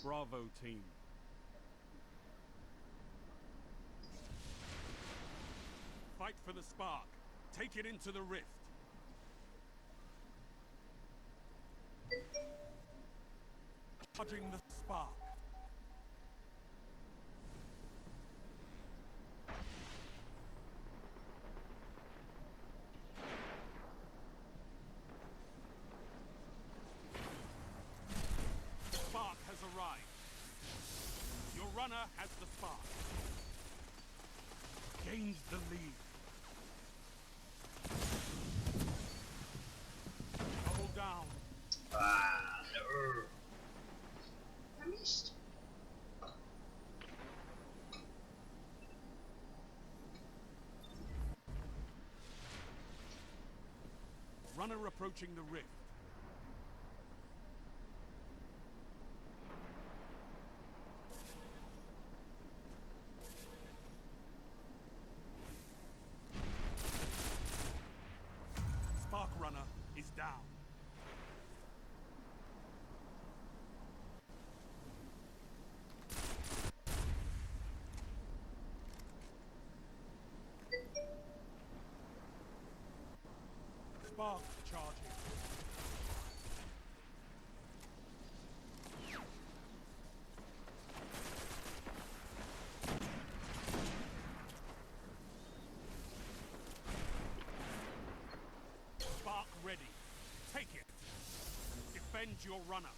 Bravo team. Fight for the spark. Take it into the rift. Charging the spark. Spark has arrived. Your runner has the spark. Gains the lead. Double down. Ah, no. I missed. Runner approaching the rift. Spark runner is down. Spark charging. Spark ready. Take it. Defend your runner.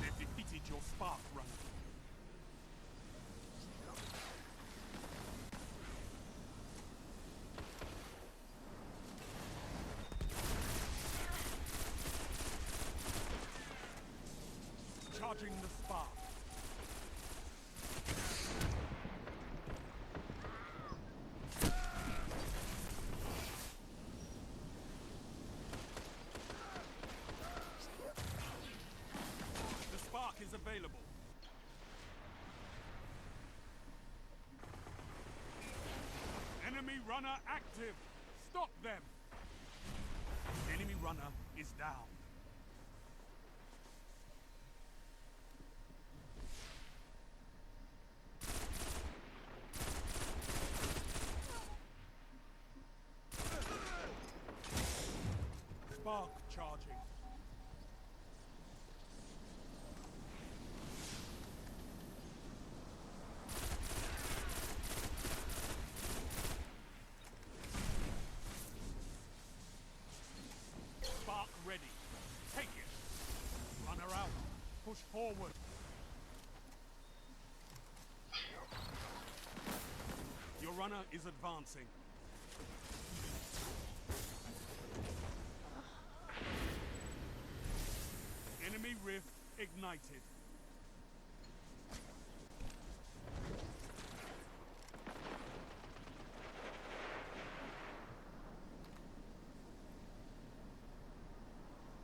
They've defeated your spark runner. Charging the spark. The spark is available. Enemy runner active. Stop them. Enemy runner is down. Spark charging. Spark ready. Take it. Runner out. Push forward. Your runner is advancing. Enemy rift ignited.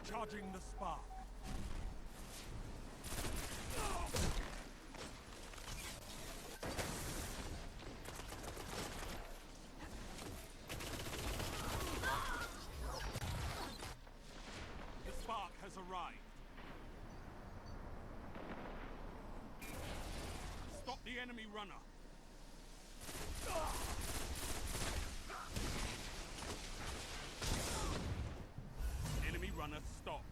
Charging the spark. The spark has arrived. Stop the enemy runner. Enemy runner stopped.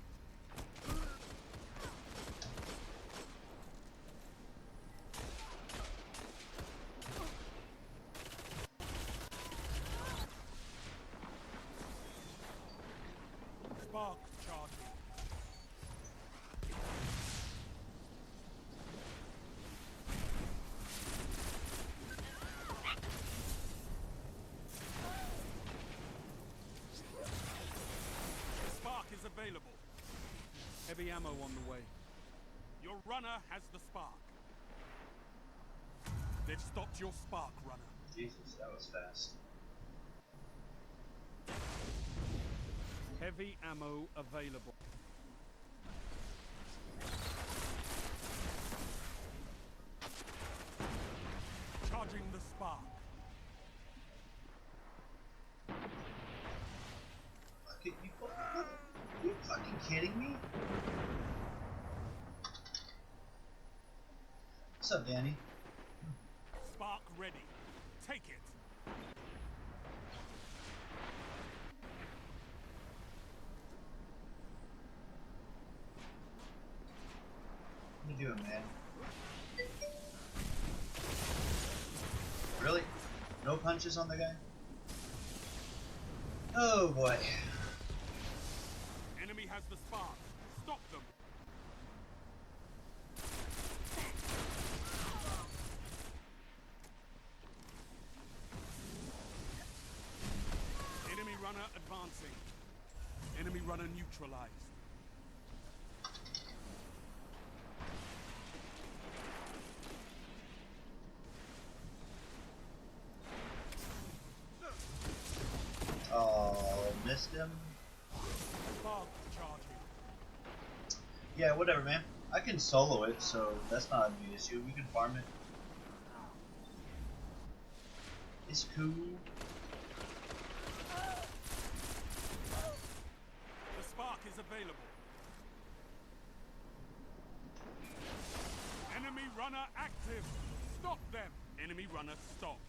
Spark charging. Spark is available. Heavy ammo on the way. Your runner has the spark. They've stopped your spark runner. Jesus, that was fast. Heavy ammo available. Charging the spark. You fucking kidding me? What's up, Danny? Spark ready. Take it. What are you doing, man? Really? No punches on the guy? Oh boy. Enemy has the spark. Stop them. Enemy runner advancing. Enemy runner neutralized. Oh, missed him. Spark charging. Yeah, whatever, man. I can solo it, so that's not a big issue. We can farm it. It's cool. The spark is available. Enemy runner active. Stop them. Enemy runner stopped.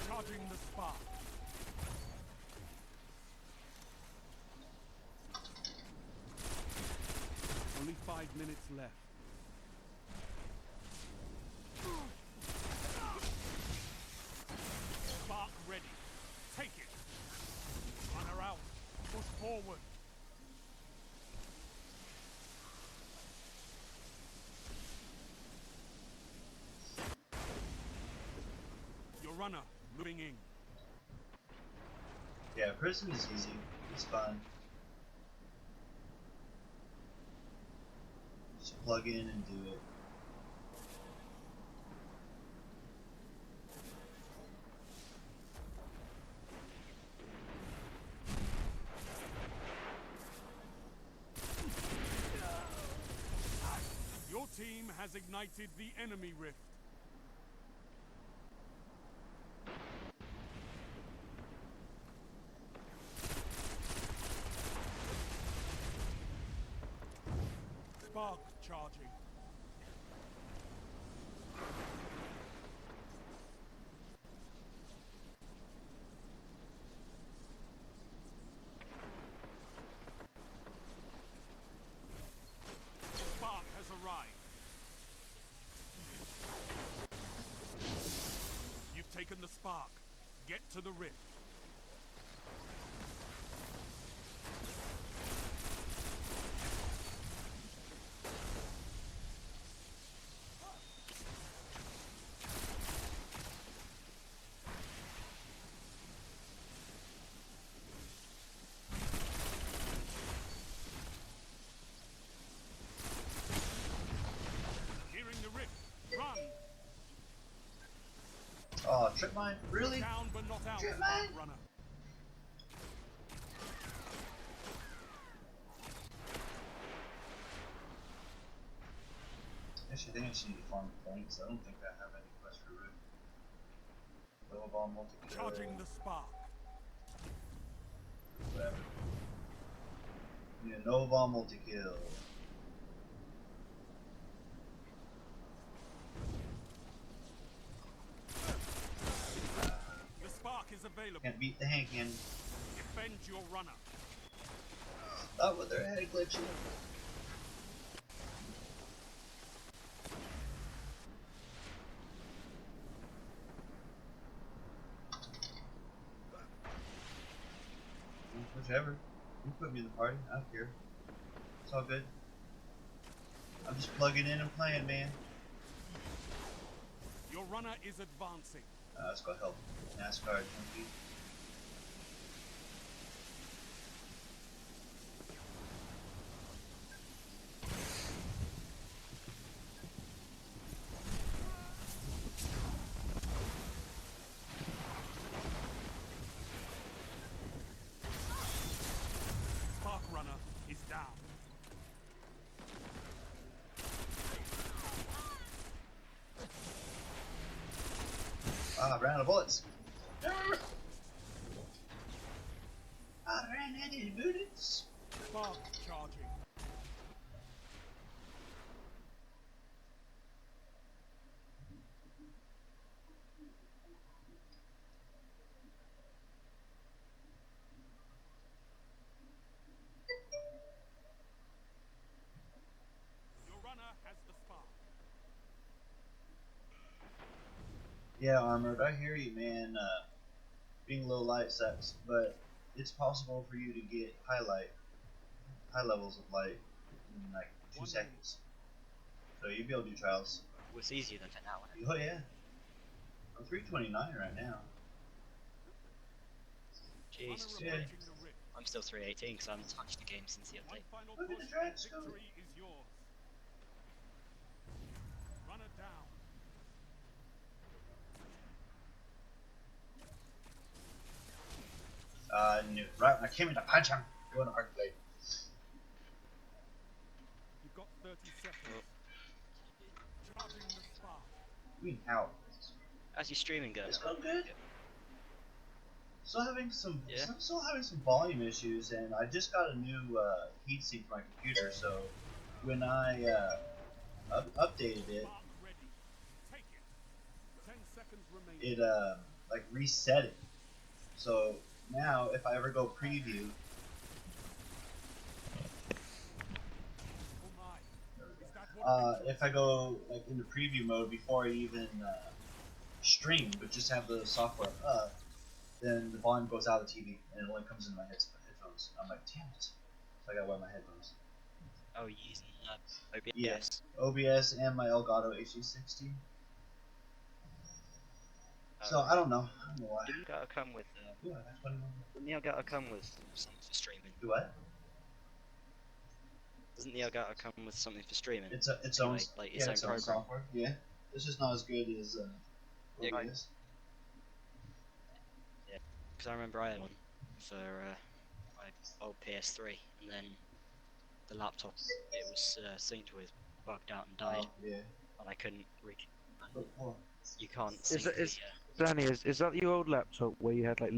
Charging the spark. Only 5 minutes left. Spark ready. Take it. Runner out. Push forward. Your runner moving in. Yeah, prison is easy. It's fun. Just plug in and do it. Your team has ignited the enemy rift. Spark charging. Spark has arrived. You've taken the spark. Get to the rift. Nearing the rift. Run. Oh, trip mine? Really? Down but not out. Trip Spark mine? runner. Actually, I think I just need to farm points. I don't think I have any quest for root. Low ball multi-kill. Charging the spark. Whatever. Need a no ball multi-kill. The spark is available. Can't beat the hand cannon. Defend your runner. Stop with their head glitching. Whichever. You put me in the party. I don't care. It's all good. I'm just plugging in and playing, man. Your runner is advancing. Let's go help NASCAR junkie. is down. Ah, I ran out of bullets. I ran out of bullets. Spark charging. Your runner has the spark. Yeah, Armored, I hear you, man. Being low light sucks, but it's possible for you to get high levels of light in like 2 1 seconds. So you'll be able to do trials. Well, it's easier than 10 hours. Oh yeah. I'm 329 right now. Jesus. Runner Yeah. approaching the rift. I'm still 318 because I haven't touched the game since the One update. final Look at push the drag and scope. victory is yours. Runner down. Knew it. Right when I came in to punch him, going to arc blade. You've got 30 seconds. Charging the spark. I mean, how? How's your streaming going? It's going good. Still having some, Yeah. still having some volume issues, and I just got a new heatsink for my computer. So when I updated it, Spark ready. Take it. 10 seconds remaining. it like reset it. So now if I ever go preview, Oh my. Is that what if I go like into preview mode before I even stream, but just have the software up, then the volume goes out of the TV and it only comes in my headphones. I'm like, damn it! So I gotta wear my headphones. Oh, you're using OBS? Yeah. OBS and my Elgato HD60. So I don't know. I don't know why. Didn't Elgato come with? Yeah, that's what Doesn't the Elgato come with something for streaming? Do what? Doesn't the Elgato come with something for streaming? It's its Anyway, own, like its yeah, own its own program. software. Yeah, it's just not as good as Yeah, OBS. Because I remember I had one for my old PS3, and then the laptop it was synced with bugged out and died, Oh, yeah. and I couldn't reach. But, oh, You can't Is sync that- the. is- Danny, is that your old laptop where you had like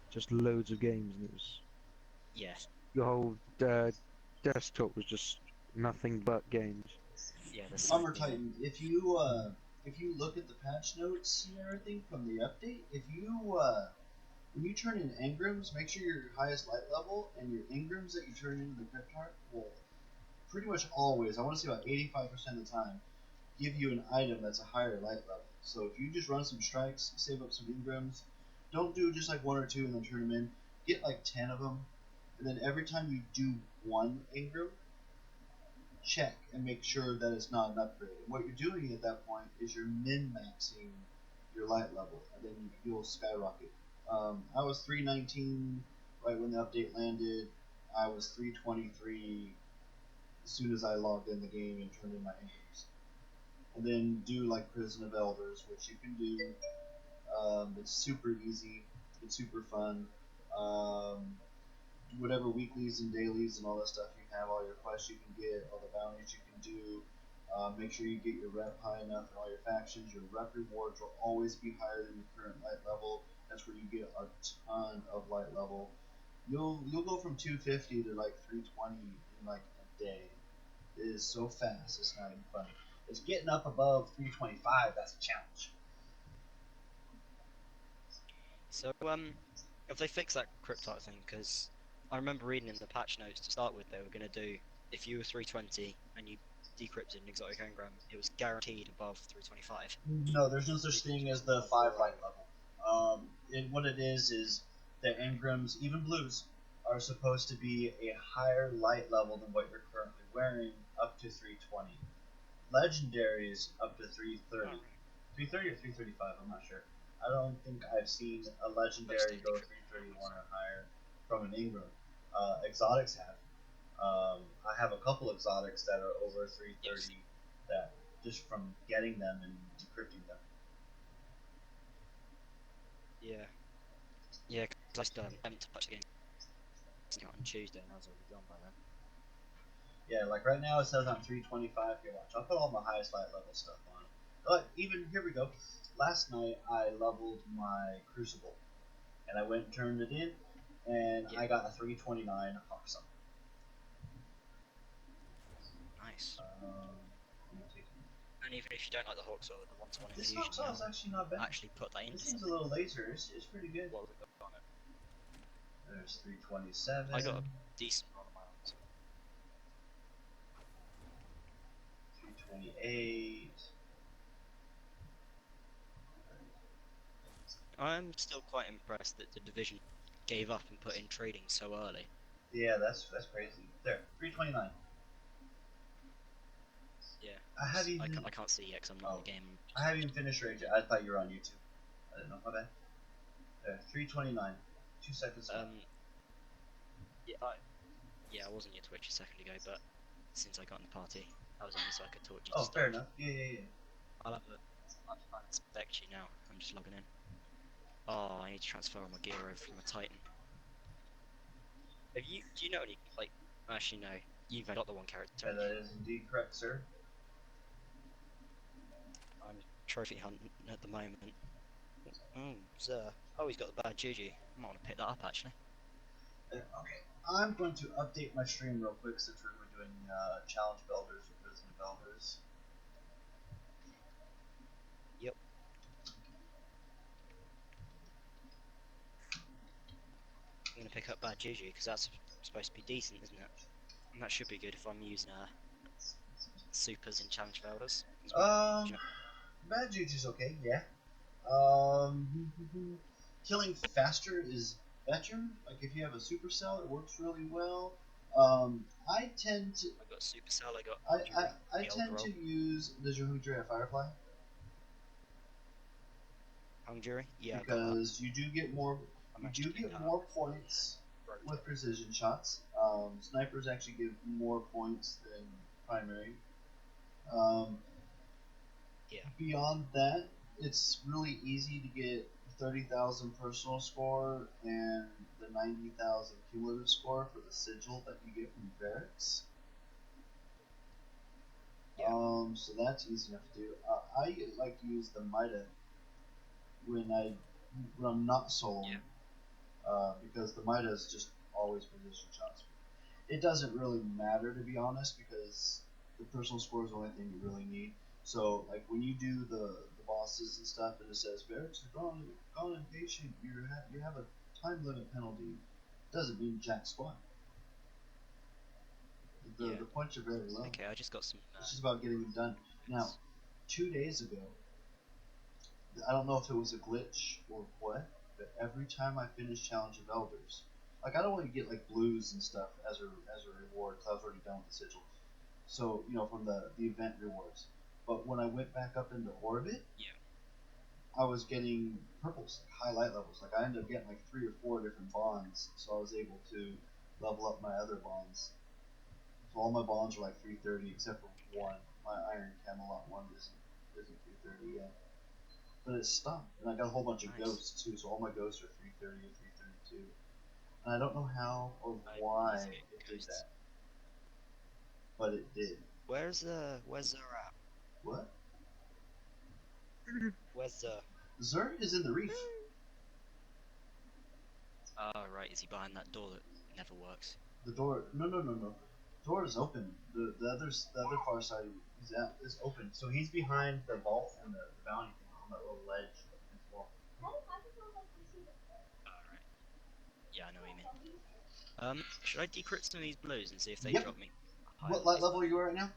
just loads of games and it was Yeah, your whole desktop was just nothing but games? yeah. There's Armor something. Titan, if you look at the patch notes and everything from the update, if you when you turn in engrams, make sure your highest light level and your engrams that you turn into the Cryptarch will pretty much always, I want to say about 85% of the time, give you an item that's a higher light level. So if you just run some strikes, save up some engrams, don't do just like 1 or 2 and then turn them in. Get like 10 of them, and then every time you do 1 engram, check and make sure that it's not an upgrade. And what you're doing at that point is you're min-maxing your light level, and then you'll skyrocket. I was 319 right when the update landed. I was 323 as soon as I logged in the game and turned in my engrams. And then do like Prison of Elders, which you can do. It's super easy. It's super fun. Whatever weeklies and dailies and all that stuff you have, all your quests you can get, all the bounties you can do. Make sure you get your rep high enough in all your factions. Your rep rewards will always be higher than your current light level. That's where you get a ton of light level. You'll go from 250 to like 320 in like a day. It is so fast. It's not even funny. It's getting up above 325. That's a challenge. So if they fix that Cryptarch thing, because I remember reading in the patch notes to start with, they were going to do, if you were 320 and you decrypted an exotic engram, it was guaranteed above 325. No, there's no such thing as the 5 light level. What it is the engrams, even blues, are supposed to be a higher light level than what you're currently wearing, up to 320. Legendaries up to 330. 330 or 335, I'm not sure. I don't think I've seen a legendary go 331 or higher from an engram. Exotics have. I have a couple exotics that are over 330 that just from getting them and decrypting them. Yeah. Yeah, because I still haven't touched the game on Tuesday and I was already gone by then. Yeah, like right now it says I'm 325. Here, watch. I'll put all my highest light level stuff on. Like even here we go. Last night I leveled my Crucible, and I went and turned it in, and Yeah. I got a 329 Hawksum. Nice. I'm gonna take And even if you don't like the Hawks or the one-to-one this infusion, Hawksum is now actually not bad. actually put that into This thing's a something. little laser. It's pretty good. What have we got on it? There's 327. I got a decent roll on my arms. 328. I'm still quite impressed that the division gave up and put in trading so early. Yeah, that's crazy. There, 329. Yeah. I haven't even. I can't see yet because I'm not in the game. I haven't even finished Rage yet. I thought you were on YouTube. I didn't know. My bad. There, 329. 2 seconds left. Yeah, I was on your Twitch a second ago, but since I got in the party, I was only so I could talk to you. Oh, fair enough. Yeah. I'll inspect you now. I'm just logging in. Oh, I need to transfer all my gear over from a Titan. Do you know any, like, actually no, you've got the one character. Yeah, that is indeed correct, sir. I'm trophy hunting at the moment. Oh, Zer. Oh, he's got the bad Juju. I might want to pick that up actually. Okay, I'm going to update my stream real quick since we're doing challenge builders or prison builders. Yep. I'm gonna pick up bad Juju because that's supposed to be decent, isn't it? And that should be good if I'm using supers in challenge builders. Bad Juju's okay, yeah. Killing faster is better. Like if you have a supercell, it works really well. I tend to. I got supercell. I got. I tend to use the Juhudria Firefly. Hungry? Yeah. Because you do get more. You do get more points with precision shots. Snipers actually give more points than primary. Yeah. Beyond that, it's really easy to get 30,000 personal score and the 90,000 cumulative score for the sigil that you get from barracks. Yeah. So that's easy enough to do. I like to use the Mida when I'm not soloing. Yeah. Because the Mida is just always position shots. It doesn't really matter, to be honest, because the personal score is the only thing you really need. So, like, when you do the bosses and stuff, and it says, barracks are gone impatient, you have a time limit penalty, doesn't mean jack squat. The points are very low. Okay, I just got some. It's just about getting it done. Now, 2 days ago, I don't know if it was a glitch or what, but every time I finish Challenge of Elders, like I don't want to get like blues and stuff as a reward because I was already done with the sigil. So from the event rewards. But when I went back up into orbit, I was getting purples, like high light levels. Like I ended up getting like 3 or 4 different bonds, so I was able to level up my other bonds. So all my bonds are like 330 except for one. My Iron Camelot one isn't 330 yet. But it's stuck, and I got a whole bunch of ghosts too. So all my ghosts are 330 and 332. And I don't know how or why it did that, but it did. Where's the at? What? Where's the? Zer is in the reef. Oh right, is he behind that door that never works? The door, no. Door is open. The other far side is open. So he's behind the vault and the bounty thing on that little ledge against the wall. Alright. Yeah, I know what you mean. Should I decrypt some of these blues and see if they Yep. drop me? What light level are you at right now?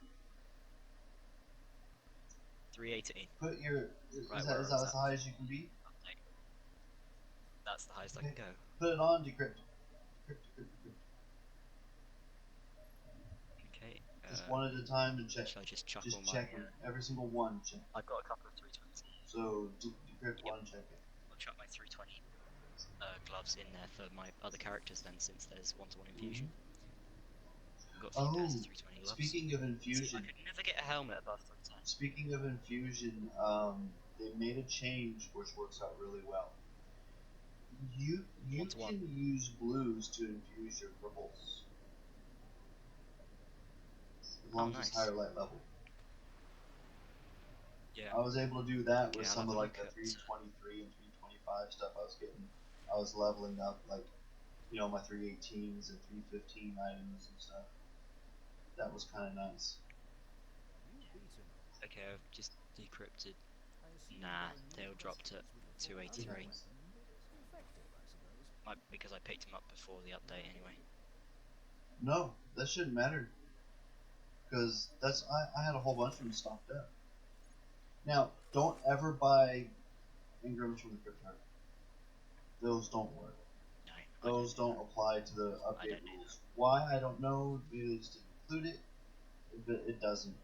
318. Put your Right, is where that is as that? high as you can be? That's the highest I Okay. can go. Put it on, decrypt. Decrypt. Okay. Just one at a time to check. Shall I just chuck Just all check my? them. Every single one. Check. I've got a couple of 320. So decrypt one, check it. I'll chuck my 320 gloves in there for my other characters then, since there's one-to-one infusion. I've got a few pairs of 320 gloves. Speaking of infusion. See, I could never get a helmet above 310. Speaking of infusion, they made a change which works out really well. You One-to-one. can use blues to infuse your purples. long as nice. it's higher light level. Yeah. I was able to do that Okay, with I'll some have of a like look the at- 323 and 325 stuff I was getting. I was leveling up like, you know, my 318s and 315 items and stuff. That was kind of nice. Okay, I've just decrypted. Nah, they all dropped at 283. Might be because I picked them up before the update anyway. No, that shouldn't matter. Because I had a whole bunch of them stocked up. Now, don't ever buy engrams from the Cryptarch. Those don't work. No, Those I don't. don't apply to the I update don't do rules. Why? I don't know. Maybe they just didn't include it. But it doesn't.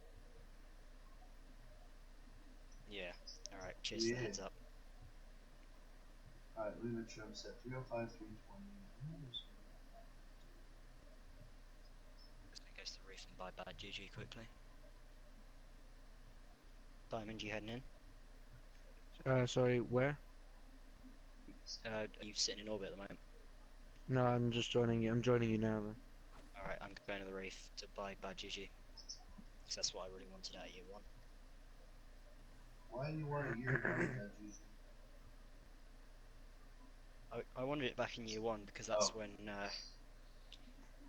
Yeah. Alright, cheers for the heads up. Alright, let me make sure I'm set. 305, 320. Just gonna go to the reef and buy bad juju quickly. Diamond, you heading in? Sorry, where? Are you sitting in orbit at the moment? No, I'm just joining you. I'm joining you now. Then. Alright, I'm going to the reef to buy bad juju. Because that's what I really wanted out of year 1. Why do you want a year one that usually? I wanted it back in year 1 because that's Oh. when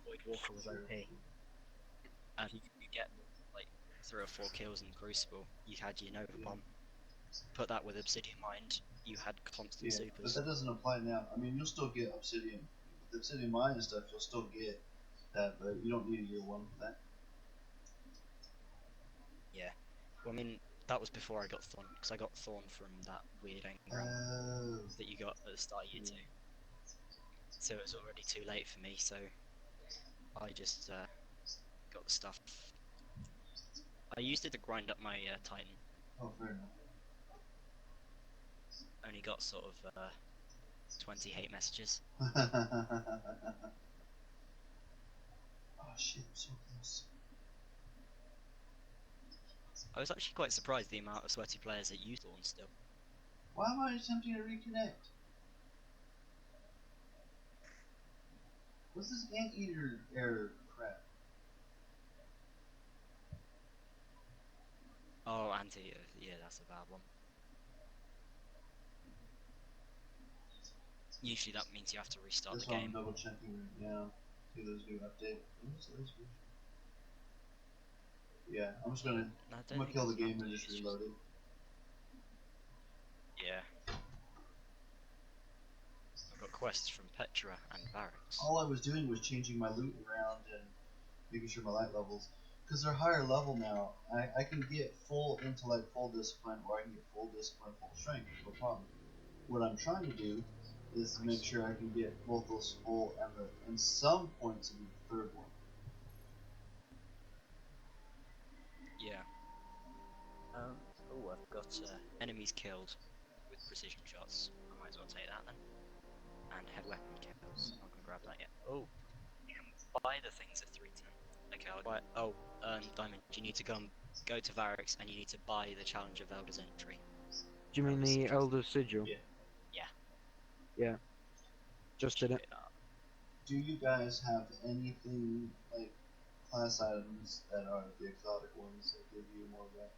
Void Walker was OP. And you could get like 3 or 4 kills in Crucible. You had your Nova Yeah. Bomb. Put that with Obsidian Mind, you had constant Yeah, but supers. that doesn't apply now. I mean, you'll still get Obsidian. With the Obsidian Mine and stuff, you'll still get that, but you don't need a year one for that. Yeah. Well, I mean, that was before I got Thorn, because I got Thorn from that weird engram that you got at the start of year 2. So it was already too late for me, so I just got the stuff. I used it to grind up my Titan. Oh, fair enough. Only got sort of 20 hate messages. Oh shit, I'm so close. I was actually quite surprised the amount of sweaty players that use Thorn still. Why am I attempting to reconnect? What's this anteater error crap? Oh, anti, yeah, that's a bad one. Usually that means you have to restart That's the why game. I'm double checking right now. See those new update. Yeah, I'm just gonna No, I I'm don't gonna think kill the it's an game and update, just it's reload it. Yeah. I've got quests from Petra and Barracks. All I was doing was changing my loot around and making sure my light levels, because they're higher level now. I can get full intellect, full discipline, or I can get full discipline, full strength. No problem. What I'm trying to do is make sure I can get both those full and some points in the third one. Yeah. Oh, I've got enemies killed with precision shots. I might as well take that then. And head weapon kills. I'm not gonna grab that yet. Oh, you can buy the things at 310. Okay, I'll buy. Oh, Diamond, you need to go to Varix and you need to buy the Challenge of Elder's Entry. Do you mean the Elder Sigil? Yeah. Yeah. Yeah. Just did it. Pick that up. Do you guys have anything like class items that are the exotic ones that give you more rep?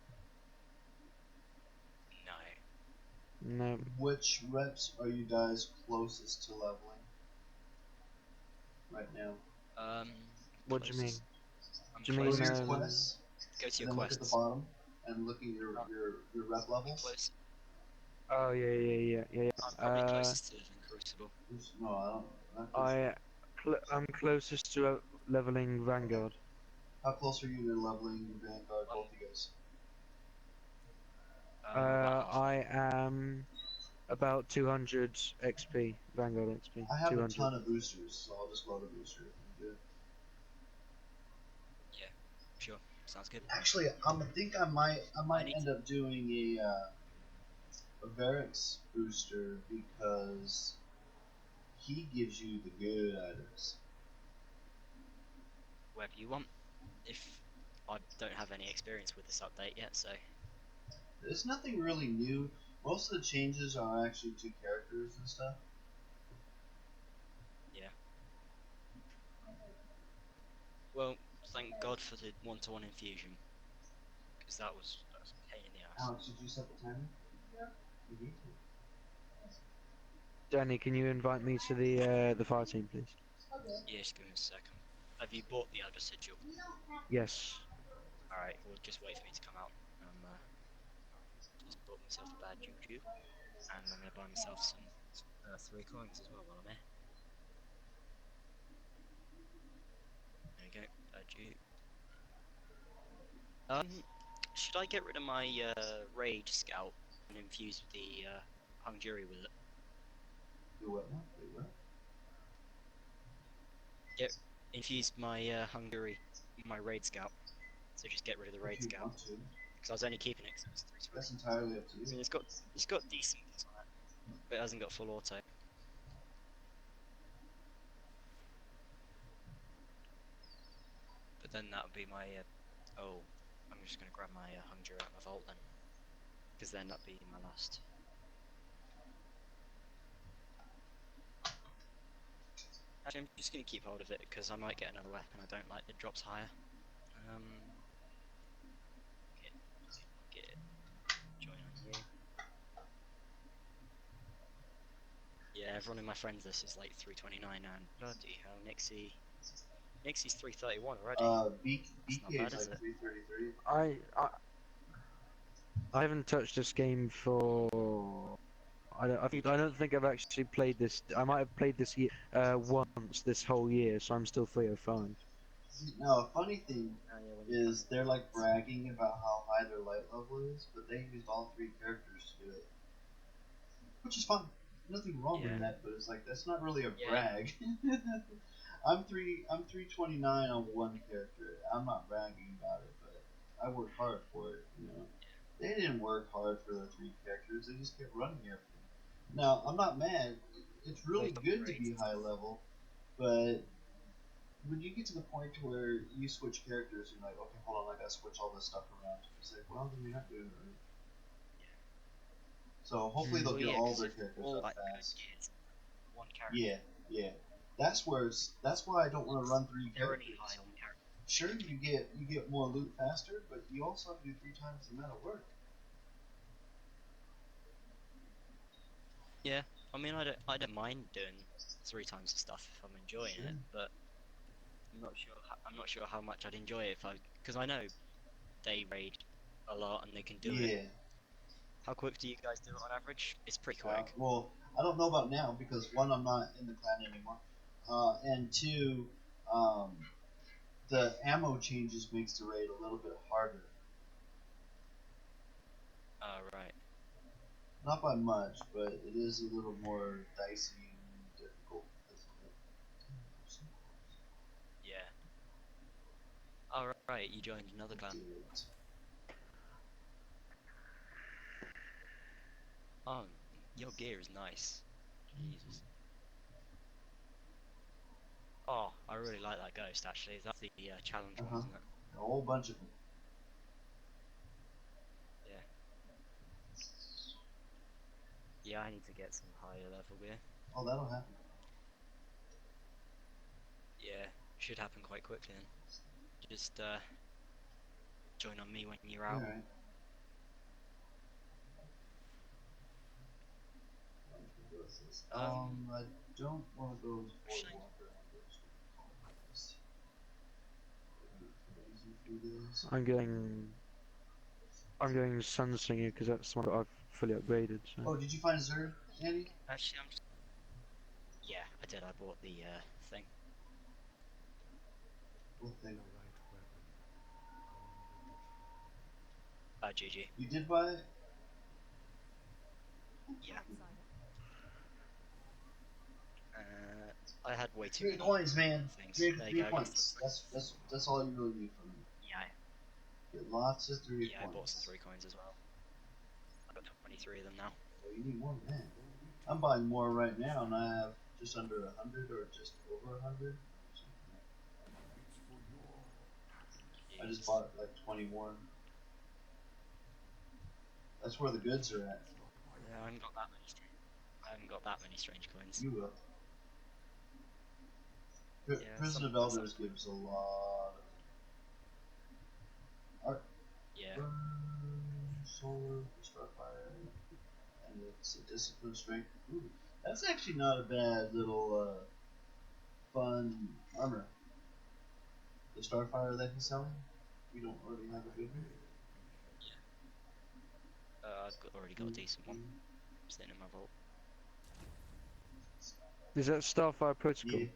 No. No. Which reps are you guys closest to leveling right now? What do you mean? Closest- I'm Do you mean, Go to your closest- quests, Go to and your then look at the quests. bottom and look at your rep levels. Close. Oh yeah. I'm probably closest to living Crucible. No, I don't. Not close. I'm closest to leveling Vanguard. How close are you to leveling Vanguard, both of you guys? About half. I am about 200 XP, Vanguard XP. I have 200. a ton of boosters, so I'll just load a booster if I'm good. Yeah, sure. Sounds good. Actually, I think I might need end up doing a Varix booster because he gives you the good items. Wherever you want. If I don't have any experience with this update yet, so There's nothing really new. Most of the changes are actually to characters and stuff. yeah. Well, thank God for the one-to-one infusion, because that's a pain in the ass. Alex, did you set the timer? You need to. Danny, can you invite me to the fire team, please? Yeah, just give me a second. Have you bought the other sigil? Yes. Alright, well just wait for me to come out. Just bought myself a bad juju, and I'm gonna buy myself some 3 coins as well while I'm here. There you go, bad juju. Should I get rid of my Rage Scout and infuse the Hungary with it? Do what now? Wait, what? Infuse my Hungary, my Raid Scout. So just get rid of the Raid If you Scout. want to. Because I was only keeping it because it was 320. That's entirely up to I mean, you. it's got decent things on it, but it hasn't got full auto. But then that would be my oh, I'm just gonna grab my Hungary out of my vault then, because then that'd be my last. Actually, I'm just gonna keep hold of it because I might get another weapon. I don't like the drops higher. Get join on you. Yeah, everyone in my friends list is like 329 and bloody hell, Nixie's 331 already. BK not bad, is is like it? 333. I haven't touched this game for. I don't think I've actually played this. I might have played this year once this whole year, so I'm still 305. Now, a funny thing Oh, yeah, when you is come they're in. like bragging about how high their light level is, but they used all 3 characters to do it. Which is fun. Nothing wrong Yeah. with that, but it's like that's not really a Yeah. brag. I'm 329 on one character. I'm not bragging about it, but I worked hard for it, you know. They didn't work hard for the 3 characters, they just kept running everything. Now, I'm not mad. It's really good to be high level, but when you get to the point to where you switch characters, you're like, okay, hold on, I gotta switch all this stuff around. It's like, well, then you're not doing it right. So hopefully they'll Well, get yeah, all 'cause their if characters all up like fast. kids, one character. Yeah, yeah. That's where that's why I don't want to run 3 They're only characters. high on character. Sure, you get more loot faster, but you also have to do 3 times the amount of work. Yeah, I mean, I don't mind doing 3 times the stuff if I'm enjoying Sure. it, but I'm not sure how much I'd enjoy it because I know they raid a lot and they can do it. Yeah. How quick do you guys do it on average? It's pretty quick. Well, I don't know about now because 1, I'm not in the clan anymore, and 2, the ammo changes makes the raid a little bit harder. Oh, right. Not by much, but it is a little more dicey and difficult. Yeah. Alright, you joined another clan. Oh, your gear is nice. Jesus. Oh, I really like that ghost actually. That's the challenge one, isn't it? A whole bunch of them. Yeah. Yeah, I need to get some higher level gear. Oh, that'll happen. Yeah, should happen quite quickly then. Just join on me when you're out. Alright. I don't want to go as Actually- Walker. I'm going Sunsinger because that's the one that I've fully upgraded. So. Oh, did you find Zer, Andy? Actually, I'm just. Yeah, I did. I bought the thing. What thing? GG. You did buy it? Yeah. I had way too 3 many coins, man. things. 3 There you go, points. That's all you really need from me. Yeah, Get lots of 3 yeah, points. I bought some 3 coins as well. I've got 23 of them now. Well, you need more than that. I'm buying more right now, and I have just under 100 or just over 100. I just Jesus. bought like 21. That's where the goods are at. Yeah, I haven't got that many. I haven't got that many strange coins. You will. Yeah, Prison of some- Elders gives a lot of Solar, Starfire, and it's a Discipline Strength. Ooh, that's actually not a bad little fun armor. The Starfire that he's selling. We don't already have a good one. Already got a decent one sitting in my vault. Is that Starfire Protocol? Yeah.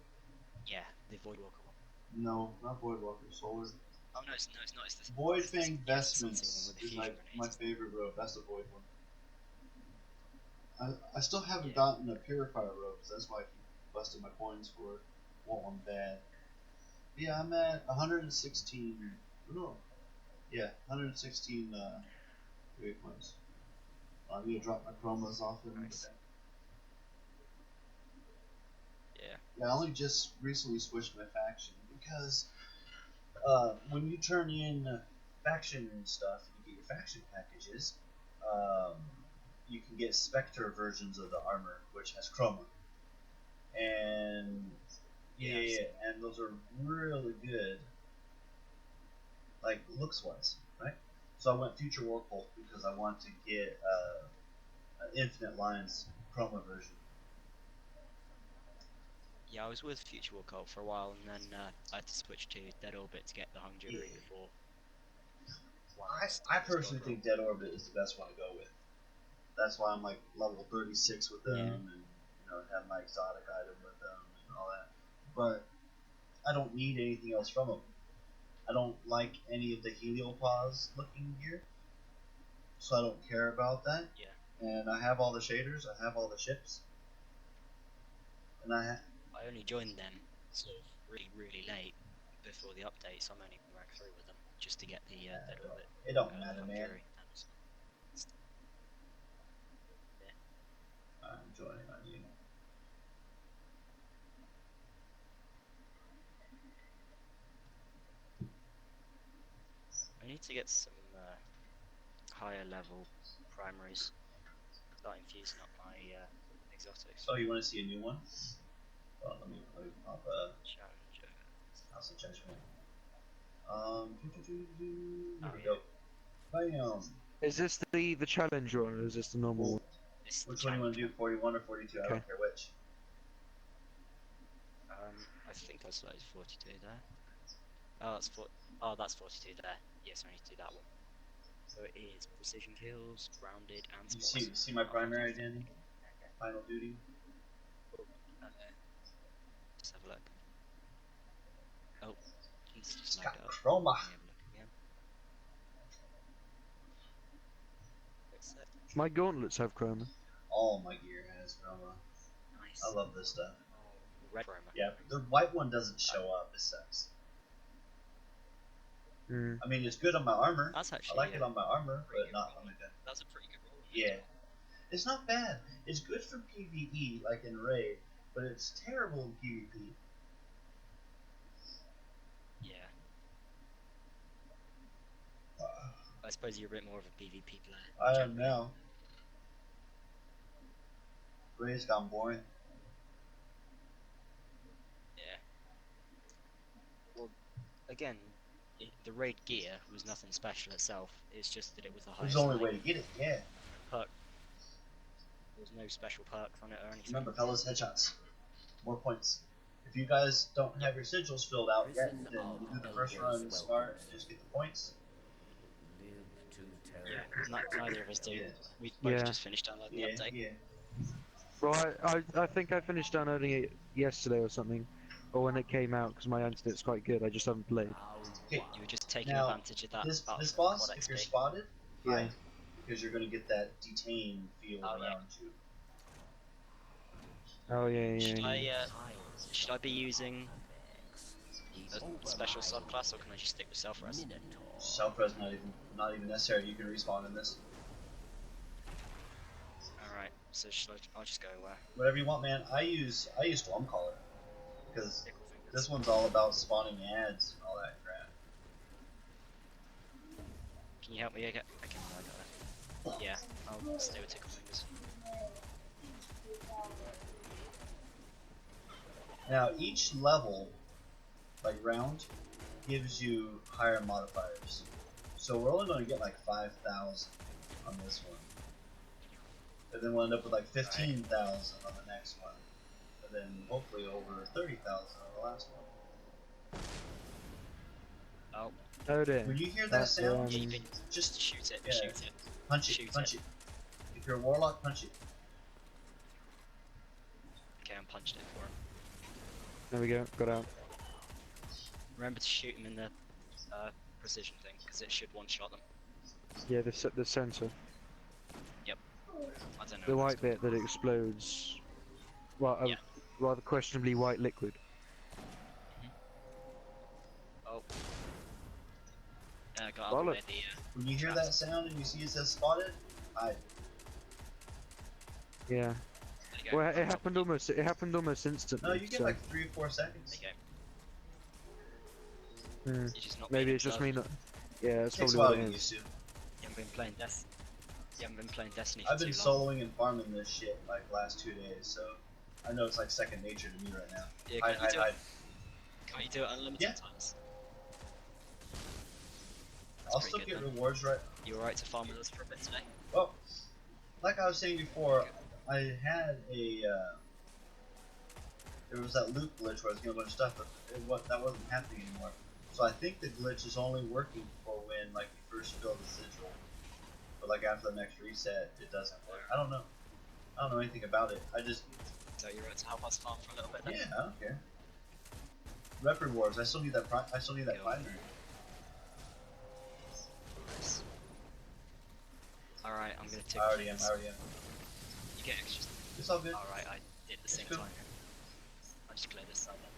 Yeah, the Voidwalker one. No, not Voidwalker. Solar. Oh no, it's not. It's the Void it's the Fang yeah, it's the Sun Vestments Singer with the is fusion like my grenades. favorite robe. That's the Void one. I still haven't Yeah. gotten a Purifier robe, so that's why I keep busting my coins for it. Want one bad. Yeah, I'm at 116. No. Yeah, 116 wait points. I'm gonna drop my chromas off in Nice. Yeah. Yeah, I only just recently switched my faction because when you turn in faction stuff, you get your faction packages. Um, you can get Spectre versions of the armor, which has chroma, and Yeah, and those are really good, like looks wise, right? So I went Future War Cult because I want to get an Infinite Lines chroma version. Yeah, I was with Future War Cult for a while, and then I had to switch to Dead Orbit to get the Hung Jury Yeah. before. I personally think Dead Orbit is the best one to go with. That's why I'm like level 36 with them, Yeah. and have my exotic item with them and all that. But I don't need anything else from them. I don't like any of the Heliopause looking gear, so I don't care about that. Yeah. And I have all the shaders. I have all the ships, and I only joined them sort of really late before the update, so I'm only rank 3 with them just to get the Dead Orbit. it don't matter, Hung man. Jury. I'm joining on you. I need to get some higher level primaries. Start infusing up my exotics. Oh, you want to see a new one? Well, let me pop a Challenger. House of Judgment. Here we yeah. go. Bam. Is this the Challenger one, or is this the normal one? This is the Which one do you want to do? challenge 41 or 42? I Okay. don't care which. I think I selected 42 there. Oh, that's 42 there. Yes, I need to do that one. So it is precision kills, grounded, and You spores. see my primary identity? Final duty? Let's have a look. Oh, he's It's just got loaded up. chroma. Let me have a look again. What's that? My gauntlets have chroma. All my gear has chroma. Nice. I love this stuff. Red chroma. Yeah, the white one doesn't show up. It sucks. Mm. I mean, it's good on my armor. That's I actually like it on my armor, pretty but good not roll. on my gun. That's a pretty good roll. Yeah. It's not bad. It's good for PvE, like in Raid, but it's terrible in PvP. Yeah. I suppose you're a bit more of a PvP player. I am generally. now. Raid's gone boring. Yeah. Well, again, the raid gear was nothing special itself. It's just that it was the It highest. was the only like, way to get it, yeah. perk. There was no special perks on it or anything. Remember, fellas, headshots. More points. If you guys don't have your sigils filled out yet, then you do the first run smart and just get the points. Yeah, neither of us do. Yeah. We both Yeah. just finished downloading Yeah, the update. yeah. Well, I think I finished downloading it yesterday or something, or when it came out, because my internet's quite good. I just haven't played. Okay, You were just taking now, advantage of that. this Battlefield boss, quad if you're XP. spotted, Yeah. hide. Because you're going to get that detain feel Oh, yeah. around you. Oh yeah, Should I be using a special subclass, or can I just stick with self-res? Self-res not even necessary. You can respawn in this. Alright, so I'll just go Whatever you want, man. I use Stormcaller because Pickle Fingers. this one's all about spawning ads and all that crap. Can you help me again? I got it. Yeah, I'll stay with Tickle Fingers. Now each level, like round, gives you higher modifiers. So we're only going to get like 5,000. on this one. And then we'll end up with like 15,000 on the next one. And then hopefully over 30,000 on the last one. Oh, Oh dear. When you hear that sound, yeah, you can just shoot it. Yeah. Shoot it. punch it, shoot punch it. If you're a warlock, punch it. Okay, I'm punched it for him. There we go. Got out. Remember to shoot him in the precision thing, because it should one-shot them. Yeah, the sensor. I don't know. The what white it's bit that explodes. Well, Yeah. rather questionably white liquid. called. Oh. Got out of the Bollock. way the When you hear traps. that sound and you see it says spotted, hide. Yeah. There you go. Well, it happened almost. It happened almost instantly. No, you get so, like 3 or 4 seconds. There you go. hmm. You're just not Maybe being it's just observed. me not. Yeah, that's Takes probably a while what to it get is. used to. You haven't been playing You haven't been playing Destiny for I've been too long. soloing and farming this shit like last 2 days, so I know it's like second nature to me right now. Yeah, Hide, can't, hide, you do hide. it, can't you do it unlimited Yeah. times? I'll pretty still good get then. rewards right. You alright to farm with us for a bit today? Well, like I was saying before, I had a there was that loop glitch where I was getting a bunch of stuff, but that wasn't happening anymore. So I think the glitch is only working for when like you first fill the sigil, but like after the next reset, it doesn't work. I don't know. I don't know anything about it. I just So you're right to help us farm for a little bit then? yeah, I don't care. Rep rewards. I still need that. I still need that Cool. primary. Nice. Alright, I'm gonna take I already am. these. I already am. You get extras. It's all good. Alright, I did the same Cool. time. I'll just clear this side then.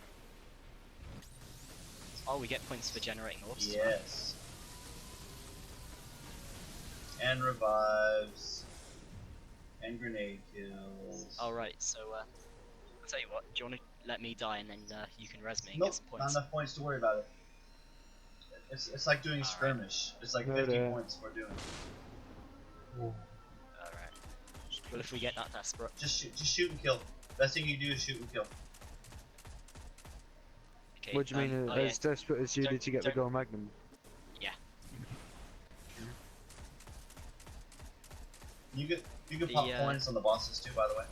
Oh, we get points for generating orbs as well. Yes. And revives. And grenade kills. Alright, so I'll tell you what, do you want to let me die and then you can res me and Nope, get some not points? enough points to worry about it. It's like doing a Alright. skirmish. It's like No, 50 no. points we're doing. Alright. Well, if we get that desperate. Just shoot and kill. Best thing you do is shoot and kill. Okay, What do you mean? oh, As desperate as you Don't- did to get the don't- gold magnum? You can The, pop points on the bosses too, by the way,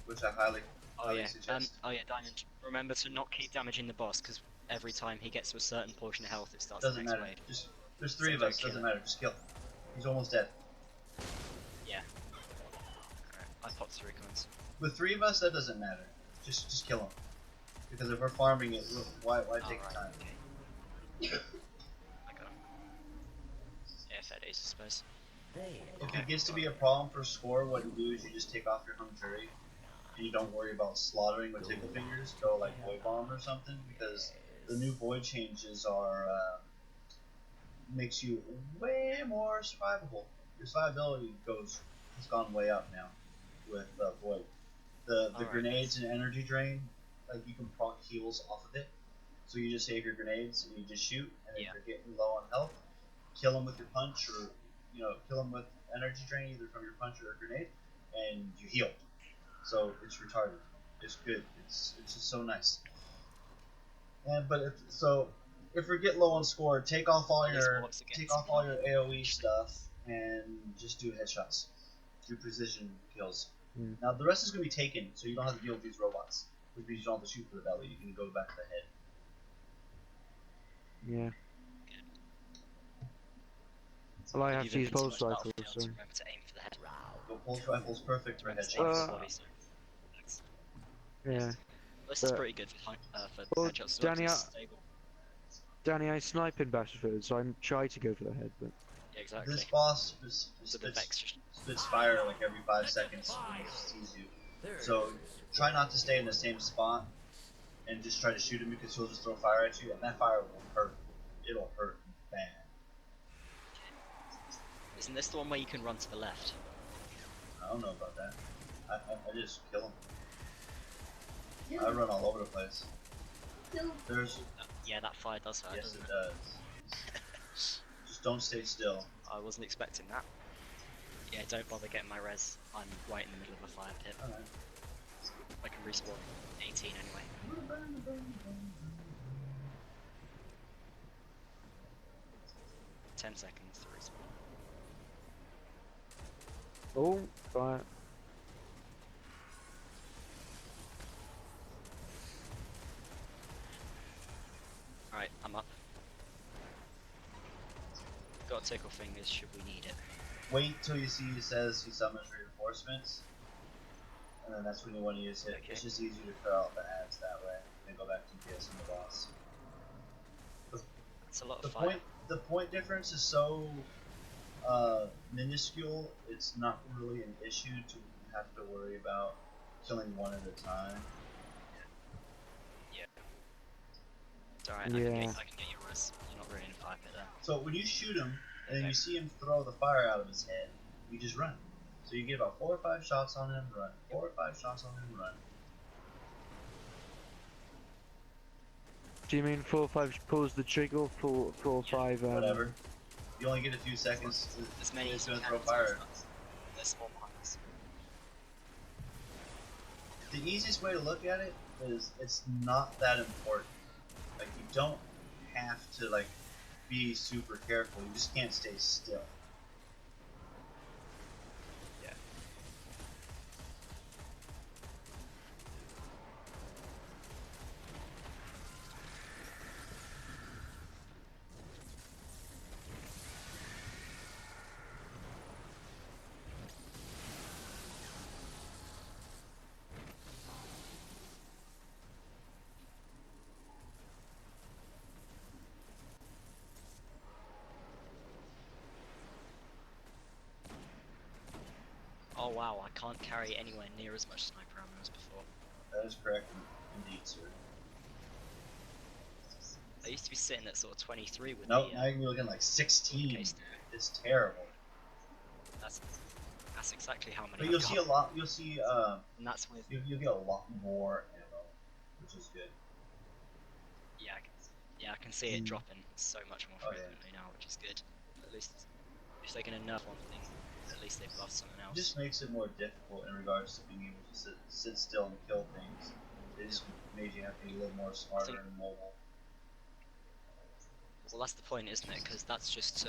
which I highly Oh yeah, suggest. Diamond. Remember to not keep damaging the boss, because every time he gets to a certain portion of health, it starts the Doesn't next matter. wave. Just there's 3 So of don't us. kill Doesn't him. matter. Just kill. He's almost dead. Alright, I popped 3 coins. With 3 of us, that doesn't matter. Just kill him. Because if we're farming it, why take the Alright, time? okay. I got him. Yeah, fair days, I suppose. If it gets to be a problem for score, what you do is you just take off your hung jury, and you don't worry about slaughtering with tickle fingers. Go like void bomb or something, because the new void changes are makes you way more survivable. Your survivability has gone way up now with void. The Alright. grenades and energy drain, like you can proc heals off of it. So you just save your grenades and you just shoot, and if Yeah. you're getting low on health, kill them with your punch or kill them with energy drain either from your punch or a grenade, and you heal. So it's retarded. It's good. It's just so nice. And if we get low on score, take off all At least your Warlock's against your AOE stuff and just do headshots. Do precision kills. Hmm. Now the rest is gonna be taken, so you don't have to deal with these robots. Which means you don't have to shoot for the belly. You can go back to the head. Yeah. Well, I have You've to use been too pulse much rifles, Battlefield, so. Remember to aim for the head. The pulse rifle's perfect for Remember to headshots. aim for the body, so thanks. Yeah. This is But- pretty good for Well, headshots as well, 'cause Danny, it's stable. Danny, I snipe in Battlefield, so I'm try to go for the head, but Yeah, exactly. This boss It's a bit of extra. spits fire like every 5 seconds when he sees you. So try not to stay in the same spot and just try to shoot him because he'll just throw fire at you, and that fire will hurt. It'll hurt bad. Isn't this the one where you can run to the left? I don't know about that. I just kill him. I run all over the place. There's Yeah, that fire does hurt, yes doesn't it it? does. Just don't stay still. I wasn't expecting that. Yeah, don't bother getting my res. I'm right in the middle of a fire pit. Alright. I can respawn 18 anyway. 10 seconds to respawn. Oh, fire. Alright, I'm up. Got to tickle fingers should we need it. Wait till you see he says he summons reinforcements, and then that's when you want to use it. Okay. It's just easier to cut out the ads that way, and go back to PS and the boss. That's a lot The of fire. point difference is so minuscule. It's not really an issue to have to worry about killing one at a time. Yeah. It's alright, Yeah. I can get your res. You're not really in a fire pit there. So when you shoot him and then Okay. you see him throw the fire out of his head, you just run. So you get about 4 or 5 shots on him, run. 4 or 5 shots on him, run. Do you mean 4 or 5 pulls the trigger, 4 or 5 Whatever. You only get a few seconds. As many He's as you gonna can. throw fire. They're small behind us. The easiest way to look at it is it's not that important. Like you don't have to like be super careful. You just can't stay still. Yeah. Oh wow, I can't carry anywhere near as much sniper ammo as before. That is correct, indeed, sir. I used to be sitting at sort of 23 with Nope, the now you're looking like 16. case. It's terrible. That's exactly how many But I've you'll got. see a lot. You'll see. And that's with You'll get a lot more ammo, which is good. yeah, I can see it Mm. dropping so much more Oh, yeah. frequently now, which is good. At least if they can nerf one thing, at least they've buffed something It else. just makes it more difficult in regards to being able to sit still and kill things. It just made you have to be a little more smarter think- and mobile. Well, that's the point, isn't it? Because that's just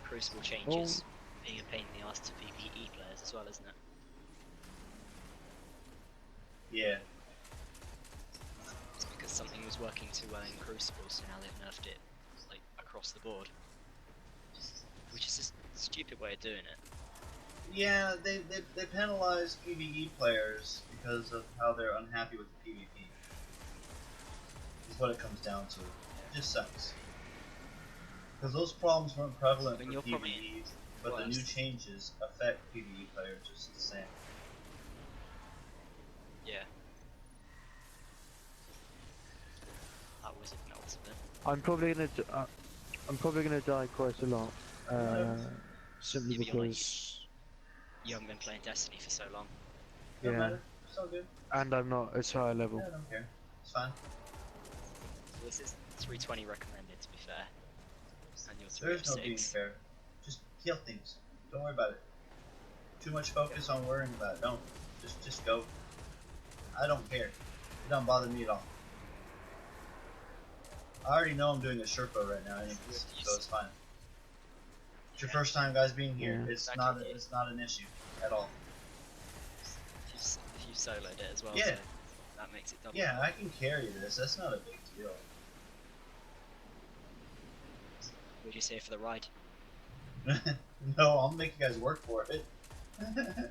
Crucible changes Oh. being a pain in the ass to PvE players as well, isn't it? Yeah. It's because something was working too well in Crucible, so now they've nerfed it like across the board. Which is a stupid way of doing it. Yeah, they penalize PvE players because of how they're unhappy with the PvP. Is what it comes down to. It just sucks. Because those problems weren't prevalent I mean, for you're probably PvE, but the new worse. changes affect PvE players just the same. Yeah. That wizard melts a bit. I'm probably gonna die quite a lot. Simply Yeah, but you're like- because, You haven't been playing Destiny for so long. Doesn't yeah, matter. It's all good. and I'm not as high level. Yeah, I don't care. It's fine. So this is 320 recommended, to be fair. And you're There's no being 306. fair. Just kill things. Don't worry about it. Too much focus on worrying about it. Don't. Just go. I don't care. It don't bother me at all. I already know I'm doing a Sherpa right now anyways, so it's fine. It's your first time guys being here. Yeah. It's Exactly. not it's not an issue at all. If you soloed it as well, Yeah. so that makes it double. Yeah, I can carry this. That's not a big deal. Would you say for the ride? No, I'll make you guys work for it. Yeah,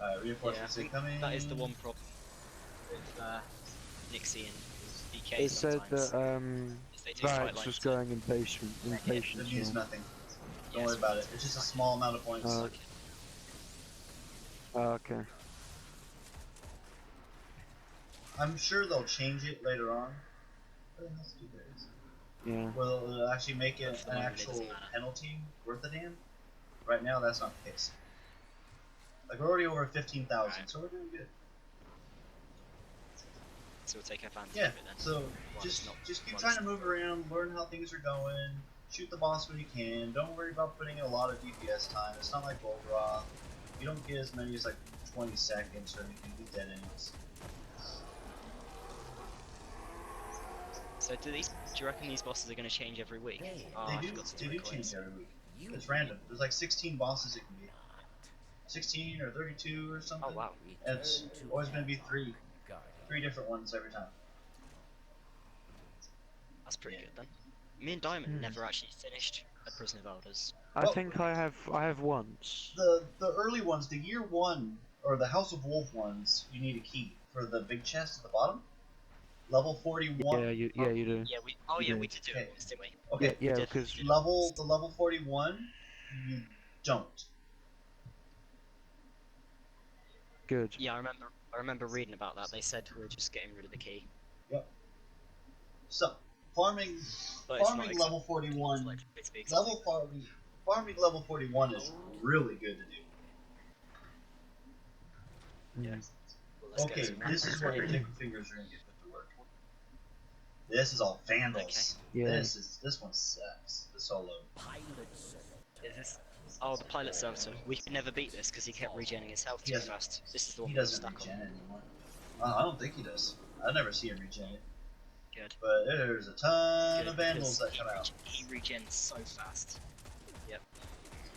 I Reinforcements think incoming. that is the one problem with Nixie and BK It said sometimes. that is they do fight Varix like was going impatient. It means Yeah. nothing. yeah, Don't worry about it. It's just a small amount of points. Oh, okay. I'm sure they'll change it later on. What the hell's 2 berries? Yeah. Well, it'll actually make it That's the an one that actual doesn't matter. penalty worth a damn. Right now, that's not the case. Like, we're already over 15,000, Right. so we're doing good. So we'll take advantage Yeah, of it then. so While it's just not- keep while trying it's to move around, learn how things are going, shoot the boss when you can. Don't worry about putting in a lot of DPS time. It's not like Goldrath. You don't get as many as like 20 seconds or anything. You're dead anyways. So do you reckon these bosses are going to change every week? Oh, I They do forgot to change record. every week. It's random. There's like 16 bosses it can be. 16 or 32 or something. Oh wow. And it's always going to be three different ones every time. That's pretty Yeah. good then. Me and Diamond Hmm. never actually finished a Prison of Elders. I Well- think I have once. The early ones, the year 1 or the House of Wolf ones, you need a key for the big chest at the bottom. Level 41. Yeah, you do. Yeah, we You we did. did do Okay. it once, didn't we? Okay. Yeah, did. because Did it The level 41, you don't. good. Yeah, I remember reading about that. They said we're just getting rid of the key. So farming But it's not farming exactly level 41 like it's to be exciting. level farming level 41 is really good to do. Yeah. Mm. Well, let's get Okay, some this is where your tickle fingers are gonna get put to work. This is all vandals. Yeah. This one sucks. The solo. Is this? Oh, the pilot servitor. We could never beat this because he kept regenerating his health He too doesn't- fast. This is the one He we doesn't stuck regen on. anymore. I don't think he does. I never see him regen it. Good. But there's a ton Good, of vandals because that come out. he regens so fast. Yep.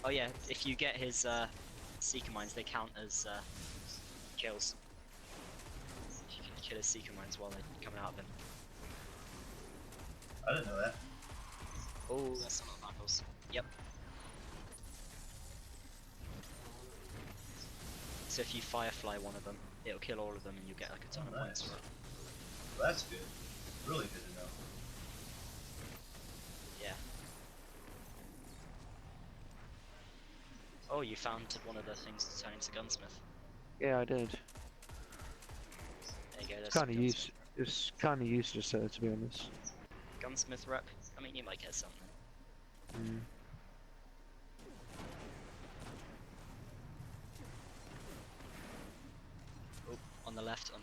Oh yeah, if you get his Seeker Mines, they count as kills. You can kill his Seeker Mines while they're coming out of him. I didn't know that. Oh, that's a lot of vandals. Yep. So if you firefly one of them, it'll kill all of them and you get like a ton Oh, of points nice. for it. That's good. Really good to know. Yeah. Oh, you found one of the things to turn into gunsmith. Yeah, I did. There you go. It's There's kind of some use. It's kind of useless, to be honest. gunsmith rep. I mean, you might get something. Mm. Oh, on the left, and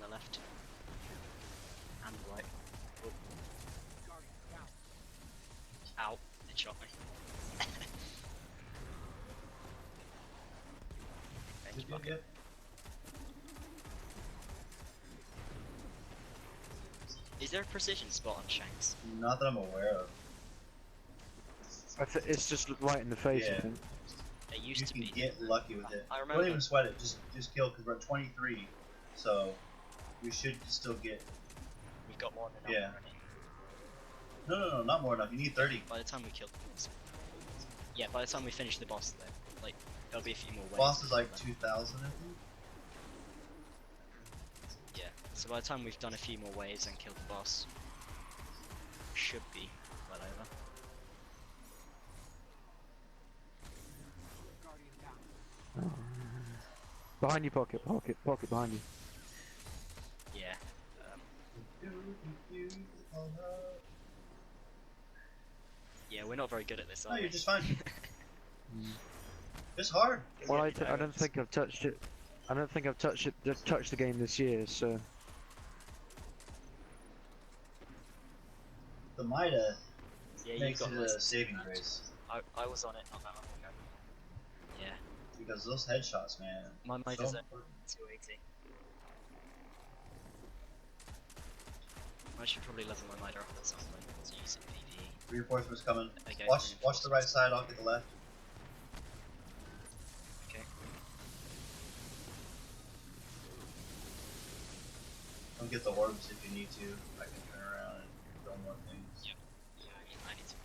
right. Oh. Ow! It shot me. Thank you, Bucket. Yep. Is there a precision spot on Shanks? Not that I'm aware of. It's just right in the face. Yeah. I think. There You used to can be. get lucky with it. I Don't remember. even sweat it. Just kill because we're at 23, so we should still get. We've got more than Yeah. enough already. No, not more enough. You need 30. By the time we kill the boss. Yeah, by the time we finish the boss, though, like there'll be a few more waves. Boss is like then. 2,000, I think. Yeah. So by the time we've done a few more waves and killed the boss, should be well over. Behind you, pocket behind you. Yeah. Yeah, we're not very good at this, No, are we? you're just fine. Mm. It's hard. Well, I don't think I've touched it. I don't think I've touched the game this year. So The Mida Yeah, you've makes got it nice a and saving smooth. grace I was on it not that long ago. Yeah, because those headshots, man. my so Midas at important. 280. I should probably level my Mida up at some point to use it PvE. Reinforcements coming. Okay, Watch the right side. I'll get the left. Okay. Don't get the orbs if you need to. I can turn around and throw more things. Yeah, I need to.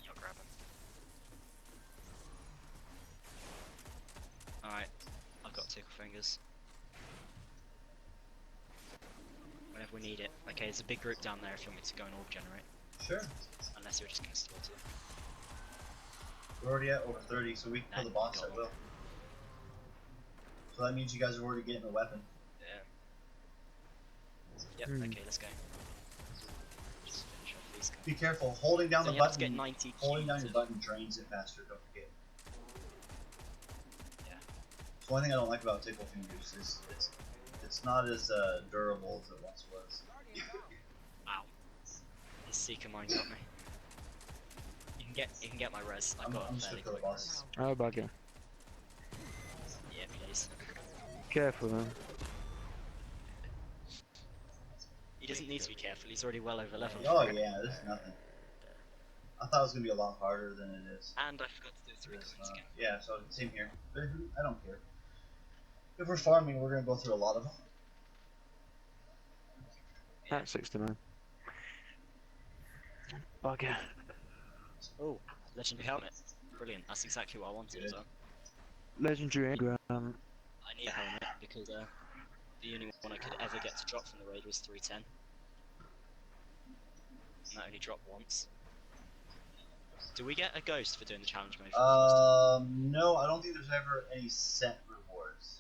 Yeah, I'll grab him. Alright, I've got tickle fingers. Whenever we need it. Okay, there's a big group down there if you want me to go and orb generate. Sure. Unless you're just gonna slaughter them. We're already at over 30, so we can kill the boss at will. So that means you guys are already getting a weapon. Yeah. Yep, Hmm. okay, let's go. Just finish off these guys. Be careful. Holding down So the you have to get button. 90 Holding down cubes your of- button drains it faster. Don't forget. Yeah. The one thing I don't like about tickle fingers is it's not as durable as it once was. Ow. His Seeker Mine got me. You can get my res. I I'm got a just fairly gonna kill the quick boss. res. oh bugger. Yeah, please. Careful, man. He doesn't need to be careful, he's already well over level. Oh yeah, this is nothing. I thought it was gonna be a lot harder than it is. And I forgot to do 3 It's coins not. again. Yeah, so same here. But I don't care. If we're farming, we're gonna go through a lot of them. Yeah. At 69. Bugger. Oh, legendary helmet. Brilliant. That's exactly what I wanted Good. as well. Legendary engram. I need a helmet because the only one I could ever get to drop from the raid was 310. And that only dropped once. Do we get a ghost for doing the challenge mode for the first time? No, I don't think there's ever any set rewards.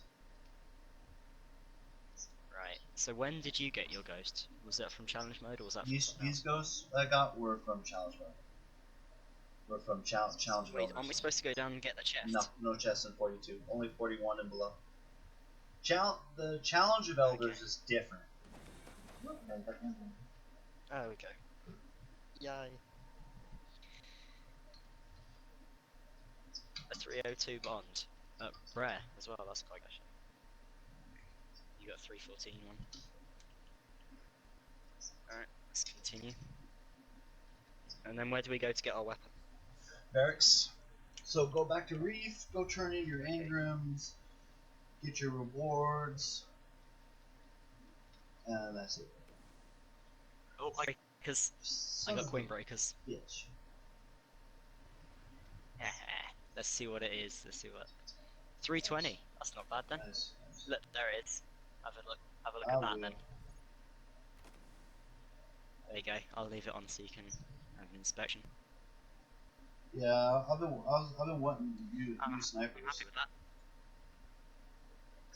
Right. So when did you get your ghost? Was that from challenge mode or was that from These something else? ghosts I got were from challenge mode. Were from challenge Wait, mode. aren't we supposed to go down and get the chest? No, no chests in 42. Only 41 and below. The challenge of elders is different. Oh, okay. Yay. A 302 bond. Rare as well, that's quite good. You got a 314 one. Alright, let's continue. And then where do we go to get our weapon? Barracks. So go back to Reef, go turn in your Okay. engrams, get your rewards, and that's it. Oh, because I Son got of coin a breakers. bitch. Let's see what it is. Let's see what. 320. That's not bad then. Nice, nice. Look, there it is. Have a look. Have a look I at that will. then. There you go. I'll leave it on so you can have an inspection. Yeah, I've been wanting to use I'm snipers. happy with that.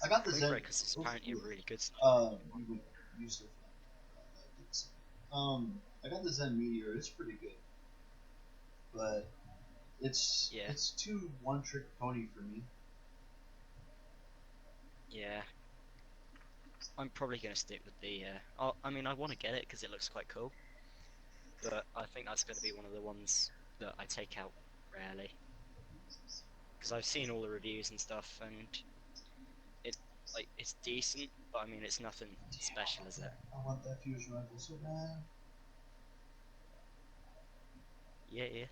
I got the Coin Zen. breakers is apparently a really good sniper. You would use it. I got the Zen Meteor. It's pretty good, but it's Yeah. it's too one-trick pony for me. Yeah. I'm probably going to stick with the. I mean, I want to get it because it looks quite cool. But I think that's going to be one of the ones that I take out rarely. Because I've seen all the reviews and stuff, and it's decent, but I mean, it's nothing special, is it? I want that fusion rifle so bad. Yeah, yeah.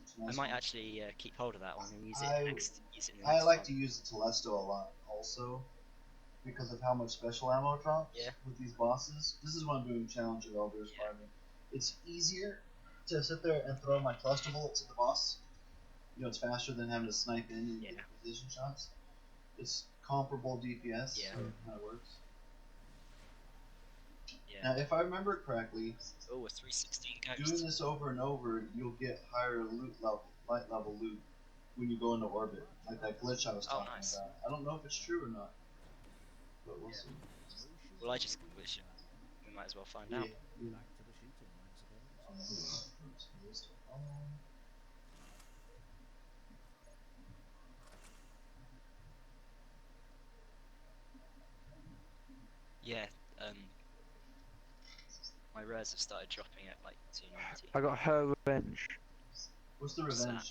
It's a nice I might one. actually keep hold of that one and use it I- next. Use it in the I next like one. to use the Telesto a lot, also, because of how much special ammo drops Yeah. with these bosses. This is when I'm doing challenge of elders Yeah. farming. It's easier to sit there and throw my Telesto bullets at the boss. You know, it's faster than having to snipe in and Yeah. get precision shots. It's comparable DPS. Yeah. So how it works. Yeah. Now, if I remember correctly, Oh, a 316 doing ghost. this over and over, you'll get higher loot level, light level loot when you go into orbit, like that glitch I was Oh, talking nice. about. I don't know if it's true or not, but we'll Yeah. see. Well, I just wish we might as well find out. Yeah. Back to the shooting, I suppose. Yeah. My rares have started dropping at like 290. I got her revenge. What's the What's that?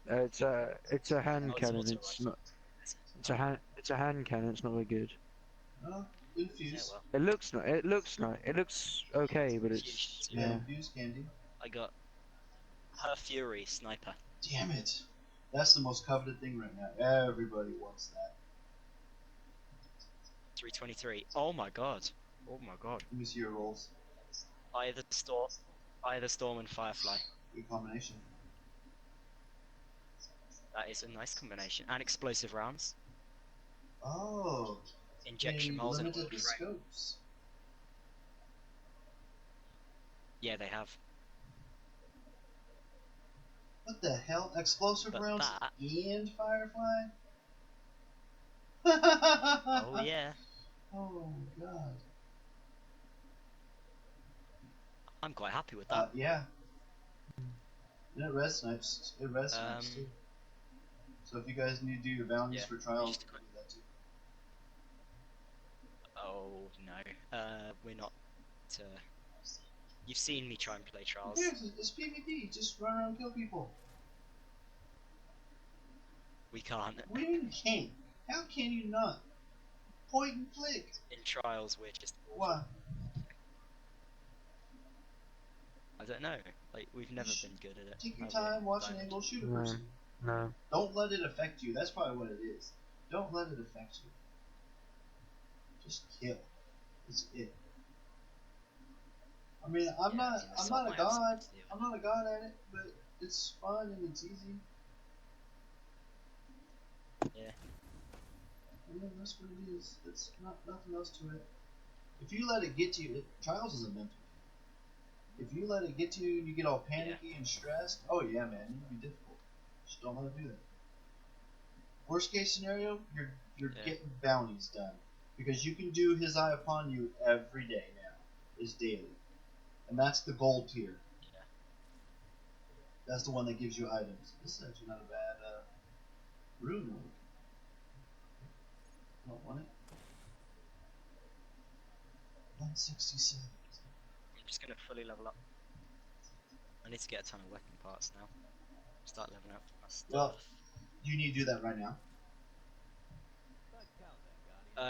revenge? It's a hand Oh, it's cannon. auto It's rifle. not. It's a hand cannon. It's not very good. Oh, Yeah, infuse. well, It looks nice. It looks nice. It looks okay, but it's Fusions, Yeah, yeah. infuse candy. I got her Fury sniper. Damn it. That's the most coveted thing right now. Everybody wants that. 323. Oh my god. Oh my god. Let me see your rolls. Either Storm and Firefly. Good combination. That is a nice combination. And explosive rounds. Oh, Injection they molds and limited oil the frame. scopes. Yeah, they have. What the hell? Explosive But rounds that- and Firefly? Oh yeah. Oh god. I'm quite happy with that. Yeah. And it res snipes. It res snipes Um, too. So if you guys need to do your bounties yeah, for we trials, just you can do that too. Oh no. We're not. You've seen me try and play Trials. Yes, it's PvP. Just run around and kill people. We can't. What do you mean you can't? How can you not? Point and click. In Trials, we're just. Why? I don't know. Like, we've never been good at it. Take your have we? time, watch an Diamond. angle, shoot a No. person. No. Don't let it affect you. That's probably what it is. Don't let it affect you. Just kill. It's it. I mean, I'm Yeah, not. I mean, I'm assault not a might have something god. to do with I'm not a god at it, but it's fun and it's easy. Yeah. I mean, that's what it is. It's not nothing else to it. If you let it get to you, Trials is a mental. If you let it get to you and you get all panicky and stressed, oh yeah, man, it'll be difficult. Just don't let it do that. Worst case scenario, you're Yeah. getting bounties done because you can do His Eye Upon You every day now. Is daily, and that's the gold tier. Yeah. That's the one that gives you items. This is actually not a bad rune. I don't want it. 167. I'm just gonna fully level up. I need to get a ton of weapon parts now. Start leveling up my stuff. Well, you need to do that right now.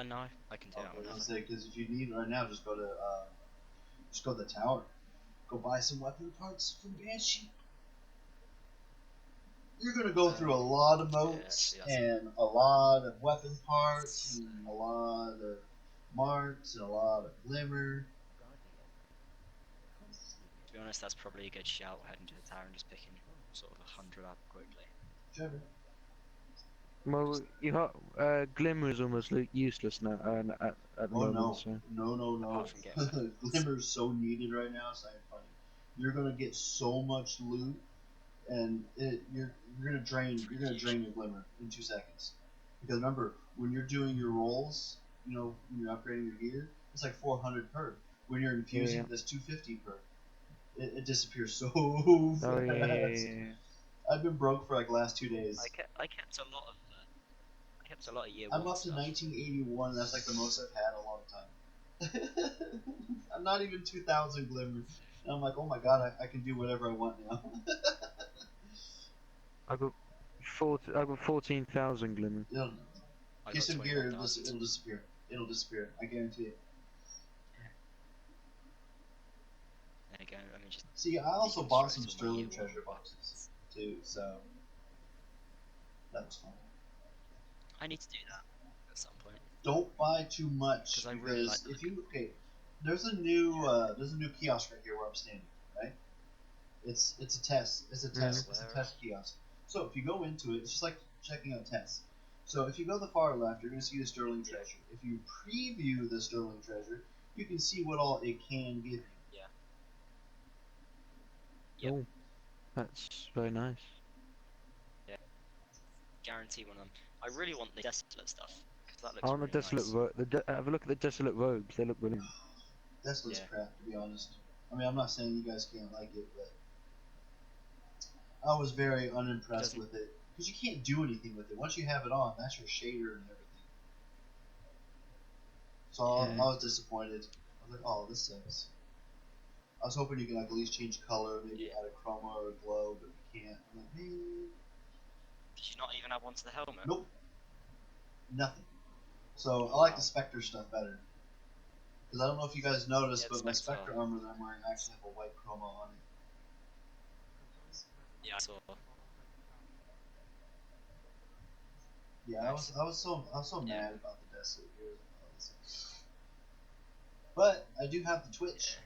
No, I can do Okay, that I was whenever. gonna say, because if you need it right now, just go to the tower. Go buy some weapon parts from Banshee. You're gonna go through a lot of moats actually, and a lot of weapon parts and a lot of marks and a lot of glimmer. To be honest, that's probably a good shout, heading to the tower and just picking sort of 100 up quickly. Trevor. Well, Glimmer is almost useless now at the Oh moment. no. So. No. Apart from getting weapons. Glimmer's so needed right now, it's not even funny. You're gonna get so much loot, and you're gonna drain your glimmer in 2 seconds. Because remember, when you're doing your rolls, you know, when you're upgrading your gear, it's like 400 per. When you're infusing, Yeah. that's 250 per. It disappears so Oh fast. yeah. I've been broke for like the last 2 days. I kept a lot of year I'm one up to stuff. 1981. That's like the most I've had in a long time. I'm not even 2,000 glimmer. And I'm like, oh my god, I can do whatever I want now. I got 14,000 Glimmer. It'll, I get got some gear, 21,000. it'll disappear. It'll disappear. I guarantee it. There you go. I mean, just See, I also deconstruct bought some all my sterling year one treasure weapons. boxes too, so that was fun. I need to do that at some point. Don't buy too much 'Cause I because really like the if you there's a new kiosk right here where I'm standing, right? It's a test. It's a test. It's a Where? test kiosk. So if you go into it, it's just like checking out tests. So if you go to the far left, you're going to see the sterling treasure. If you preview the sterling treasure, you can see what all it can give you. Yeah. Yep. Oh, that's very nice. Guarantee one of them. I really want the desolate stuff because that looks I want the really desolate nice. have a look at the desolate robes. They look brilliant. That's less Yeah. crap, to be honest. I mean, I'm not saying you guys can't like it, but I was very unimpressed Doesn't- with it because you can't do anything with it. Once you have it on, that's your shader and everything. So I Yeah. was disappointed. I was like, oh, this sucks. I was hoping you could like at least change color, maybe Yeah. add a chroma or a glow, but you can't. I'm like, man, Did you not even add one to the helmet? nope, nothing. So I Oh, like wow. the Spectre stuff better. Because I don't know if you guys noticed, Yeah, the but my Spectre- Spectre armor that I'm wearing actually have a white chroma on it. Yeah, I saw. Yeah, Nice. I was so Yeah. mad about the Desolate Gears. But I do have the Twitch.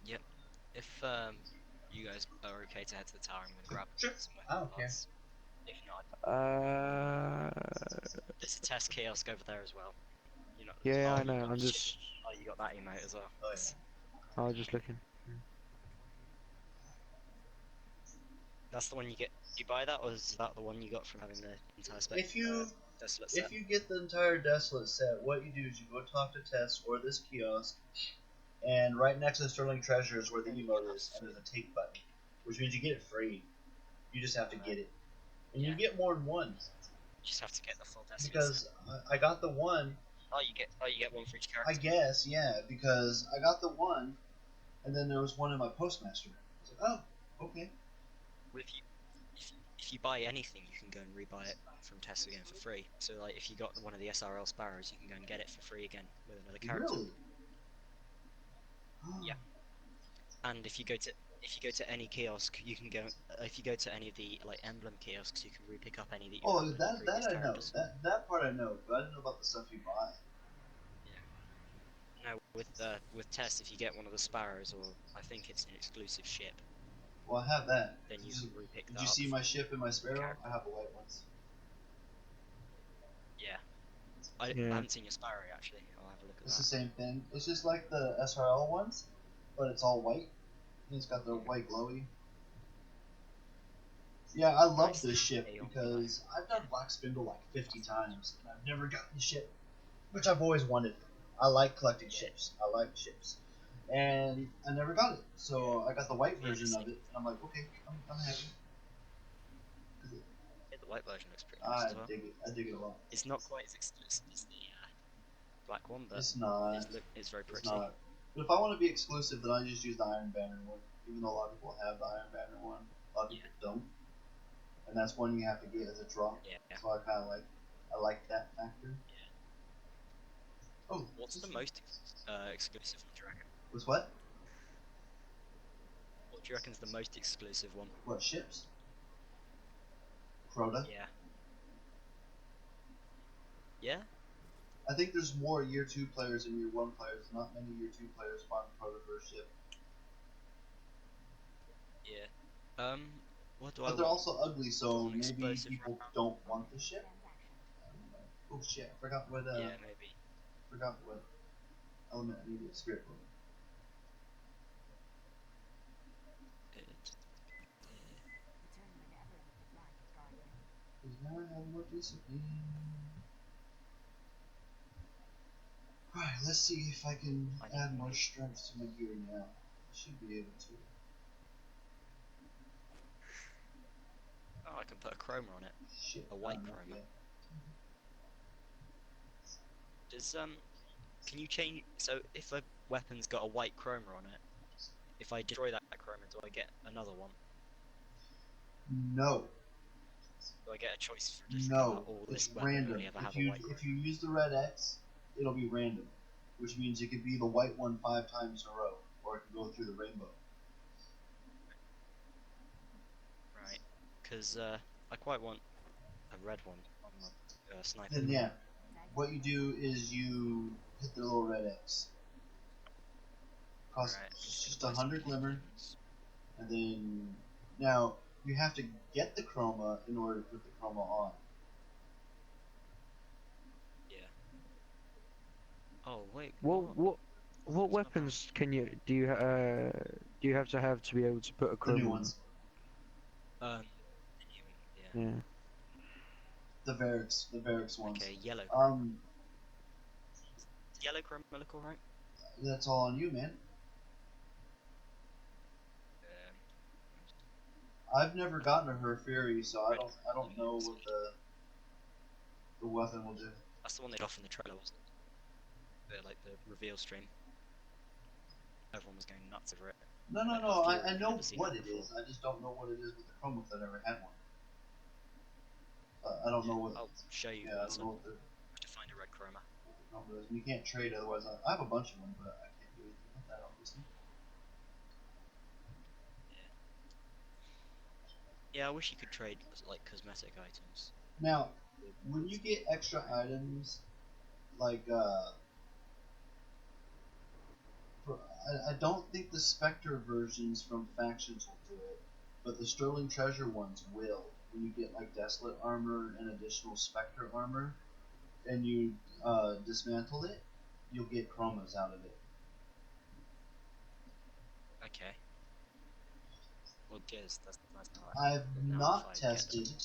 Yep. If you guys are okay to head to the tower, I'm gonna grab Sure. some I weapon don't care. parts. If not, there's a test kiosk over there as well. You know. Yeah, oh, I know. I'm shit. just. Oh, you got that emote as well. Oh, yeah. I was just looking. That's the one you get. Do you buy that, or is that the one you got from having the entire spec? If you desolate set? if you get the entire Desolate set, what you do is you go talk to Tess or this kiosk, and right next to the Sterling Treasure is where the emote is, and there's a take button, which means you get it free. You just have to get it, and you Yeah. get more than one You just have to get the full desolate set. because I got the one. Oh, you get one for each I character. guess, yeah, because I got the one, and then there was one in my Postmaster. I was like, oh, okay. With you, if you buy anything, you can go and rebuy it from Tesco again for free. So like, if you got one of the SRL Sparrows, you can go and get it for free again with another character. Really? And if you go to any kiosk, you can go. If you go to any of the like emblem kiosks, you can re-pick up any that you Oh, found in the that previous I know. characters. That part I know, but I didn't know about the stuff you buy. No, with Tess, if you get one of the sparrows, or I think it's an exclusive ship, Well, I have that. then you can re-pick Did that you up. see my ship and my sparrow? character. I have a white one. Yeah. I Yeah. haven't seen your sparrow actually. I'll have a look at It's that. the same thing. It's just like the SRL ones, but it's all white. And it's got the white glowy. Yeah, I love Nice. this ship Hey, on because I've done Black Spindle like 50 times, and I've never gotten the ship, which I've always wanted. I like collecting ships. I like ships. And I never got it. So I got the white Yeah, version same. of it, and I'm like, okay, I'm happy. Yeah, the white version looks pretty I nice as well. dig it. I dig it a lot. It's not quite as exclusive as the black one, but It's not. it's very It's pretty. not. But if I want to be exclusive, then I just use the Iron Banner one. Even though a lot of people have the Iron Banner one, a lot of people don't. And that's one you have to get as a drop. Yeah. So I kind of like that factor. Oh, What's the most exclusive one, do you reckon? was what? What do you reckon's the most exclusive one? What ships? Crota. Yeah. Yeah? I think there's more year 2 players than year 1 players. Not many year 2 players spawn Crota for a ship. Yeah. What do I But they're want? also ugly, so Want maybe explosive people round? don't want the ship. I don't know. Oh shit! I forgot what. Yeah, maybe. Forgot what element I needed. Spirit book. Cause now I have more discipline. Alright, let's see if I can add more strength to my gear now. I should be able to. Oh, I can put a chroma on it. Shit. A white not chroma. yet. Does can you change? So if a weapon's got a white chroma on it, if I destroy that chroma, do I get another one? No. Do I get a choice for just No. all It's this weapon random. only ever have If a you white chroma? use the red X, it'll be random, which means it could be the white one 5 times in a row, or it could go through the rainbow. Right. Because I quite want a red one on my sniper. Then yeah, what you do is you hit the little red X. Costs Right, I'm just gonna buy some 100 glimmer, pigments. and then now you have to get the chroma in order to put the chroma on. Yeah. Oh wait. What weapons can you do you have to be able to put a The chroma new on? ones, Yeah. Yeah. the Varix ones. Okay, yellow. Yellow chroma look alright. That's all on you, man. I've never gotten a Her Fury, so I don't know what the weapon will do. That's the one they got off in the trailer, wasn't it? Like the reveal stream. Everyone was going nuts over it. No, I know what it is. I just don't know what it is with the chroma if I never had one. I don't know what. I'll show you. Yeah, I don't know what the To find a red chroma. chroma is. You can't trade otherwise. I have a bunch of them, but I can't do anything with that obviously. Yeah, I wish you could trade like cosmetic items. Now, when you get extra items, like I don't think the Spectre versions from factions will do it, but the Sterling Treasure ones will. When you get like Desolate armor and additional Spectre armor, and you dismantle it, you'll get chromas out of it. Okay. Well, cheers. That's not. I've Now not if I get tested them.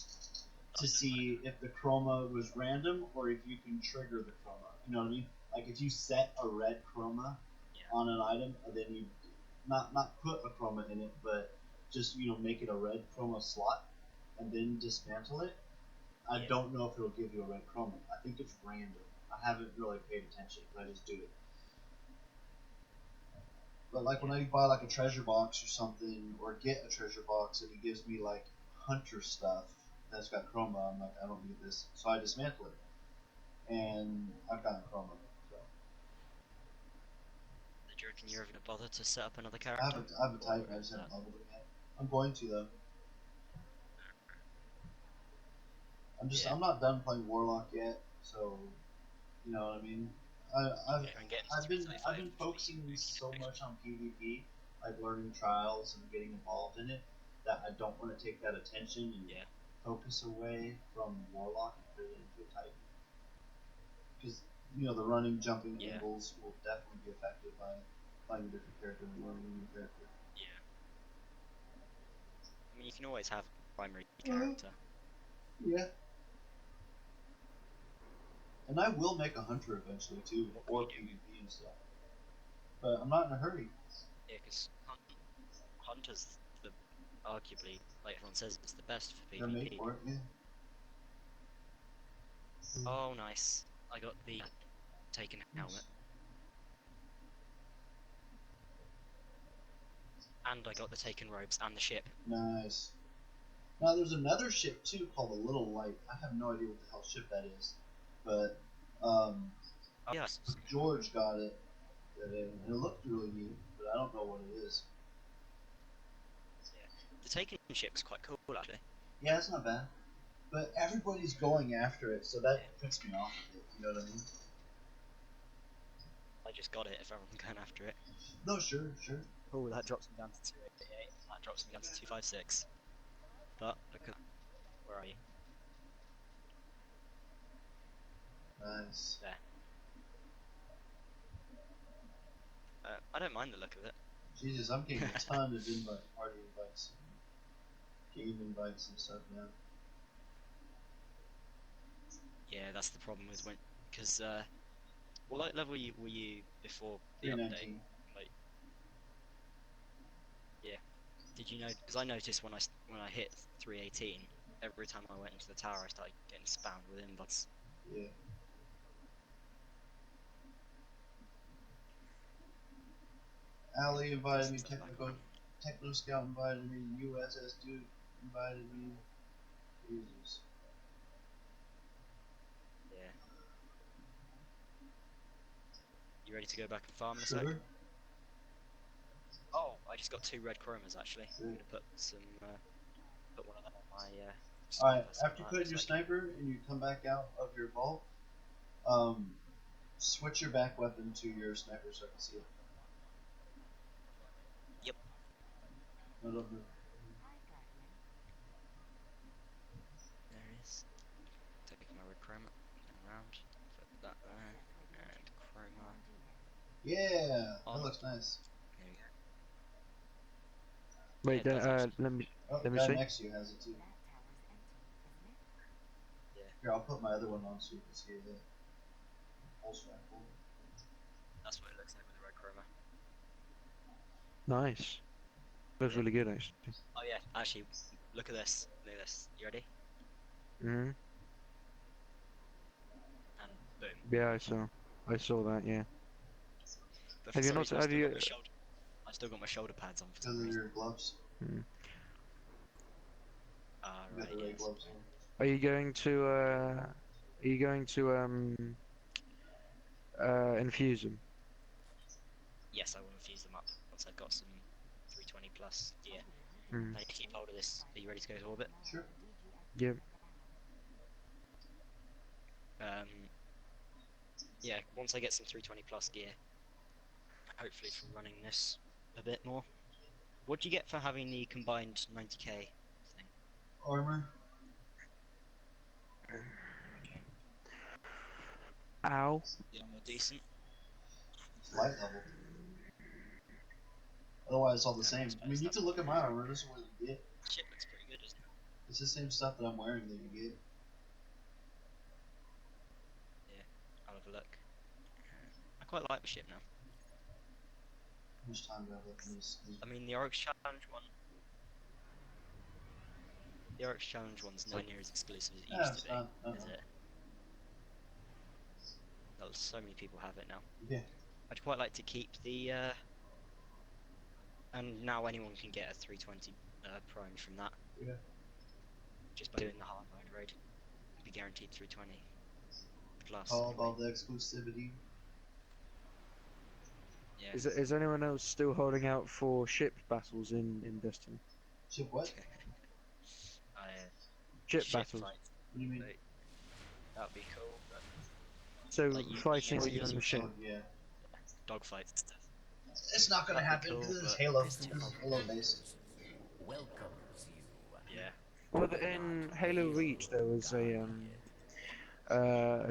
to see if the chroma was random or if you can trigger the chroma. You know what I mean? Like if you set a red chroma on an item, and then you not put a chroma in it, but just make it a red chroma slot, and then dismantle it. I don't know if it'll give you a red chroma. I think it's random. I haven't really paid attention. I just do it. But like when I buy like a treasure box or something, or get a treasure box and it gives me like hunter stuff that's got chroma, I'm like, I don't need this, so I dismantle it, and I've gotten chroma. So. The joke reckon you're ever gonna bother to set up another I character? have a type, Or I just is haven't that- leveled it yet. I'm going to though. Yeah. I'm not done playing Warlock yet, so you know what I mean. Yeah, I'm getting to I've been 335 focusing for so the much on PvP, like learning trials and getting involved in it, that I don't want to take that attention and Yeah. focus away from Warlock and put it into a Titan. Because you know the running, jumping Yeah. angles will definitely be affected by playing a different character and learning a new character. Yeah. I mean, you can always have a primary character. Yeah. And I will make a hunter eventually too, What for can you PvP and stuff. But I'm not in a hurry. Yeah, because Hunter's the arguably, like everyone says, it's the best for They're made PvP. for it, yeah. Oh, nice. I got the Taken helmet. And I got the Taken robes and the ship. Nice. Now there's another ship too called the Little Light. I have no idea what the hell ship that is, but Oh, yes. George got it, and it looked really neat, but I don't know what it is. The Taken ship's quite cool, actually. Yeah, it's not bad, but everybody's going after it, so that puts me off of it. You know what I mean? I just got it if everyone's going after it. No, sure. Oh, that drops me down to 288. That drops me down to 256. But, look at that. Where are you? Nice. There. I don't mind the look of it. Jesus, I'm getting a ton of party invites, game invites and stuff now. Yeah, that's the problem with when, because what level were you before the update? 319. Like, yeah. Did you know? Because I noticed when I hit 318, every time I went into the tower, I started getting spammed with invites. Yeah. Ali invited me, Techno Scout invited me, USS Duke invited me. Jesus. Yeah. You ready to go back and farm in a sec? Sure. Oh, I just got 2 red chromas actually. I'm Cool. gonna put some, put one of them on my. Alright, sniper, so after you I put in looks your like- sniper and you come back out of your vault, switch your back weapon to your sniper so I can see it. Yep. No, don't do it. There it is. Take my red chroma, turn around, put that there, and chroma. Yeah, that On. looks nice. There we go. Wait, Yeah, it does let me. Oh, Let the me guy see. next to you has it too. Yeah. Here, I'll put my other one on so you can see it. Pulse rifle. That's what it looks like with the red chroma. Nice. Looks really good actually. Oh yeah, actually, look at this. Look at this. You ready? Mhm. And boom. Yeah, I saw that. Yeah. But Have for you some not- reason, have you- I've still got my shoulder pads on for Because some of reason. your gloves. Mm. Ah, You got right. the red Yes. gloves on. Are you going to infuse them? Yes, I will infuse them up once I've got some 320 plus gear. Mm. I need to keep hold of this. Are you ready to go to orbit? Sure. Yep. Yeah, once I get some 320 plus gear, hopefully from running this a bit more. What do you get for having the combined 90k thing? Armor. Ow. Yeah, more decent. It's light level. Otherwise, it's all the Yeah, I same. I suppose mean, you that's can look at what- my armor. This is what you get. Shit looks pretty good, doesn't it? It's the same stuff that I'm wearing that you get. I'll have a look. I quite like the ship now. How much time do I have left in this? I mean, the Oryx Challenge one. The Oryx Challenge one's nowhere near as exclusive as it Yeah, used it's to be, not. is it? Well, so many people have it now. Yeah. I'd quite like to keep the, and now anyone can get a 320 prime from that. Yeah. Just by doing the hard mode raid. You'd be guaranteed 320 plus. All anyway. about the exclusivity. Yeah. Is anyone else still holding out for ship battles in Destiny? Ship what? Ship Ship battles. fight. What do you mean? Like, that would be cool, but So like you fighting get to on use the your ship. Oh, yeah. dogfights and stuff. It's not gonna That'd be happen cool, because it's but Halo. it's This too is Halo based. Welcomes you. yeah. Well, in Halo Reach there was a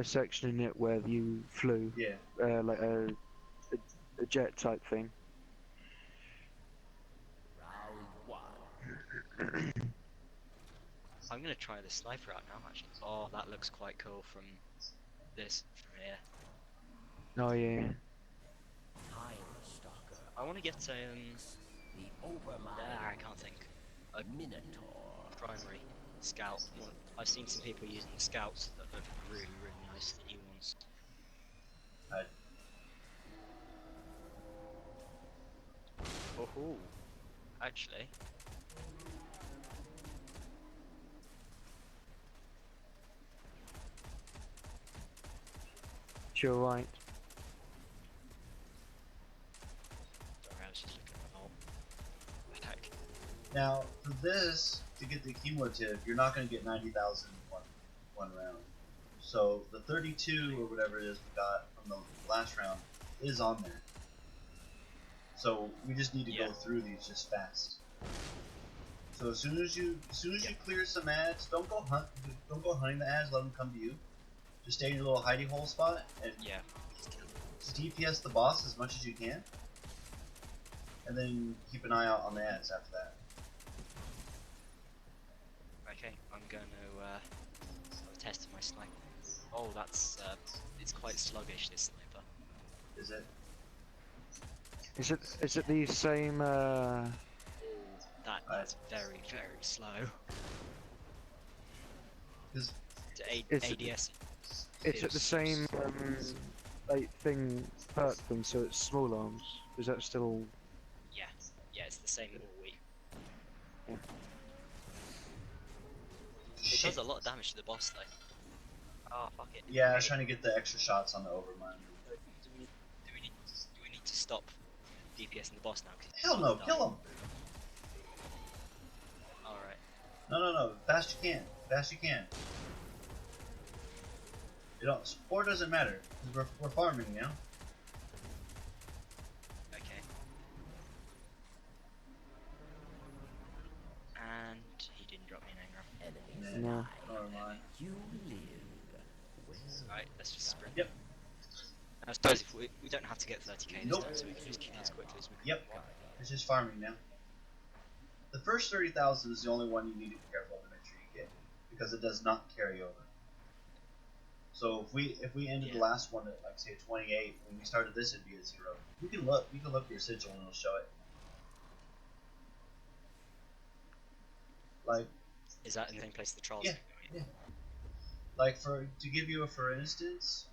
section in it where you flew, Yeah. like a jet type thing. Round one. I'm gonna try the sniper out now actually. Oh, that looks quite cool from from here. Oh yeah. Time Stalker. I want to get The Overmind I can't think. A Minotaur. primary scout. One. I've seen some people using the scouts that look really nice. The new ones. Oh, actually. You're right. Sorry, I was just looking at the heck. Now, for this, to get the cumulative, you're not going to get 90,000 in one round. So the 32 or whatever it is we got from the last round is on there. So we just need to go through these just fast. So as soon as you clear some ads, don't go hunting the ads. Let them come to you. Just stay in your little hidey hole spot and just DPS the boss as much as you can, and then keep an eye out on the ads after that. Okay, I'm going to test my sniper. Oh, that's it's quite sluggish. This sniper. Is it? Is it the same? That's very slow. Because ADS. Is it the same like thing perk thing? So it's small arms. Is that still? Yeah, it's the same all week. Yeah. It does a lot of damage to the boss though. Oh fuck it. yeah, I was trying to get the extra shots on the Overmind. Do we need to stop DPS in the boss now? Hell no, kill him! Alright. No, fast you can, fast you can. You don't. Support doesn't matter because we're farming, you know. Okay. And he didn't drop me an engram. Nah, No. never mind. You live. Alright, let's just sprint. Yep. I suppose if we don't have to get 30k this Nope. time, so we can just kill as quickly as we can. Yep. It's just farming now. The first 30,000 is the only one you need to be careful to make sure you get, because it does not carry over. So if we ended the last one at like say 28, when we started this it'd be at 0. You can look at your sigil and it'll show it. Like, Is that in the same place the trials? Yeah. Yeah. Like to give you for instance,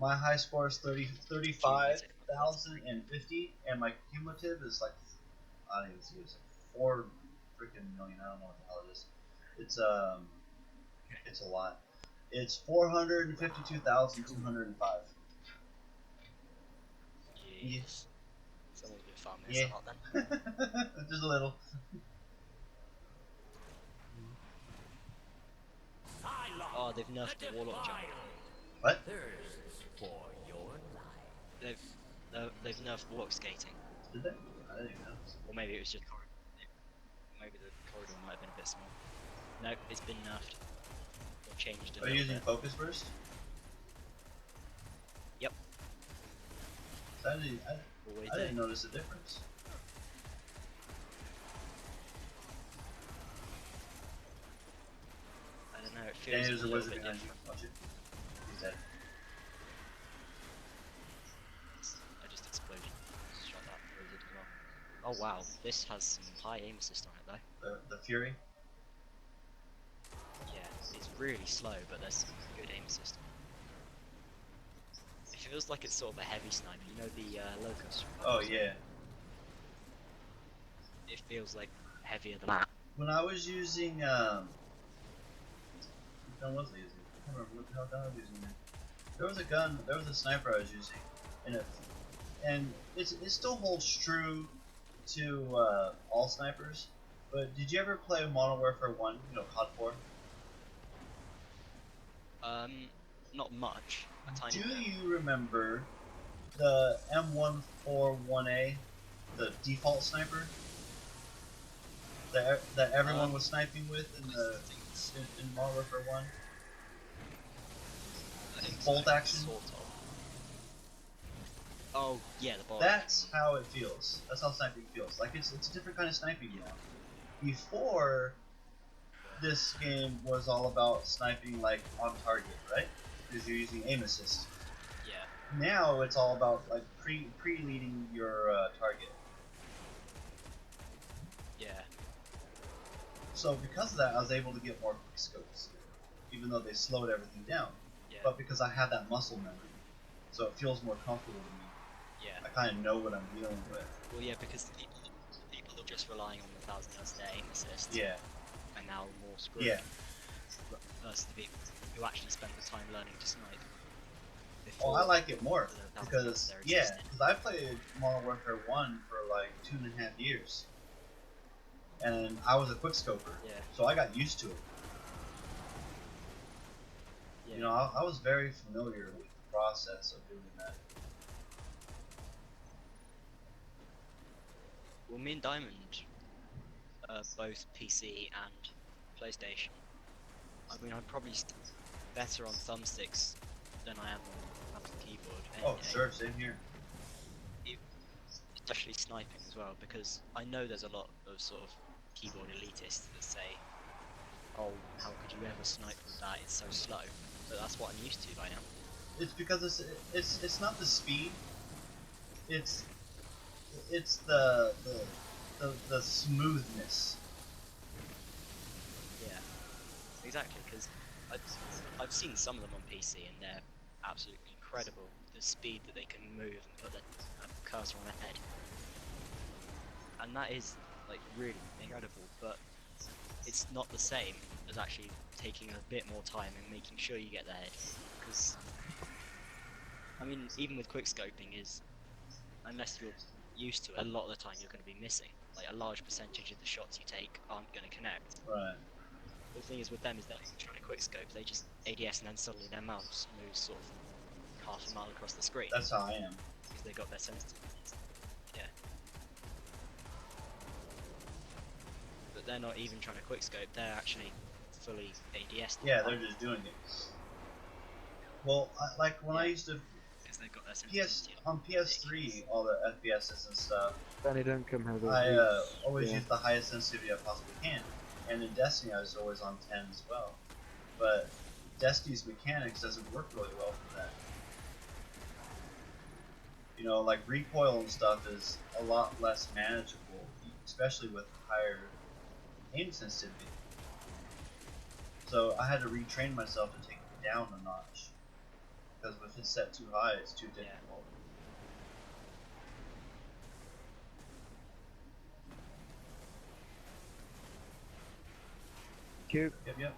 my high score is 35,050, and my cumulative is like, I don't even see, it's like 4 freaking million. I don't know what the hell it is. It's a lot. It's 452,205. Yes. Someone's been farming this Yeah. a lot then. Just a little. Oh, they've nerfed the warlock jump. What? Thirsts for your life. They've nerfed warlock skating. Did they? I didn't even know. Or maybe it was just maybe the corridor might have been a bit small. No, it's been nerfed. Or changed a Are you little using bit. focus burst? Yep. I Always didn't do. notice a difference. I don't know, it Yeah, feels there's a a little wizard bit behind you. different. Watch it. He's dead. I just exploded. Shot that wizard as well. Oh wow, this has some high aim assist on it though. The Fury. Yeah, it's really slow, but there's some good aim assist on it. It feels like it's sort of a heavy sniper, you know the locust from Oh Locust? yeah. It feels like heavier than that. When I was using what gun was I using? I can't remember what the hell gun I was using. There was a sniper I was using, and and it still holds true to all snipers. But did you ever play Modern Warfare 1? You know, COD 4. Not much. A tiny Do bit. you remember the M141A, the default sniper that everyone was sniping with in Modern Warfare 1? I think Bolt so, action? Sort of. Oh yeah, the bolt. That's how it feels. That's how sniping feels. Like it's a different kind of sniping now. Before, this game was all about sniping like on target, right? Because you're using aim assist. Yeah. Now it's all about like pre-leading your target. Yeah. So because of that, I was able to get more quick scopes, even though they slowed everything down. Yeah. But because I had that muscle memory, so it feels more comfortable to me. Yeah. I kind of know what I'm dealing with. Well, yeah, because people are just relying on the 1,000 yards to aim assist. Yeah. And now more screwed. Yeah. Versus the people who actually spent the time learning to snipe. Oh, I like it more the 1,000 because yards there yeah, existed. because I played Modern Warfare 1 for like 2.5 years, and I was a quickscoper, Yeah. so I got used to it. Yeah. You know, I was very familiar with the process of doing that. Well, me and Diamond are both PC and PlayStation. I mean, I'm probably better on thumbsticks than I am on mouse and keyboard. Oh, any day. sure, same here. Especially sniping as well, because I know there's a lot of sort of keyboard elitists that say, "Oh, how could you ever snipe with that? It's so slow." But that's what I'm used to by now. It's because it's not the speed. It's the smoothness. Yeah, exactly. Because I've seen some of them on PC and they're absolutely incredible. The speed that they can move and put the cursor on their head, and that is like really incredible. But it's not the same as actually taking a bit more time and making sure you get the head. Because I mean, even with quickscoping, is unless you're used to it, a lot of the time you're going to be missing. Like a large percentage of the shots you take aren't going to connect. Right. The thing is with them is that if you're trying to quickscope, they just ADS and then suddenly their mouse moves sort of half a mile across the screen That's how I am. because they got their sensitivities. Yeah. But they're not even trying to quickscope, they're actually fully ADS. Yeah, they're just doing it. Well, like when I used to because they've got their sensitivity. on PS3, all the FPSs and stuff, Benny don't come here. those I weeks. always Yeah. use the highest sensitivity I possibly can. And in Destiny, I was always on 10 as well. But Destiny's mechanics doesn't work really well for that. You know, like recoil and stuff is a lot less manageable, especially with higher aim sensitivity. So I had to retrain myself to take it down a notch. Because if it's set too high, it's too difficult. Cute. Yep.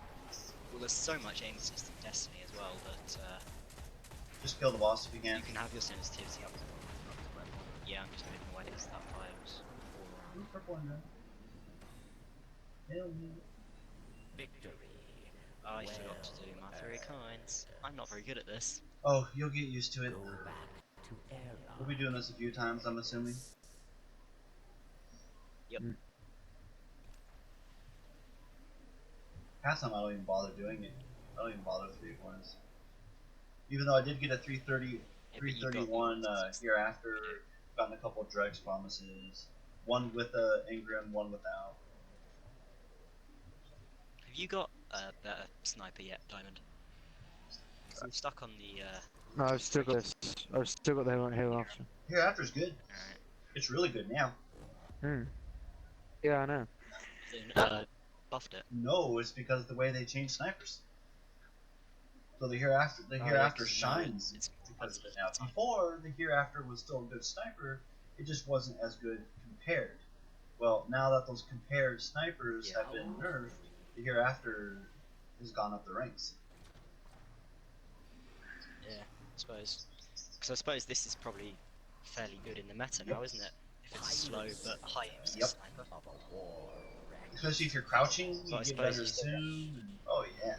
Well, there's so much aim assist in Destiny as well that Just kill the boss if you can. you can have your sensitivity up to level. Yeah, I'm just moving away because that fire was all Ooh, purple one, man. Hell yeah. Victory. I forgot to do my 3 kinds. I'm not very good at this. Oh, you'll get used to it. Go back to Erla. We'll be doing this a few times, I'm assuming. Yep. Half time I don't even bother doing it. I don't even bother with 3 points. Even though I did get a 331 hereafter, gotten a couple of Drex promises. One with a Ingram, one without. Have you got a better sniper yet, Diamond? 'Cause I'm stuck on the No, I've still got this. I've still got the hill option. Hereafter's good. Alright. It's really good now. Yeah, I know. Buffed it. No, it's because of the way they changed snipers. So the hereafter Now shines it's because of it now. Before, the hereafter was still a good sniper, it just wasn't as good compared. Well, now that those compared snipers have been nerfed, the hereafter has gone up the ranks. Yeah, I suppose. Because I suppose this is probably fairly good in the meta now, isn't it? If it's a slow but high aim Yep. sniper. Of a war wreck. Especially if you're crouching, But you I get suppose better you still zoom. And, oh yeah.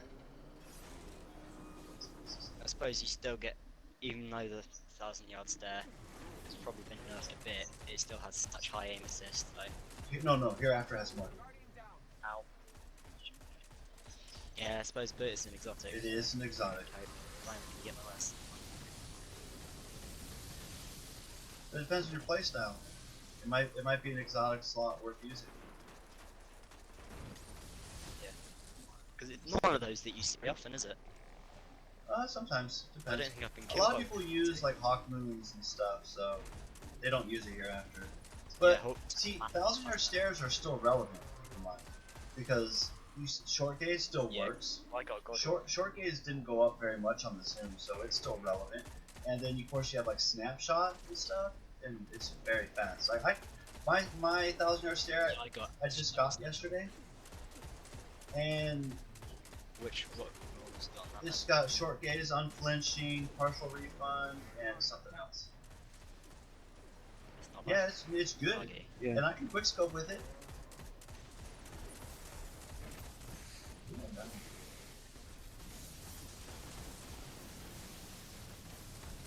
I suppose you still get, even though the 1,000 yard stare has probably been nerfed a bit, it still has such high aim assist. Like, No, hereafter has more. ow. Yeah, I suppose, but it's an exotic. It is an exotic. I finally can get my last. It depends on your playstyle. It might be an exotic slot worth using. Because it's not one of those that you see often, is it? Sometimes I depends. don't think I've been A killed lot of by people one. use like hawk moons and stuff, so they don't use it hereafter. Yeah, But Hulk- see, 1,000-yard stairs are still relevant, keep in mind, because short gaze still Yeah. works. I got God. Short gaze didn't go up very much on the sim, so it's still relevant. And then of course you have like snapshot and stuff, and it's very fast. Like my 1,000-yard stare Yeah, I just got yesterday, and what was it on that? it's got short gaze, unflinching, partial refund, and something else. It's not Yeah, bad. it's good, Okay. Yeah. and I can quickscope with it.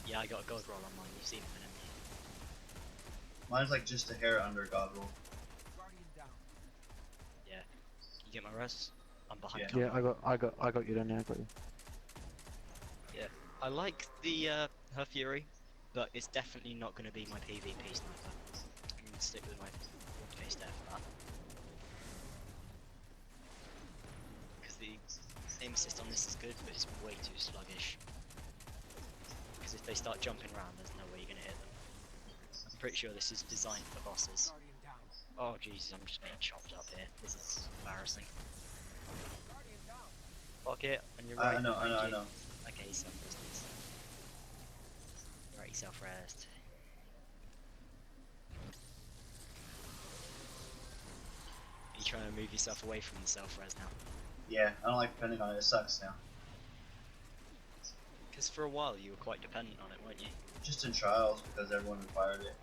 Yeah, I got a gold roll on mine. You've seen it, haven't Mine's like just a hair under god roll. you? Yeah. Can you get my res? I'm behind. Yeah. Yeah, I got you down there. I got you. I like the her fury, but it's definitely not going to be my PvP sniper. I'm going to stick with my 4K stare for that. Because the aim assist on this is good, but it's way too sluggish. Because if they start jumping around, there's no way you're going to hit them. I'm pretty sure this is designed for bosses. Oh Jesus, I'm just being chopped up here. This is embarrassing. Fuck it, on your right. I know. behind you. Okay, self-rest. Right, self-rest. Are you trying to move yourself away from the self-res now? Yeah, I don't like depending on it. It sucks now. Because for a while you were quite dependent on it, weren't you? Just in trials because everyone required it.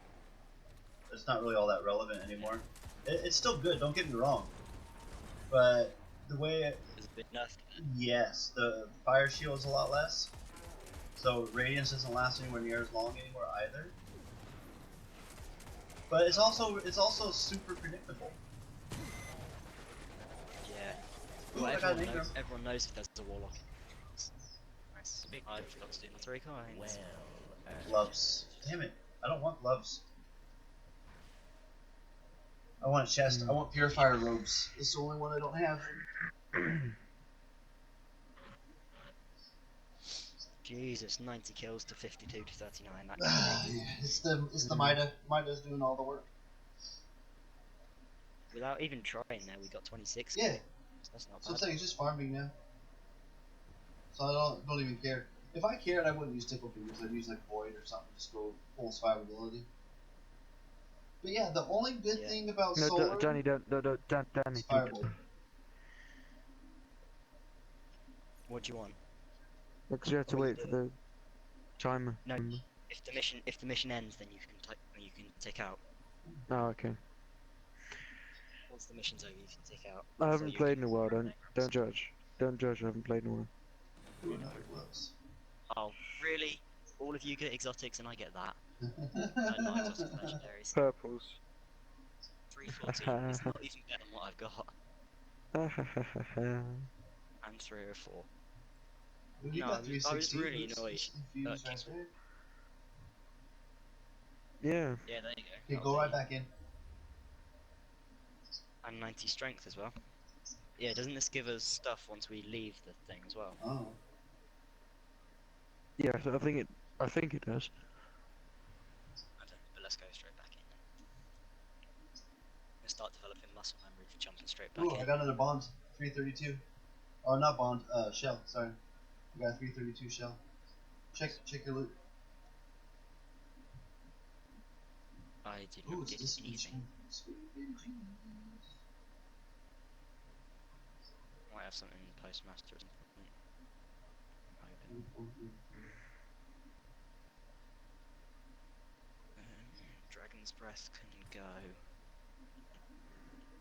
It's not really all that relevant anymore. It's still good. Don't get me wrong, but the way It was a bit nerfed. yes, the fire shield is a lot less. So radiance doesn't last anywhere near as long anymore either. But it's also super predictable. Yeah. Ooh, Well, I got an everyone Ingram. knows if there's a warlock. Nice. I forgot to do the 3 coins. Well earned. Gloves. Damn it! I don't want gloves. I want a chest. I want purifier robes. It's the only one I don't have. Jesus, 90 kills to 52 to 39. That Yeah, it's the Mida. Mida's doing all the work. Without even trying there, we got 26. Yeah. That's not So I'm bad. saying it's just farming now. So I don't even care. If I cared, I wouldn't use tickle fingers. I'd use like void or something. Just go full survivability. But yeah, the only good Yeah. thing about No, solar Danny, don't, Danny. is fireball. What do you want? Because you have to wait for the timer. No. If the mission ends, then you can take out. Oh, okay. Once the mission's over, you can take out. I So haven't you played can- in a while. Don't judge. Don't judge. I haven't played in a while. Ooh, another gloves. Oh, really? All of you get exotics and I get that? Not exotics, legendaries. Purples. 314. It's not even better than what I've got. And 304. Ooh, you No, got I was 360. really Who's annoyed. infused Okay. right there? Yeah. Yeah, there you go. Okay, go right back in. And 90 strength as well. Yeah, doesn't this give us stuff once we leave the thing as well? Oh. Yeah. So I think it does. I don't know, but let's go straight back in. Let's start developing muscle memory for jumping straight back Ooh, I in. got another bond. 332. Oh, not bond. Shell. Sorry. I got a 332 shell. Check your loot. I did Ooh, not it's get this anything. Sweet Jesus. Might have something in the postmaster or something. I'm hoping. Dragon's Breath can go.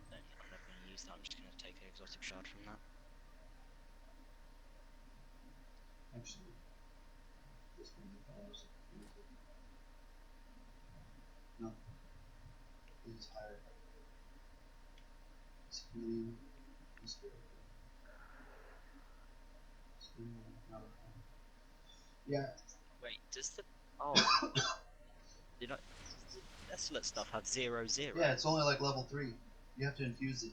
I'm not going to use that. I'm just going to take an exotic shard from that. Actually, this one is no. This is higher. It's clean. It's good. It's clean. No. Yeah. Wait, does the you know, desolate stuff have 0/0? Yeah, it's only like level 3. You have to infuse it.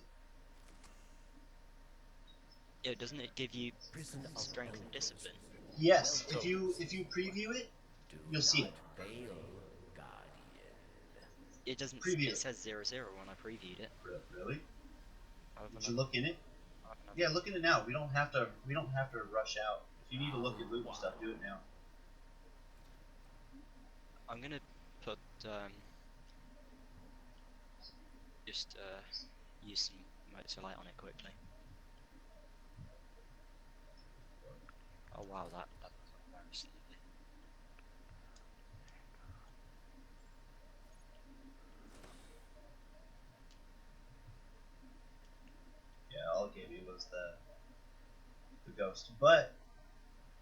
Yeah, doesn't it give you strength and discipline? Yes, if you preview it, you'll see it. Fail, Guardian. It doesn't. Preview. It says 0/0 when I previewed it. Really? I've Did you look in it? Yeah, look in it now. We don't have to rush out. If you need to look at loot and stuff, do it now. I'm gonna put just use some motor light on it quickly. Oh wow, that was very slowly. Yeah, all it gave me was the ghost. But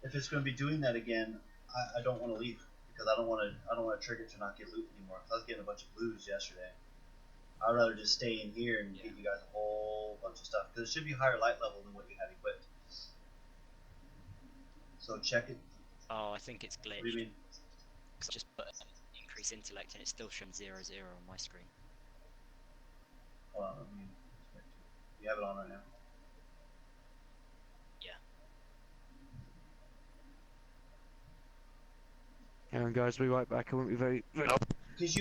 if it's going to be doing that again, I don't want to leave because I don't want to trigger to not get loot anymore. 'Cause I was getting a bunch of blues yesterday. I'd rather just stay in here and get you guys a whole bunch of stuff because it should be higher light level than what you had equipped. So check it. Oh, I think it's What do you glitched. mean? Cause I just put increase intellect and it's still showing 0/0 on my screen. Hold on, you have it on right now. Hang on, guys, we'll be right back. I won't be very. Because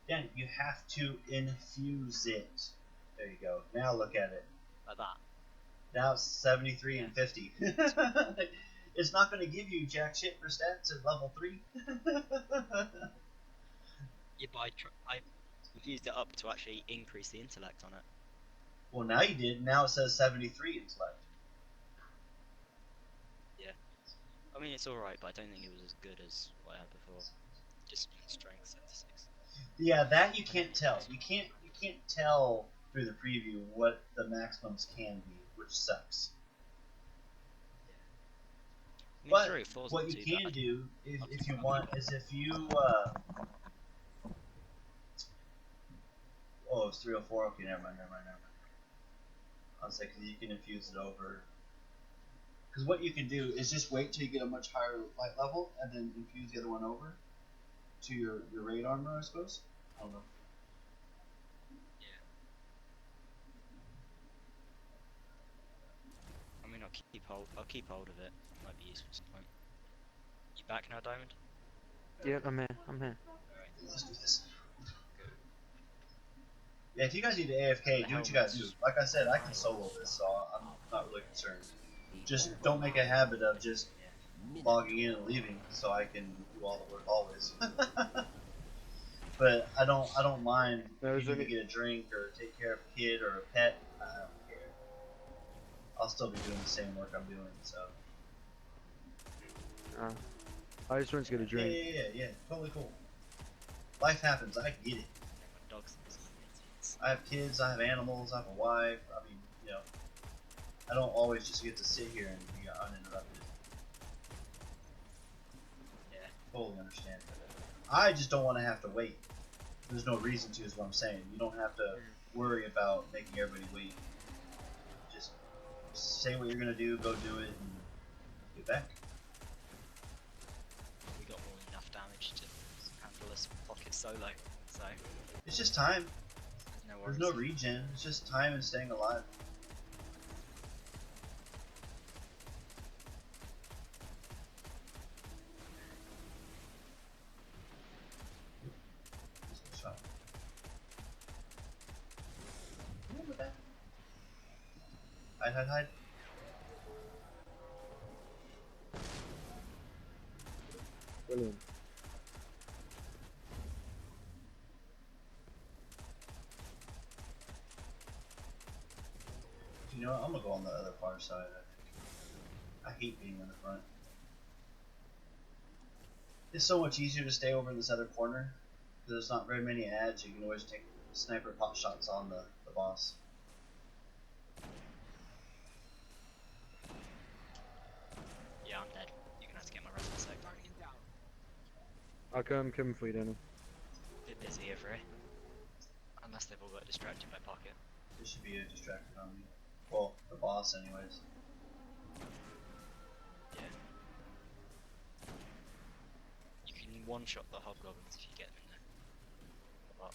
Dan, you have to infuse it. There you go. Now look at it. Like that. Now it's 73 and 50. It's not going to give you jack shit for stats at level 3. Yeah, but I used it up to actually increase the intellect on it. Well, now you did. Now it says 73 intellect. I mean, it's alright, but I don't think it was as good as what I had before. Just strength 76. Yeah, that you can't tell. You can't tell through the preview what the maximums can be, which sucks. I mean, But 304 's what not you too can bad. do, if you want, is if you oh, it's 304. Okay, never mind. I'll say because you can infuse it over. Because what you can do is just wait till you get a much higher light level and then infuse the other one over to your raid armor, I suppose. I don't know. I mean, I'll keep hold of it. Might be useful at some point. You back now, Diamond? Yeah, I'm here. Let's do this. Yeah, if you guys need to AFK, do what you gotta do. Like I said, I can solo this, so I'm not really concerned. Just don't make a habit of just logging in and leaving, so I can do all the work always. But I don't mind if you need to get a drink or take care of a kid or a pet. I don't care. I'll still be doing the same work I'm doing. So. I just went to get a drink. Yeah. Totally cool. Life happens. I get it. My dog's I have kids. I have animals. I have a wife. I mean, you know, I don't always just get to sit here and be uninterrupted. Yeah. Totally understand. I just don't want to have to wait. There's no reason to, is what I'm saying. You don't have to worry about making everybody wait. Just say what you're gonna do, go do it, and get back. We got more than enough damage to handle this pocket solo, so It's just time. there's There's no regen. It's just time and staying alive. Shot. Look at that. Hide. Brilliant. You know what? I'm gonna go on the other far side. I hate being in the front. It's so much easier to stay over in this other corner there's not very many ads. You can always take sniper pot shots on the boss. Yeah, I'm dead. You're gonna have to get my rest in a sec. I'll come for you, Daniel. Bit busy over here. Unless they've all got distracted by Pocket. There should be a distracted on me. Well, the boss, anyways. Yeah. You can one-shot the hobgoblins if you get them in there. What?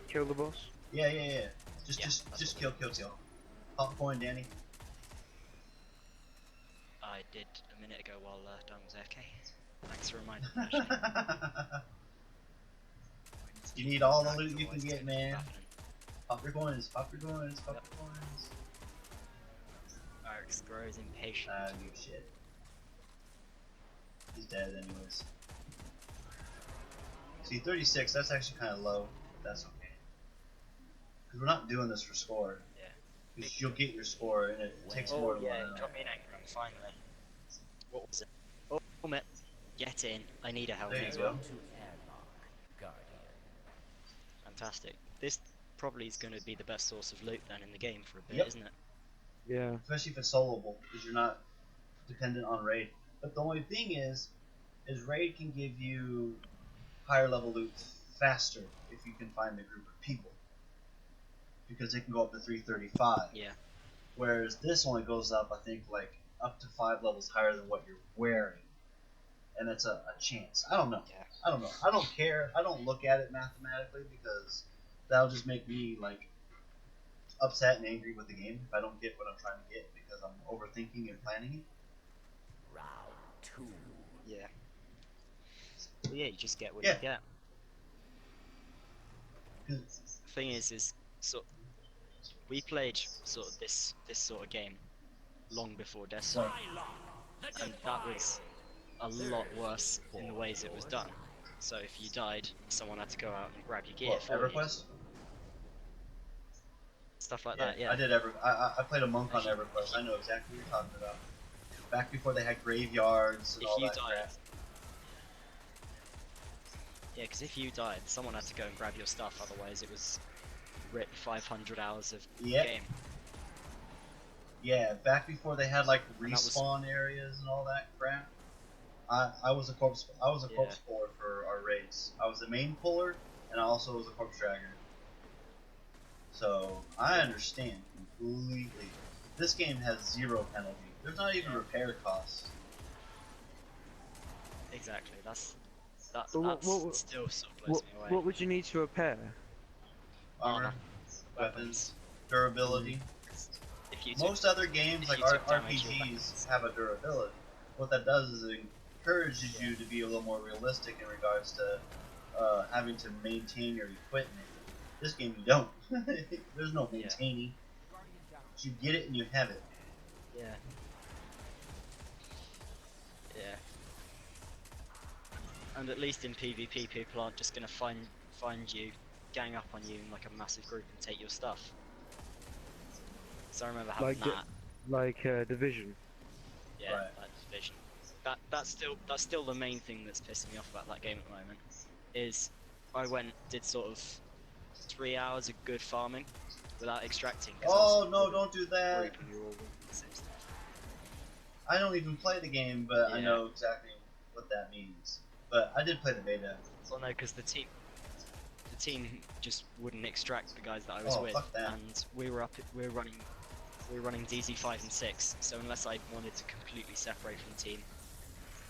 Kill the boss. Yeah. Yeah, Just that's kill. Popcorn, Danny. I did a minute ago while Don was AFK. Thanks for reminding me, actually. You need all the loot you can Otherwise, get, it's man. happening. Pop your coins, pop your coins. Eric's grows impatient. You shit. He's dead anyways. See, 36, that's actually kind of low. But that's okay. Because we're not doing this for score. Yeah. Because you'll get your score and it takes Oh more than yeah, 1 hour. drop me an anchor, I'm fine then. What was it? Oh, Mitt. Get in. I need a help There you as go. well. To airlock, Guardian. Fantastic. This probably is going to be the best source of loot then in the game for a bit, Yep. isn't it? Yeah. Especially if it's soloable, because you're not dependent on raid. But the only thing is raid can give you higher level loot faster if you can find a group of people, because it can go up to 335. Yeah. Whereas this only goes up, I think, like up to 5 levels higher than what you're wearing, and it's a chance. I don't know. Yeah. I don't know. I don't care. I don't look at it mathematically because that'll just make me like upset and angry with the game if I don't get what I'm trying to get because I'm overthinking and planning it. Round 2. Yeah. Well, yeah, you just get what Yeah. you get. 'Cause- The thing is we played sort of this sort of game long before Destiny, and that was a lot worse in the ways it was done. So if you died, someone had to go out and grab your gear What, for you. EverQuest? Stuff like that, yeah. I did I played a monk on EverQuest. I know exactly what you're talking about. Back before they had graveyards and If all you that died, crap. yeah, because if you died, someone had to go and grab your stuff. Otherwise, it was rip 500 hours of Yep. game. Yeah, back before they had like And that was- respawn areas and all that crap. I was a corpse puller for our raids. I was the main puller and I also was a corpse dragger. So I understand completely. This game has 0 penalty. There's not even repair costs. Exactly. That But what- still sort of blows What, me away. what would you need to repair? Armor, Armor, weapons, durability. If you Most other games if like you took damage, RPGs have a durability. What that does is it encourages you to be a little more realistic in regards to having to maintain your equipment. This game you don't. There's no Yeah. maintaining. You get it and you have it. Yeah. Yeah. And at least in PvP, people aren't just gonna find you, gang up on you in like a massive group and take your stuff. So I remember having Like that. Division. Yeah, Right. that division. That's still the main thing that's pissing me off about that game at the moment. Is I did sort of 3 hours of good farming without extracting. 'Cause I Oh was no, don't do that. group and we were all doing the same stuff. I don't even play the game, but I Yeah. know exactly what that means. But I did play the beta. Well, no, because the team just wouldn't extract the guys that I was Oh, with, fuck that. and we were running DZ5 and 6. So unless I wanted to completely separate from the team,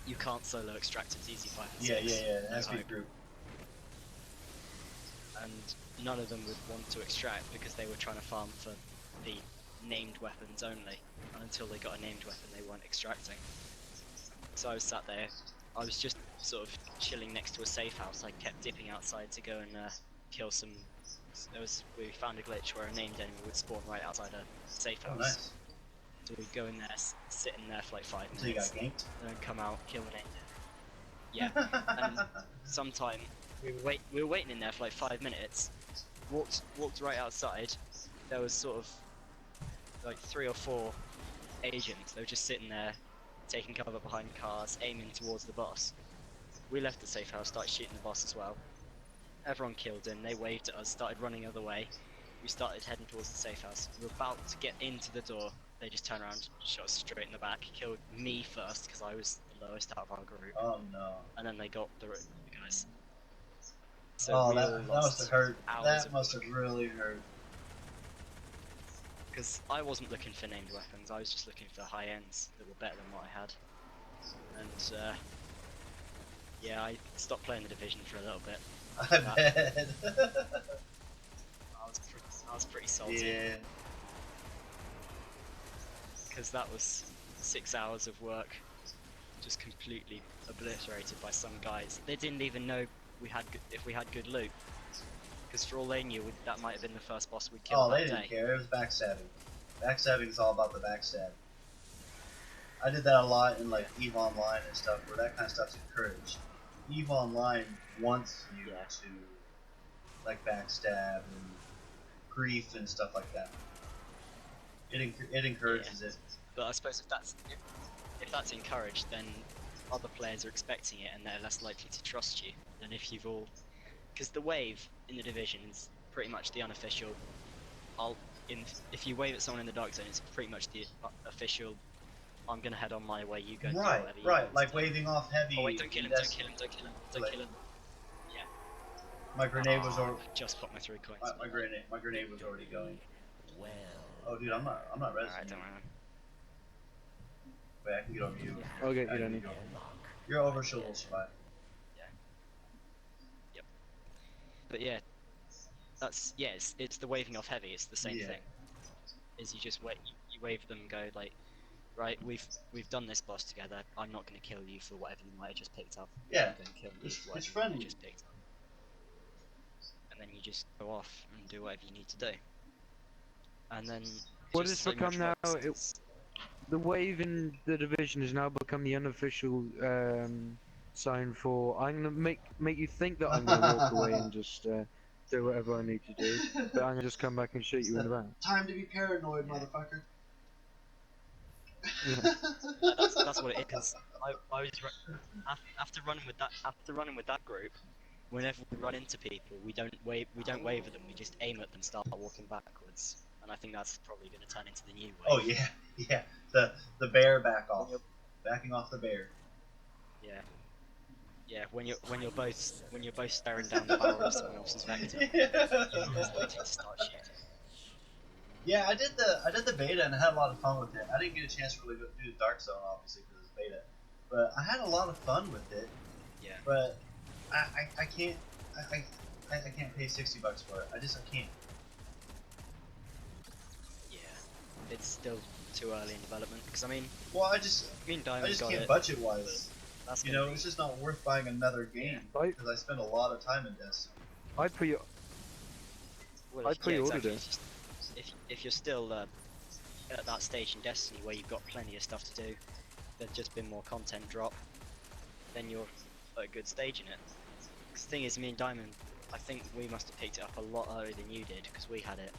you can't solo extract at DZ5 and 6. Yeah. It has to be a hope. group. And none of them would want to extract because they were trying to farm for the named weapons only. And until they got a named weapon, they weren't extracting. So I was sat there. I was just sort of chilling next to a safe house. I kept dipping outside to go and kill some. We found a glitch where a named enemy would spawn right outside a safe Oh, house. nice. So we'd go in there, sit in there for like 5 Until you got minutes, ganked. and then come out, kill an named enemy. Yeah. And sometime we were waiting in there for like 5 minutes. Walked right outside. There was sort of like 3 or 4 agents. They were just sitting there, taking cover behind cars, aiming towards the boss. we left the safe house, started shooting the boss as well. Everyone killed him, they waved at us, started running the other way. We started heading towards the safe house. We were about to get into the door, they just turned around, shot us straight in the back, killed me first, because I was the lowest out of our group. Oh no. And then they got the guys. So Oh, we all that must have lost hurt. hours That of must have work. really hurt. Because I wasn't looking for named weapons, I was just looking for high ends that were better than what I had. And yeah, I stopped playing the Division for a little bit. I bet. I was pretty salty. Yeah. Because that was 6 hours of work just completely obliterated by some guys. They didn't even know if we had good loot. Because for all they knew, that might have been the first boss we killed Oh, they that didn't day. care. It was backstabbing. Backstabbing is all about the backstab. I did that a lot in like EVE Online and stuff, where that kind of stuff's encouraged. EVE Online wants you Yeah. to like backstab and grief and stuff like that. It encourages it. But I suppose if that's encouraged, then other players are expecting it and they're less likely to trust you than if you've all. Because the wave in the Division is pretty much the unofficial. If you wave at someone in the dark zone, it's pretty much the official. I'm gonna head on my way. You go. And do Right, whatever you right. want Like to do. waving off heavy. Oh wait! Don't kill him! Don't kill him! Don't kill him! Don't Like- kill him! My grenade was Oh, already. I just popped my 3 coins. My grenade was already going. Well, Oh, dude, I'm not Alright, resting. don't worry. Wait, I can get over you. I'll get I you, can Danny. get over you. Your overshield will survive. But yeah, it's the waving off heavy. It's the same Yeah. thing. Is you just you wave them, and go like, right, we've done this boss together. I'm not going to kill you for whatever you might have just picked up. Yeah, I'm going to kill you it's for whatever you friendly. just picked up. And then you just go off and do whatever you need to do. And then What just it's so become much now, worse. The wave in the Division has now become the unofficial sign for I'm gonna make you think that I'm gonna walk away and just do whatever I need to do, but I'm gonna just come back and shoot you in the back. Time to be paranoid, Yeah. motherfucker. That's what it is. 'Cause I was after running with that group. Whenever we run into people, we don't wave at them. We just aim at them, start walking backwards, and I think that's probably going to turn into the new wave. Oh yeah, yeah. The bear back off, backing off the bear. Yeah. Yeah. When you're both staring down the barrel of someone else's vector, you're just waiting to start shooting. Yeah, I did the beta and I had a lot of fun with it. I didn't get a chance to really go do the Dark Zone obviously because it's beta, but I had a lot of fun with it. Yeah. But I can't I can't pay $60 for it. I can't. Yeah. It's still too early in development because I mean, Well, I just Green Diamond got can't it. budget wise. That's You gonna know, be- it's just not worth buying another game I because I spend a lot of time in Destiny. I pre well, I yeah, pre-ordered exactly. it. It's just- if you're still at that stage in Destiny where you've got plenty of stuff to do, there's just been more content drop, then you're at a good stage in it. 'Cause the thing is, me and Diamond, I think we must have picked it up a lot earlier than you did because we had it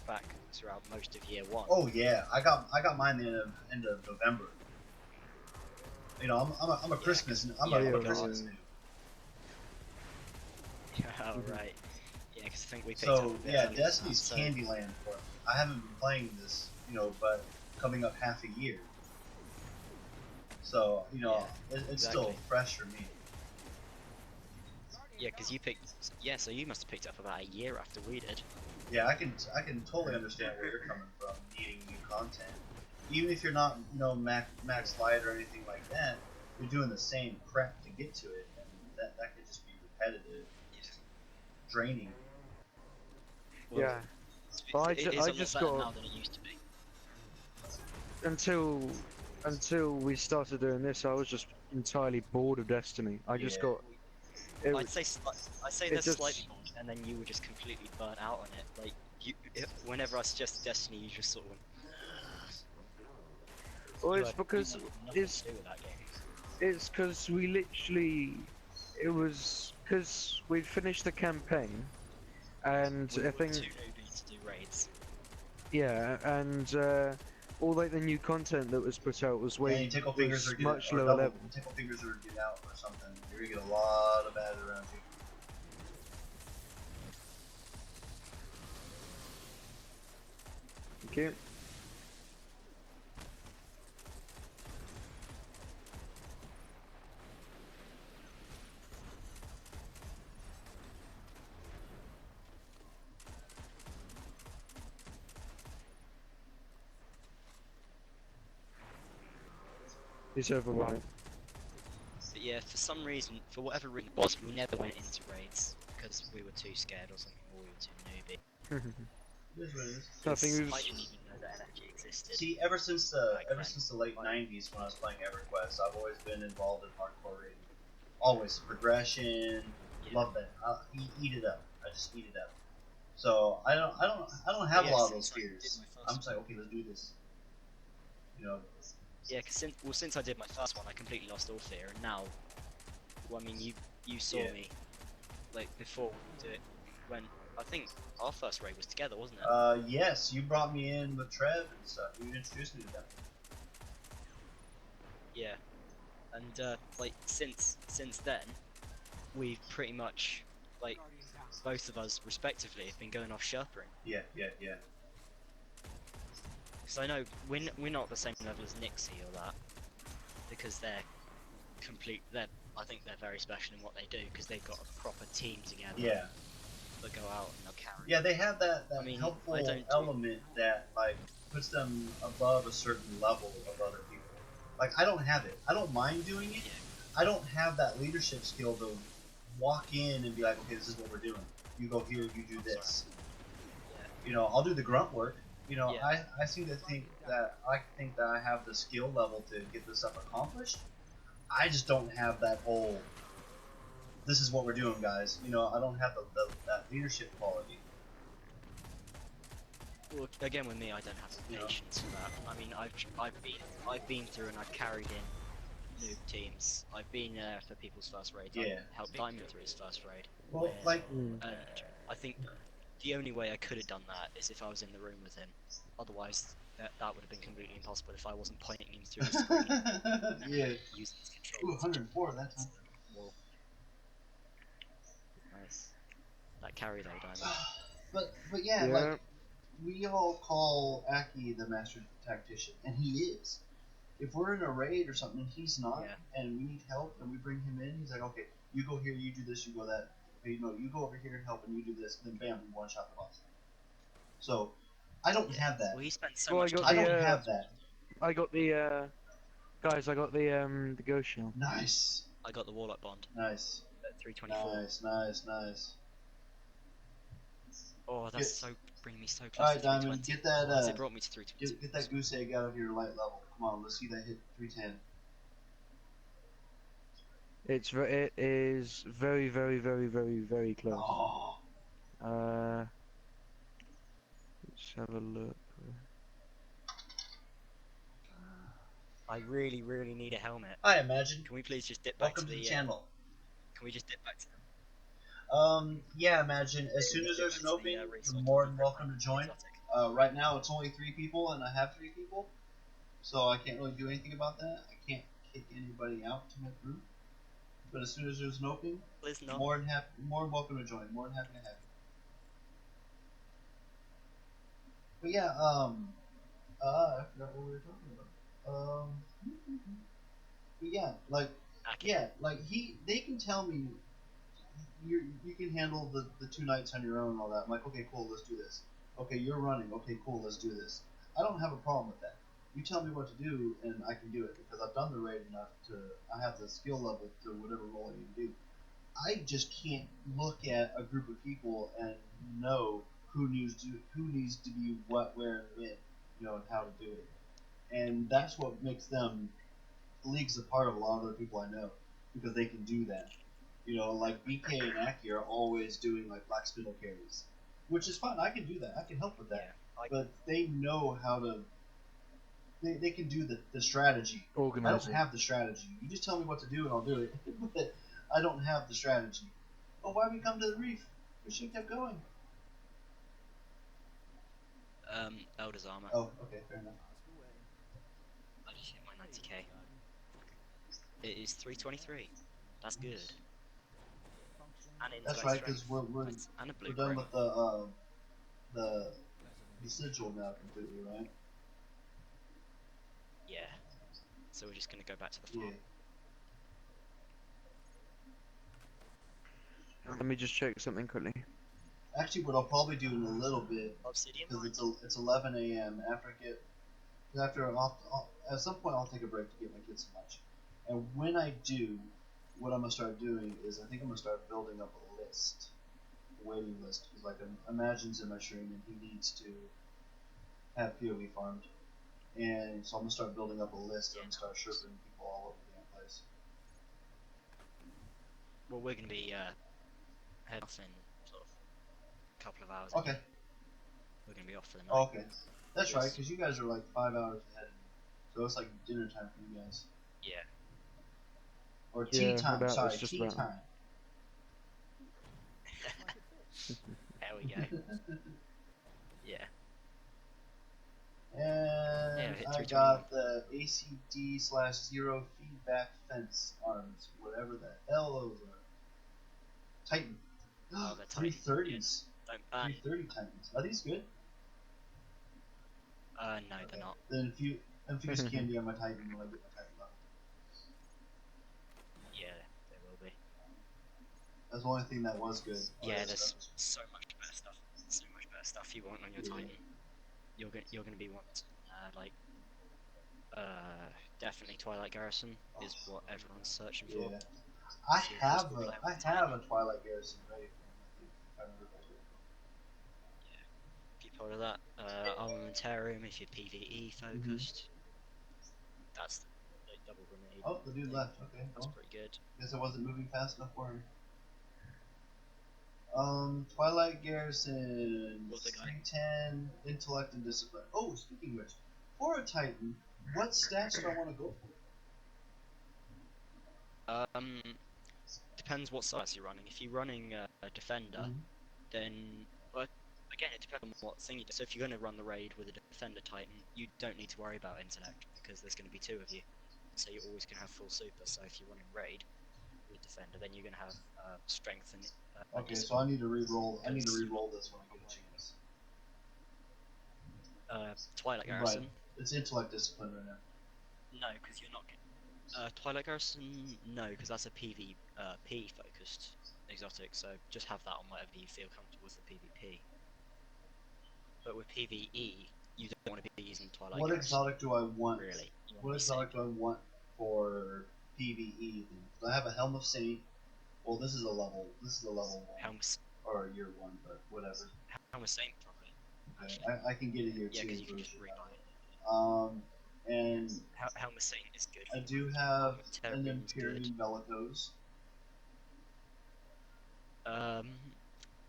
back throughout most of year 1. Oh yeah, I got mine the end of November. You know, I'm a Christmas I'm Yeah, a yeah, Christmas yeah. noob. Oh, right. Yeah, because I think we picked So up a bit yeah, earlier than Destiny's that, so- Candyland for me. I haven't been playing this, you know, but coming up half a year. So you know, it's still exactly. fresh for me. Yeah, because you picked. Yeah, so you must have picked up about a year after we did. Yeah, I can totally understand where you're coming from, needing new content. Even if you're not, you know, max light or anything like that, you're doing the same crap to get to it, and that could just be repetitive, draining. Well, Yeah. But I it ju- is I a lot just better got- now than it used to be. until we started doing this, I was just entirely bored of Destiny. I just Yeah. got. It I'd was, say it there's just- slightly more, and then you were just completely burnt out on it. Like whenever I suggested Destiny, you just sort of went. well, You it's had because nothing it's to do with that game. it's because we literally. It was because we'd finished the campaign, and We I were think too newbie to do raids. yeah, and all like the new content that was put out was And you tickle fingers or was get much or lower double level. tickle fingers or get out or something. You're gonna get a lot of bad around you. Okay. It's override. But yeah, for some reason, for whatever reason it was, we never went into raids because we were too scared or something, or we were too newbie. It is what it is. I think it was. I didn't even know that energy existed. See, ever since Back then. the late '90s when I was playing EverQuest, I've always been involved in hardcore raiding. Always progression. Yeah. Love that. Eat it up. I just eat it up. So I don't have Yeah, a lot of those since I did fears. my first I'm just like, okay, let's do this. You know. Yeah, because since I did my first one, I completely lost all fear, and now, well, I mean, you saw Yeah. me, like before we did it, when I think our first raid was together, wasn't it? Yes, you brought me in with Trev and stuff. You introduced me to them. Yeah, and like since then, we've pretty much like both of us respectively have been going off Sherpering. Yeah. Because I know we're not the same level as Nixie or that, because they're I think they're very special in what they do because they've got a proper team together. Yeah. That go out and they'll carry. Yeah, they have that I mean, helpful I don't do- element that like puts them above a certain level of other people. Like I don't have it. I don't mind doing it. I don't have that leadership skill to walk in and be like, okay, this is what we're doing. You go here, you do this. Yeah. You know, I'll do the grunt work. You know, Yeah. I seem to think that I have the skill level to get this stuff accomplished. I just don't have that whole. This is what we're doing, guys. You know, I don't have that leadership quality. Well, again with me, I don't have the Yeah. patience for that. I mean, I've been through and I've carried in noob teams. I've been there for people's first raids. Yeah. I helped Diamond through his first raid. Well, like, And I think the only way I could have done that is if I was in the room with him. Otherwise, that would have been completely impossible if I wasn't pointing him through the screen. yeah. Using his Ooh, controls. 104 that time. Wall. Nice. That carry though, Diamond. But yeah, like we all call Aki the master tactician, and he is. If we're in a raid or something, he's not, Yeah. and we need help, and we bring him in. He's like, okay, you go here, you do this, you go that. Hey, no, you go over here and help, and you do this. And then bam, we one shot the boss. So I don't have that. Well, he spent so Well, much I time. I don't have that. I got the guys. I got the ghost shield. Nice, I got the Warlock Bond nice, at 324. nice. Oh, that's Get- so bringing me so close All right, to Diamond, 320. get that. Has it brought me to 320? Get that goose egg out of your light level. Come on, let's see that hit 310. It is very close. Oh, Let's have a look. I really need a helmet. hi, Imagine. Can we please just dip back Welcome to the the channel. Can we just dip back to them? Yeah, Imagine. As soon as there's an opening, you're more than welcome to join. Right now, it's only 3 people, and I have 3 people, so I can't really do anything about that. I can't kick anybody out to my group. But as soon as there's an opening, Please not. more than welcome to join. More than happy to have you. But yeah, I forgot what we were talking about. But yeah, like, Okay. yeah, like they can tell me you can handle the 2 nights on your own and all that. I'm like, okay, cool, let's do this. Okay, you're running. Okay, cool, let's do this. I don't have a problem with that. You tell me what to do, and I can do it because I've done the raid enough to. I have the skill level to whatever role I need to do. I just can't look at a group of people and know who needs to be what, where, and when, you know, and how to do it. And that's what makes them leagues apart of a lot of other people I know because they can do that. You know, like BK and Aki are always doing like black spindle carries, which is fine. I can do that. I can help with that. Yeah, But they know how to. They can do the strategy. I Organize don't it. have the strategy. You just tell me what to do and I'll do it. But I don't have the strategy. Oh, why we come to the reef? We should have kept going. Elder's armor. Oh, okay, fair enough. 90k. It is 323. That's good. And That's intellect right, strength. because we're Nice. And a blue done chroma. with the sigil now completely, right? Yeah. So we're just gonna go back to the Yeah. farm. Let me just check something quickly. Actually, what I'll probably do in a little bit, Obsidian because mine. it's 11 a.m. At some point I'll take a break to get my kids some lunch, and when I do, what I'm gonna start doing is I think I'm gonna start building up a list, a waiting list, because like Imagine's in my stream and he needs to have POV farmed, and so I'm gonna start building up a list. And I'm gonna start chirping people all over the damn place. Well, we're gonna be head off in sort of a couple of hours. Okay. We're gonna be off for the night. Oh, okay. That's right, Yes. because you guys are like 5 hours ahead of me, so it's like dinner time for you guys. Yeah. Or tea Yeah, time. about- Sorry, it's just tea about- time. There we go. Yeah. And hit I 321. got the ACD/zero feedback fence arms, whatever the hell those are. Titan. Oh, they're Titan. 330s. Don't ban. 330 Titans. Are these good? No, they're not. Then infuse candy on my Titan when I get my Titan level. Yeah, they will be. That's the only thing that was good. All Yeah, that there's stuff. so much better stuff. So much better stuff you want on your Yeah. Titan. You're gonna be wanting like definitely Twilight Garrison is what everyone's searching for. Yeah. I So you're have supposed to play a with Titan. Twilight Garrison ready for him, I think, if I remember correctly. Keep hold of that. Armamentarium if you're PvE focused. That's the double grenade. Oh, the dude thing. left. Okay, That's well, pretty good. guess I wasn't moving fast enough for him. Twilight Garrison, What's the guy? 310, intellect and discipline. Oh, speaking of which, for a Titan, what stats do I want to go for? Depends what size you're running. If you're running a defender, Mhm. then again it depends on what thing you do. So if you're going to run the raid with a defender titan, you don't need to worry about intellect because there's going to be two of you. So you're always going to have full super. So if you're running raid with defender, then you're going to have strength and Okay, so discipline. I need to re-roll. I need to Because- re-roll this when I get a chance. Twilight Right, Garrison. it's intellect discipline right now. No, because you're not. Twilight Garrison, no, because that's a PvP focused exotic. So just have that on whatever you feel comfortable with the PvP. But with PvE, you don't want to be using Twilight What Garrison. exotic do I want? Really? You wanna What be exotic safe. do I want for PvE? Then? 'Cause I have a Helm of Saint. Well, this is a level. This is a level 1 or a year 1, but whatever. Helm of Saint probably. Okay, Actually. I can get a year Yeah, 2 because you can just version. rebuy it. And Helm of Saint is good. I do have an Armamentarium's good. Imperium Bellicose.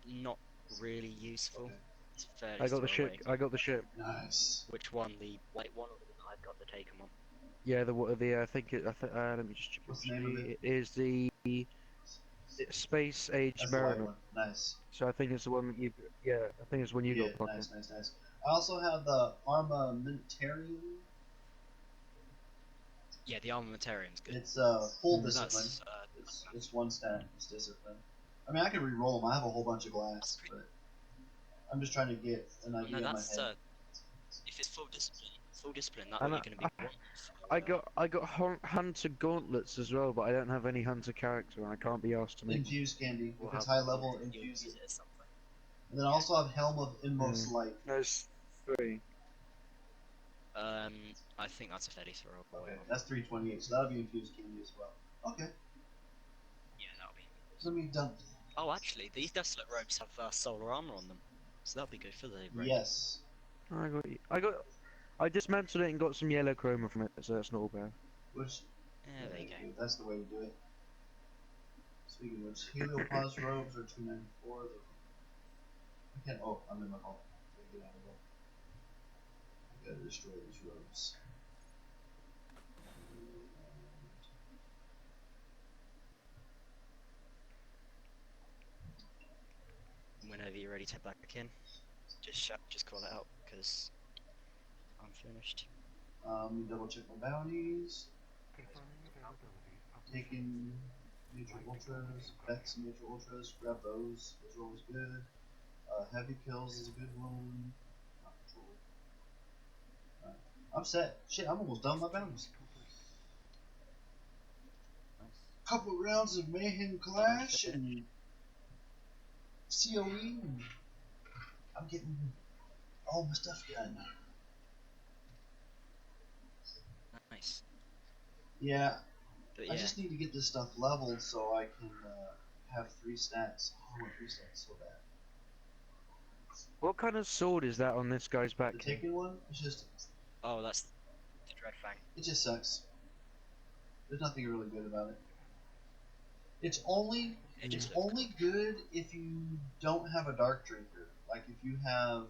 Not really useful. Okay. It's fairly I got the throwaway. ship. I got the ship. Nice. Which one? The white one or the one I've got the Taken one? Yeah, I think it. Let me just check. What's the name of it? It is the Space Age That's the white Mariner. one. Nice. So I think it's the one that you. Yeah, I think it's the one you Yeah, got, Plucker. nice. I also have the Armamentarium. Yeah, the Armamentarium's good. It's full discipline. That's, It's one stat. It's discipline. I mean, I can re-roll them. I have a whole bunch of glass, but I'm just trying to get an idea no, in my that's head. if it's full discipline, that's And what you're going to be wanting. I got Hunter Gauntlets as well, but I don't have any Hunter character, and I can't be asked to make. Infuse candy. We'll If it's have- high level, you'll infuse use it. it as something. And then I also have Helm of Inmost Light. There's 3. I think that's a fairly throwaway Okay, one. that's 328, so that'll be infused candy as well. Okay, Yeah, that'll be. let me dump. Oh, actually, these Desolate Robes have solar armor on them, so that'll be good for the raid. Yes. I dismantled it and got some yellow chroma from it, so that's not all bad. Which, Yeah, there you go. that's the way to do it. Speaking of which, Heliopause robes are 294. I can't. Oh, I'm in my hall. I get out of I gotta destroy these robes. Whenever you're ready to head back in, just call it out because I'm finished. Let me double check my bounties. Taking major ultras, Bex major ultras, grab those. Those are always good. Heavy kills is a good one. Not control. Alright. I'm set. Shit, I'm almost done with my bounties. Couple rounds of Mayhem Clash and COE, and I'm getting all my stuff done. Nice. Yeah, But I yeah, just need to get this stuff leveled so I can have 3 stats. Oh, I want 3 stats so bad. What kind of sword is that on this guy's back? The King? Taken one, oh, that's the Dreadfang. it just sucks. There's nothing really good about it. It's only It just It's looks only good if you don't have a Dark Drinker. Like if you have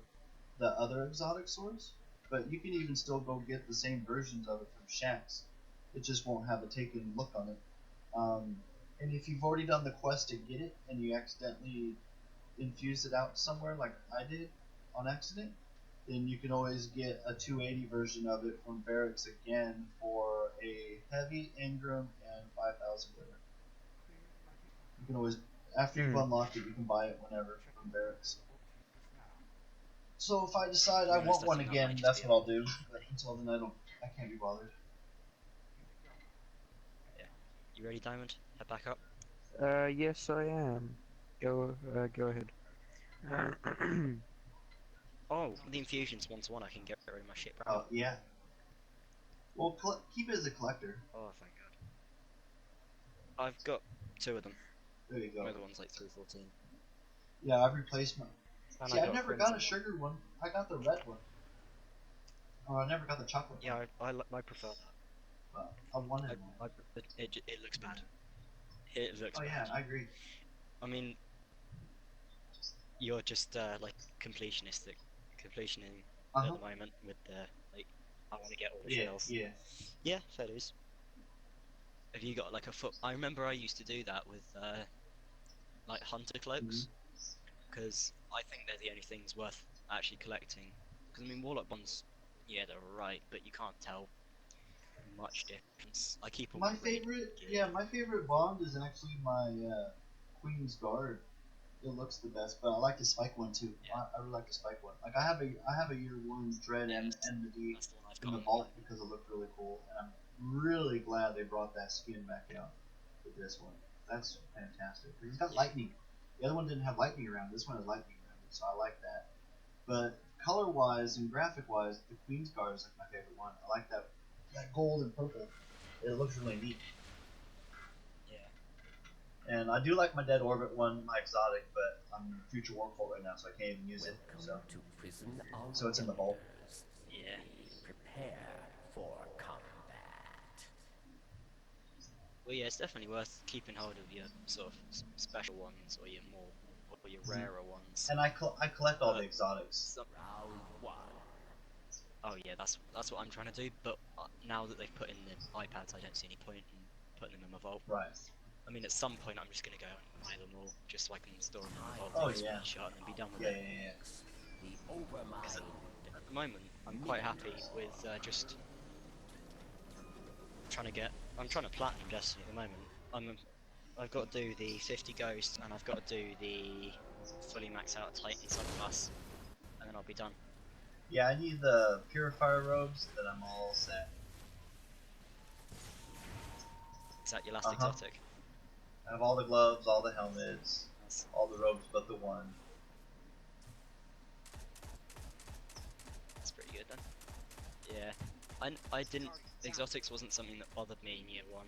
the other exotic swords, but you can even still go get the same versions of it from Shaxx. It just won't have a taken look on it. And if you've already done the quest to get it and you accidentally infuse it out somewhere, like I did on accident, then you can always get a 280 version of it from Barracks again for a heavy Engram and 5,000 glitter. You can always, after you've unlocked it, you can buy it whenever from Barracks. So if I decide I To be honest, want I one think that again, might just that's be what I'll do. But until then, I can't be bothered. You ready, Diamond? Head back up. Yes, I am. Go ahead. Oh, the infusion's 1-to-1. I can get rid of my shit. Oh yeah. Well, keep it as a collector. Oh, thank God. I've got 2 of them. There you go. The other one's like 314. Yeah, I've replaced my. And See, I I got never crimson. got a sugar one. I got the red one. Oh, I never got the chocolate Yeah, one. I prefer that. But I wanted one. It looks bad. It looks Oh bad. yeah, I agree. I mean, you're just like completionistic, completioning Uh at huh. the moment with the like. I want to get all the Yeah, kills. yeah. Yeah, fair dues. Have you got like a foot? I remember I used to do that with like hunter cloaks, because I think they're the only things worth actually collecting. Because I mean, warlock bonds, yeah, they're right, but you can't tell much difference. I keep all My my raid favorite, gear. yeah, my favorite bond is actually my Queen's Guard. It looks the best, but I like the spike one too. Yeah. I really like the spike one. Like I have a year 1 Dread Yeah, and that's- Enmity That's the one I've in got the on vault mine. because it looked really cool, and I'm really glad they brought that skin back out with this one. That's fantastic. 'Cause it's got Yeah. lightning. The other one didn't have lightning around. This one has lightning around it, so I like that. But color wise and graphic wise, the Queen's Guard is like my favorite one. I like that gold and purple. It looks really neat. Yeah. And I do like my Dead Orbit one, my exotic, but I'm in Future War Cult right now, so I can't even use it. Welcome to prison of So it's in the vault. Wonders. Yeah. Prepare for combat. Well, yeah, it's definitely worth keeping hold of your sort of special ones or your more or your rarer ones. And I collect all the exotics. Some, Round 1. oh yeah, that's what I'm trying to do. But now that they've put in the iPads, I don't see any point in putting them in my vault. Right. I mean, at some point, I'm just gonna go and buy them all just so I can store them in my vault. Oh, take a yeah. screenshot and then be done with Yeah, it. yeah, yeah. The Overmind. At the moment, I'm quite happy with just trying to get. I'm trying to platinum Destiny at the moment. I've got to do the 50 Ghost and I've got to do the fully max out Titan subclass, and then I'll be done. Yeah, I need the Purifier robes, then I'm all set. Is that your last Uh-huh. exotic? I have all the gloves, all the helmets, That's, all the robes but the one. that's pretty good then. Yeah, I didn't. Exotics wasn't something that bothered me in year 1.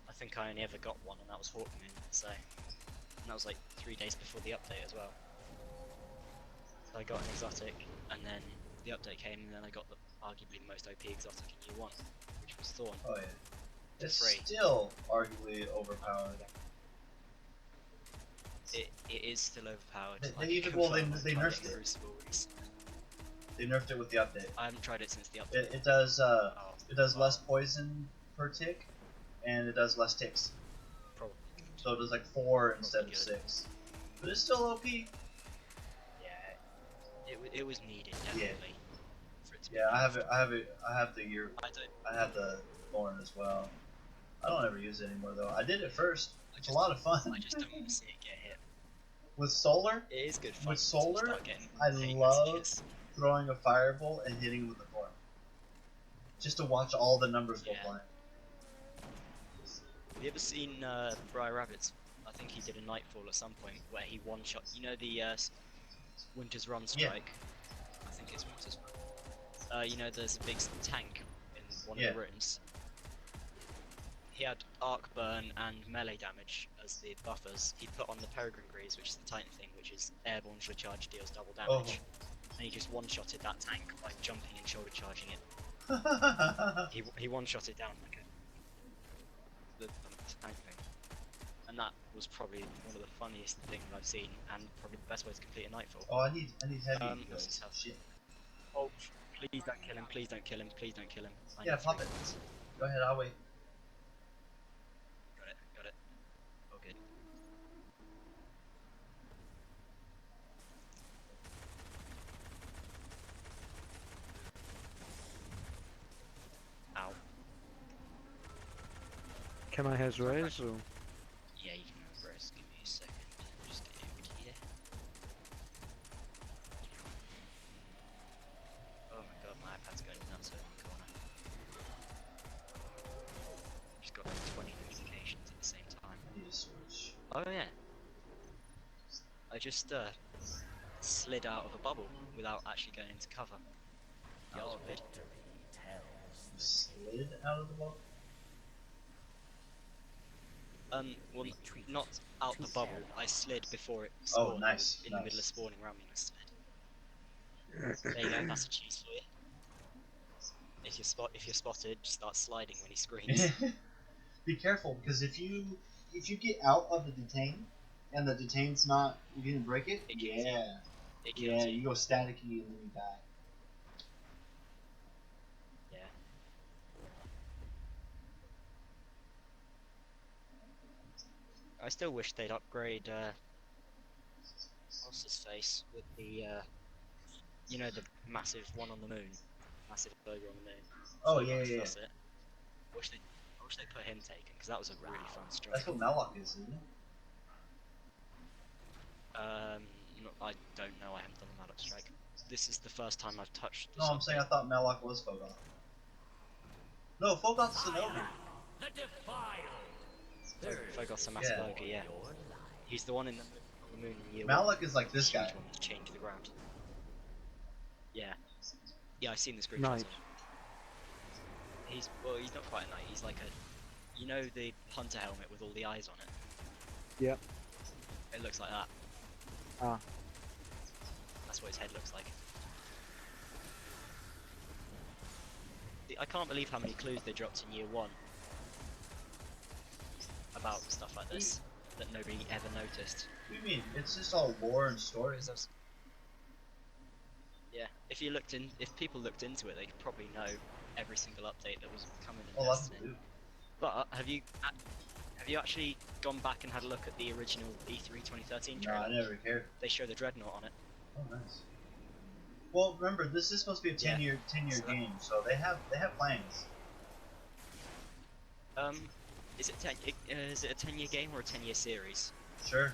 I think I only ever got one, and that was Hawkmoon. So, and that was like 3 days before the update as well. So I got an exotic, and then the update came, and then I got the arguably the most OP exotic in year 1, which was Thorn. Oh yeah. It's Free. still arguably overpowered. It is still overpowered. They I can even- well, they- confirm they I've tried nerfed in it. Crucible. They nerfed it with the update. I haven't tried it since the update. It does Oh, well, less poison per tick, and it does less ticks. Probably. So it does like 4 instead of good. 6. But it's still OP. Yeah, it was needed definitely for it it to be Yeah, I have nerfed. it. I have it. I have the year. I don't. I have the thorn as well. I don't ever use it anymore though. I did it first. I It's a just, lot of fun. I just don't want to see it get hit. With solar, It is good fun with until you solar, start getting I hate love messages. throwing a fireball and hitting with the thorn. Just to watch all the numbers go Yeah. flying. Have you ever seen Briar Rabbits? I think he did a Nightfall at some point where he one shot. You know the Winter's Run strike. I think it's Winter's Run. You know, there's a big tank in one of the rooms. He had arc burn and melee damage as the buffers. He put on the Peregrine Greaves, which is the Titan thing, which is airborne shoulder charge, deals double damage. And he just one-shotted that tank by jumping and shoulder charging it. He one-shotted down like the tank thing. And that was probably one of the funniest things I've seen, and probably the best way to complete a Nightfall. Oh, I need heavy what's his guys. health? Shit. Oh, please don't kill him, please don't kill him, please don't kill him. I Yeah, need pop 3 it. points. Go ahead, I'll wait. Got it, got it. Oh, good. Ow. Can I has raise or? Yeah, you can rest. Give me a second. Just get over here. Oh my god, my iPad's going nuts over in the corner. Just got like 20 notifications at the same time. I need a switch. Oh yeah. I just slid out of a bubble without actually going into cover. That was Our weird. victory tells. You slid out of the ball? Well, Retreat not out to the bubble. ally. I slid before it Oh, spawned. nice. In the middle of Nice. spawning around me, I slid. There you go. That's a cheese for you. If you're spotted, just start sliding when he screams. Be careful, because if you get out of the detain, and the detain's not, you didn't break it. It kills you. Yeah. It kills Yeah, you. you go staticky and then you die. Yeah. I still wish they'd upgrade, what's his face, with the, you know, the massive one on the moon, massive burger on the moon. Oh, So yeah, much, yeah, that's it. I wish they put him taken, because that was a really fun strike. That's what Malok is, isn't it? No, I don't know, I haven't done a Malak strike. This is the first time I've touched No, I'm saying I thought Malok was Fogoth. No, Fogoth's the Nobu. The defiled. Fogoth's a massive Yeah. ogre, yeah. Your life. He's the one on the moon in year 1. Malok is like this Huge guy. one that's chained to the ground. Yeah. Yeah, I've seen the screenshots. Knight. He's not quite a knight. He's like a, you know, the hunter helmet with all the eyes on it. Yep. It looks like that. Ah. That's what his head looks like. I can't believe how many clues they dropped in year 1 about stuff like this that nobody ever noticed. What do you mean? It's just all lore and stories. Yeah, if people looked into it, they could probably know every single update that was coming in Oh, lots Destiny. to do. But have you actually gone back and had a look at the original E3 2013 No, trailer? I never cared. They show the Dreadnought on it. Oh, nice. Well, remember, this is supposed to be a 10-year So that- game, so they have plans. Is it a 10-year game or a 10-year series? Sure.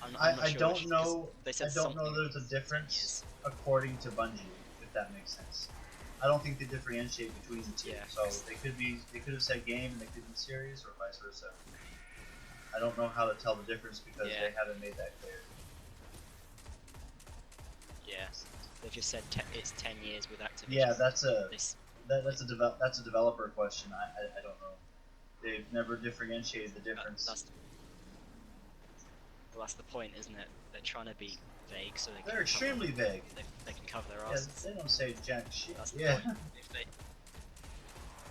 I'm not I sure don't which, 'cause know. They I said don't know something there's a 10 difference years. according to Bungie, if that makes sense. I don't think they differentiate between the two. Yeah. So they could have said game and they could be series or vice versa. I don't know how to tell the difference because Yeah. they haven't made that clear. Yeah, they just said it's 10 years with Activision. Yeah, that's a This, that's a developer question. I don't know. They've never differentiated the difference. that's the point, isn't it? They're trying to be vague so they They're can extremely vague. they can cover their Yeah, asses. they don't say jack shit. That's the Yeah. point.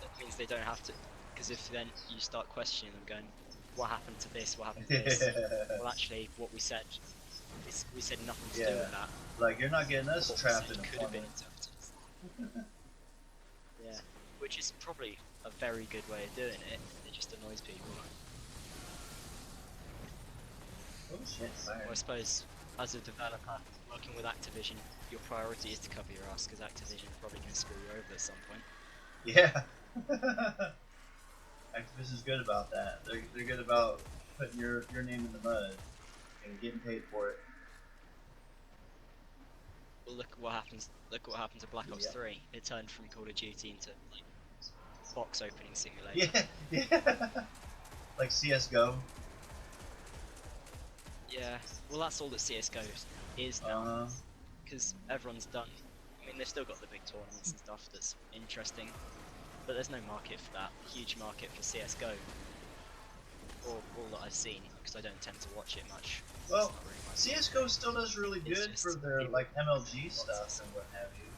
That means they don't have to, because if then you start questioning them, going, "What happened to this? What happened to this?" Well, actually, what we said, we said nothing to do Yeah. with that. Like, you're not getting us What we trapped said in a could have been corner. interpreted. Yeah, which is probably a very good way of doing it. It just annoys people. Oh shit, fire. Well, I suppose as a developer working with Activision, your priority is to cover your ass because Activision is probably going to screw you over at some point. Yeah. Activision's good about that. They're good about putting your name in the mud and getting paid for it. Well, look at what happens. Look at what happened to Black Ops Yep. 3. It turned from Call of Duty into like box opening simulator. Yeah, yeah. Like CS:GO. Yeah. Well, that's all that CS:GO is now, Uh, because everyone's done. I mean, they've still got the big tournaments and stuff that's interesting, but there's no market for that. Huge market for CS:GO. Or all that I've seen, because I don't tend to watch it much. well, It's not really my CS:GO still does really It's good just for their people- like MLG stuff and what have you.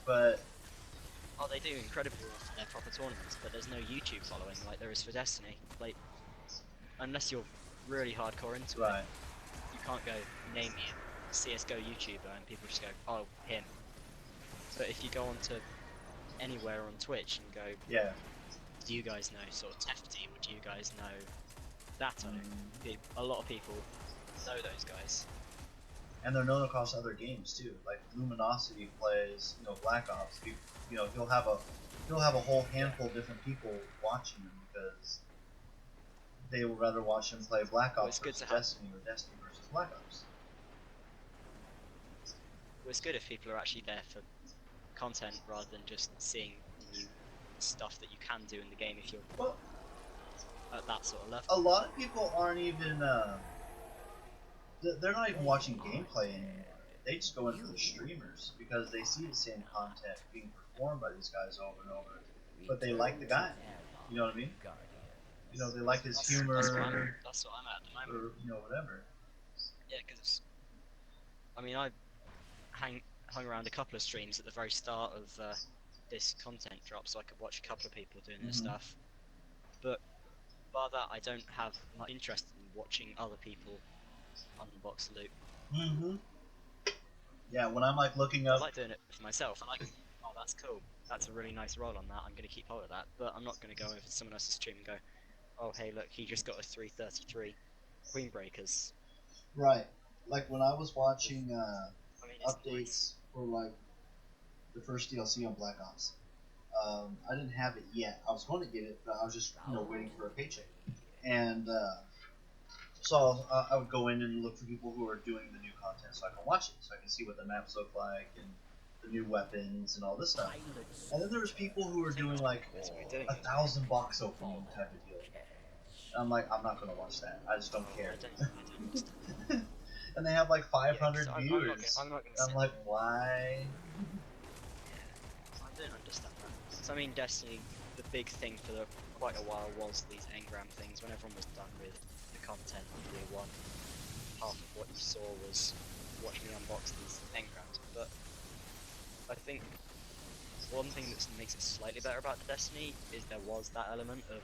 But Oh, they do incredibly well for their proper tournaments, but there's no YouTube following like there is for Destiny. Like, unless you're really hardcore into right, it, you can't go name me a CS:GO YouTuber and people just go, oh, him. But if you go onto anywhere on Twitch and go, yeah. do you guys know sort of Tefty, or do you guys know Datto? A lot of people know those guys. And they're known across other games too. Like Luminosity plays, Black Ops. He'll have a whole handful of different people watching him because they would rather watch him play Black Well, Ops it's good versus to have- Destiny or Destiny versus Black Ops. Well, it's good if people are actually there for content rather than just seeing new stuff that you can do in the game if you're Well, at that sort of level. a lot of people aren't even. They're not even watching gameplay anymore. They just go in for the streamers because they see the same content being performed by these guys over and over. But they like the guy. You know what I mean? They like his humor That's what I'm at the moment. or whatever. Yeah, because I mean, I hung around a couple of streams at the very start of this content drop, so I could watch a couple of people doing this Mhm. stuff. But bar that, I don't have much interest in watching other people unbox loot. Mm-hmm. Yeah, when I'm like looking I up, like doing it for myself. I like, oh, that's cool. That's a really nice roll on that. I'm going to keep hold of that. But I'm not going to go over to someone else's stream and go, oh, hey, look, he just got a 333 Queen Breakers. right? Like when I was watching I mean, it's updates nice. for like the first DLC on Black Ops. I didn't have it yet. I was going to get it, but I was just waiting for a paycheck. And so I would go in and look for people who are doing the new content so I can watch it, so I can see what the maps look like and the new weapons and all this stuff. And then there was people who were doing like That's what we're doing. 1,000 box opening type of deal. And I'm like, I'm not going to watch that. I just don't care. I don't understand. And they have like 500 Yeah, 'cause viewers. I'm not gonna I'm sit like, why? I don't understand that. So I mean, Destiny, the big thing for quite a while was these engram things. When everyone was done with the content of year one, half of what you saw was watch me unbox these engrams. But I think one thing that makes it slightly better about Destiny is there was that element of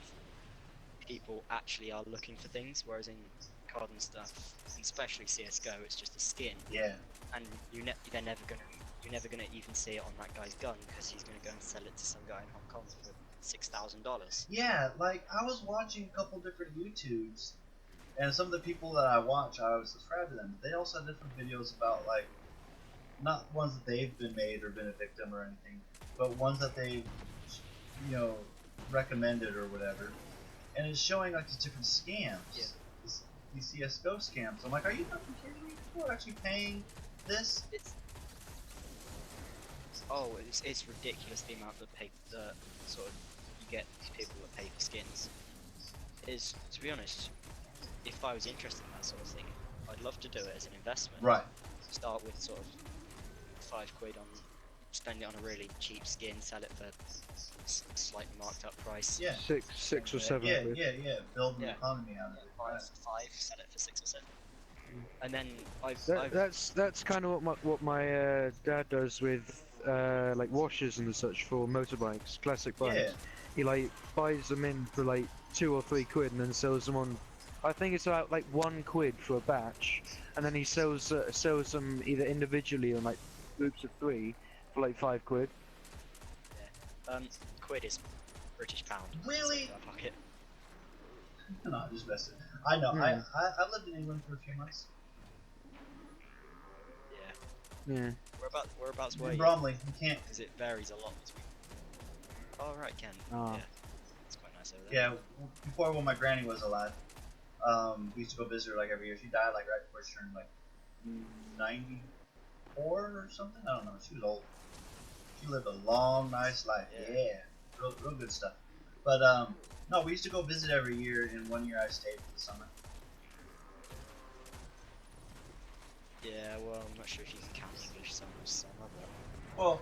people actually are looking for things, whereas in COD and stuff, and especially CS:GO, it's just a skin, Yeah. and you're never gonna even see it on that guy's gun because he's gonna go and sell it to some guy in Hong Kong for $6,000. Yeah, like I was watching a couple different YouTubes, and some of the people that I watch, I was subscribed to them. They also have different videos about like, not ones that they've been made or been a victim or anything, but ones that they've, recommended or whatever. And it's showing like these different scams. Yeah. These CS:GO scams. I'm like, are you fucking kidding me? People are actually paying this? It's ridiculous the amount that sort of you get these people that pay for skins. To be honest, if I was interested in that sort of thing, I'd love to do it as an investment. Right. Start with sort of £5 on, spend it on a really cheap skin, sell it for slightly marked up price. Yeah. Six or seven. Yeah, quid. yeah. Build an Yeah. economy out of it. Five, sell it for 6 or 7. And then That's kind of what my dad does with like washers and such for motorbikes, classic bikes. Yeah. He like buys them in for like 2 or 3 quid and then sells them on. I think it's about like 1 quid for a batch, and then he sells them either individually or like groups of 3 for like 5 quid. quid is British pound. Really? So I pocket. No, just messing. I know. Hmm. I lived in England for a few months. Yeah. Whereabouts were In you? Bromley, you can't. Because it varies a lot between. Oh right, Ken. Ah. Yeah, it's quite nice over there. Yeah, before when my granny was alive, we used to go visit her like every year. She died like right before she turned like 94 or something. I don't know. She was old. She lived a long, nice life. Yeah. Yeah, real good stuff. But no, we used to go visit every year, and one year I stayed for the summer. Yeah, well, I'm not sure if you can count English summer as summer, but Well,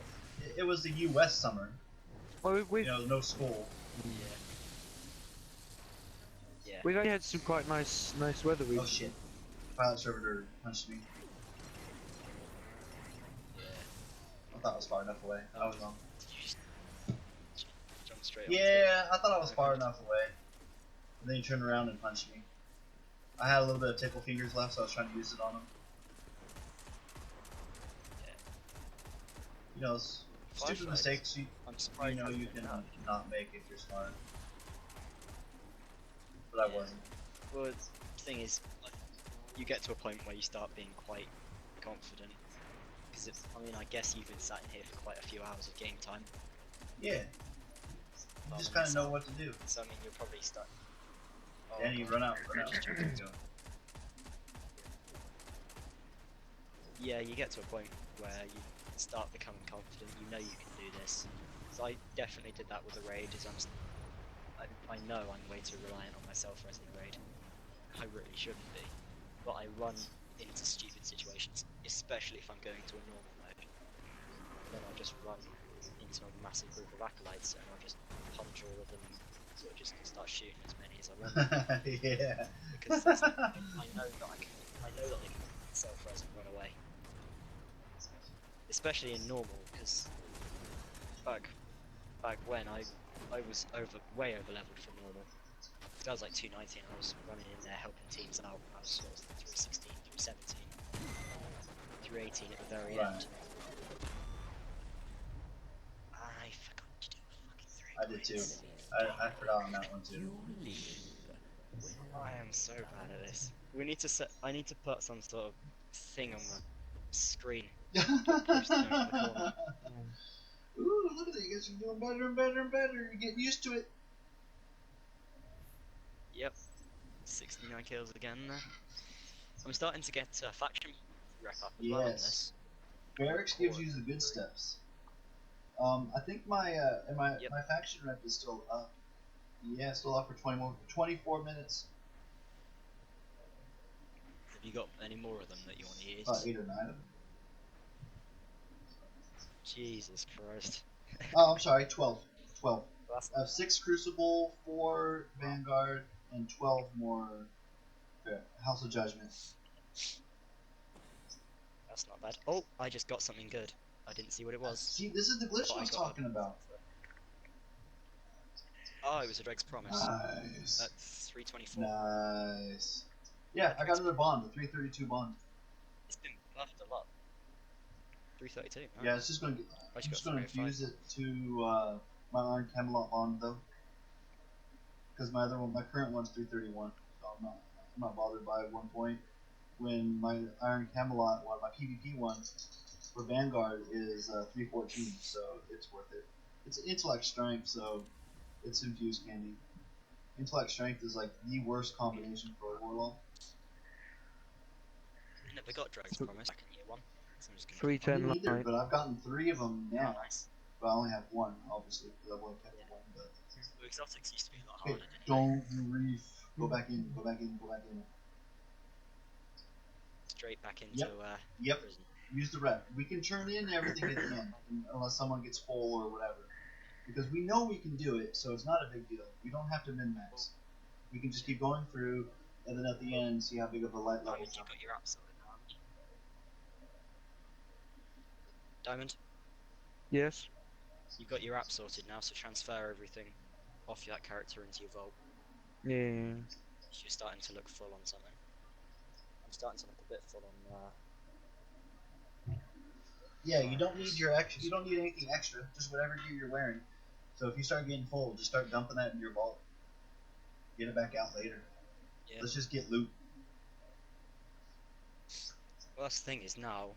it was the U.S. summer. Well, You know, no school. yeah. Yeah. we've actually had some quite nice weather recently. Oh shit! Pilot servitor punched me. Yeah. I thought I was far enough away. I was wrong. Did you just jump straight onto Yeah, I thought I was Okay. far enough away. And then he turned around and punched me. I had a little bit of tickle fingers left, so I was trying to use it on him. Yeah. You know, stupid Flashlight. mistakes I'm you surprised know I you didn't can know. not make if you're smart. But I Yeah. wasn't. Well, the thing is, like, you get to a point where you start being quite confident. Because I mean, I guess you've been sat in here for quite a few hours of game time. Yeah. You Well, just then kind of know so- what to do. So I mean, you'll probably start. Oh, Danny, God. run out, run out. Just There jumping. you go. Yeah, you get to a point where you start becoming confident. You know you can do this. So I definitely did that with the raid. As I know I'm way too reliant on myself as in the raid. I really shouldn't be, but I run into stupid situations, especially if I'm going to a normal mode. Then I'll just run into a massive group of acolytes and I'll just punch all of them and sort of just start shooting as many as I want. Yeah. Because I know that I can self-res and run away. Especially in normal, because back when I was way over leveled for normal. Because I was like 219, I was running in there helping teams out. I was sort of 316, 317, 318 at the very Right. end. I forgot to do a fucking 3 I did too. points. I forgot on that one too. You live. I am so bad at this. We need to I need to put some sort of thing on the screen. Post note in the corner. Ooh, look at that! You guys are doing better and better and better. You're getting used to it. Yep. 69 kills again there. I'm starting to get faction rep up as well on Yes. this. Barracks gives you the good steps. I think my Yep. my faction rep is still up. Yeah, still up for 24 minutes. Have you got any more of them that you want to use? About 8 or 9 of them. Jesus Christ. Oh, I'm sorry, 12. 12. That's I have 6 Crucible, 4 Vanguard, and 12 more House of Judgment. That's not bad. Oh, I just got something good. I didn't see what it was. See, this is the glitch But I I was got talking about. Oh, it was a Drake's Promise. Nice. At 324. Nice. Yeah, I got another bond, the 332 bond. It's been buffed a lot. 332. Oh. Yeah, it's just gonna get. I I'm just just got gonna 305. fuse it to my Iron Camelot bond though, because my other one, my current one's 331, so I'm not bothered by it. 1 point when my Iron Camelot one, my PvP one for Vanguard is 314, so it's worth it. It's intellect strength, so it's infused candy. Intellect strength is like the worst combination for a warlock. I never got Drake's Promise back in year 1. So I'm just gonna I 310 didn't either, light. but I've gotten 3 of them now. Oh, nice. But I only have 1, obviously, because I've only kept Yeah. 1. But The exotics used to be a lot okay, harder, didn't don't you reef. Go back in. Go back in. Go back in. they? Straight back into Yep. Yep. prison. Use the rep. We can turn in everything at the end, unless someone gets full or whatever. Because we know we can do it, so it's not a big deal. We don't have to min max. We can just keep going through, and then at the end, see how big of a light level. Diamond, you've got your app sorted now, haven't you? Diamond, Yes. you've got your app sorted now, so transfer everything off that character into your vault. Yeah. You're starting to look full on something. I'm starting to look a bit full on. Yeah, you don't need your extra. You don't need anything extra. Just whatever gear you're wearing. So if you start getting full, just start dumping that in your vault. Get it back out later. Yeah. Let's just get loot. Well, that's the thing is now,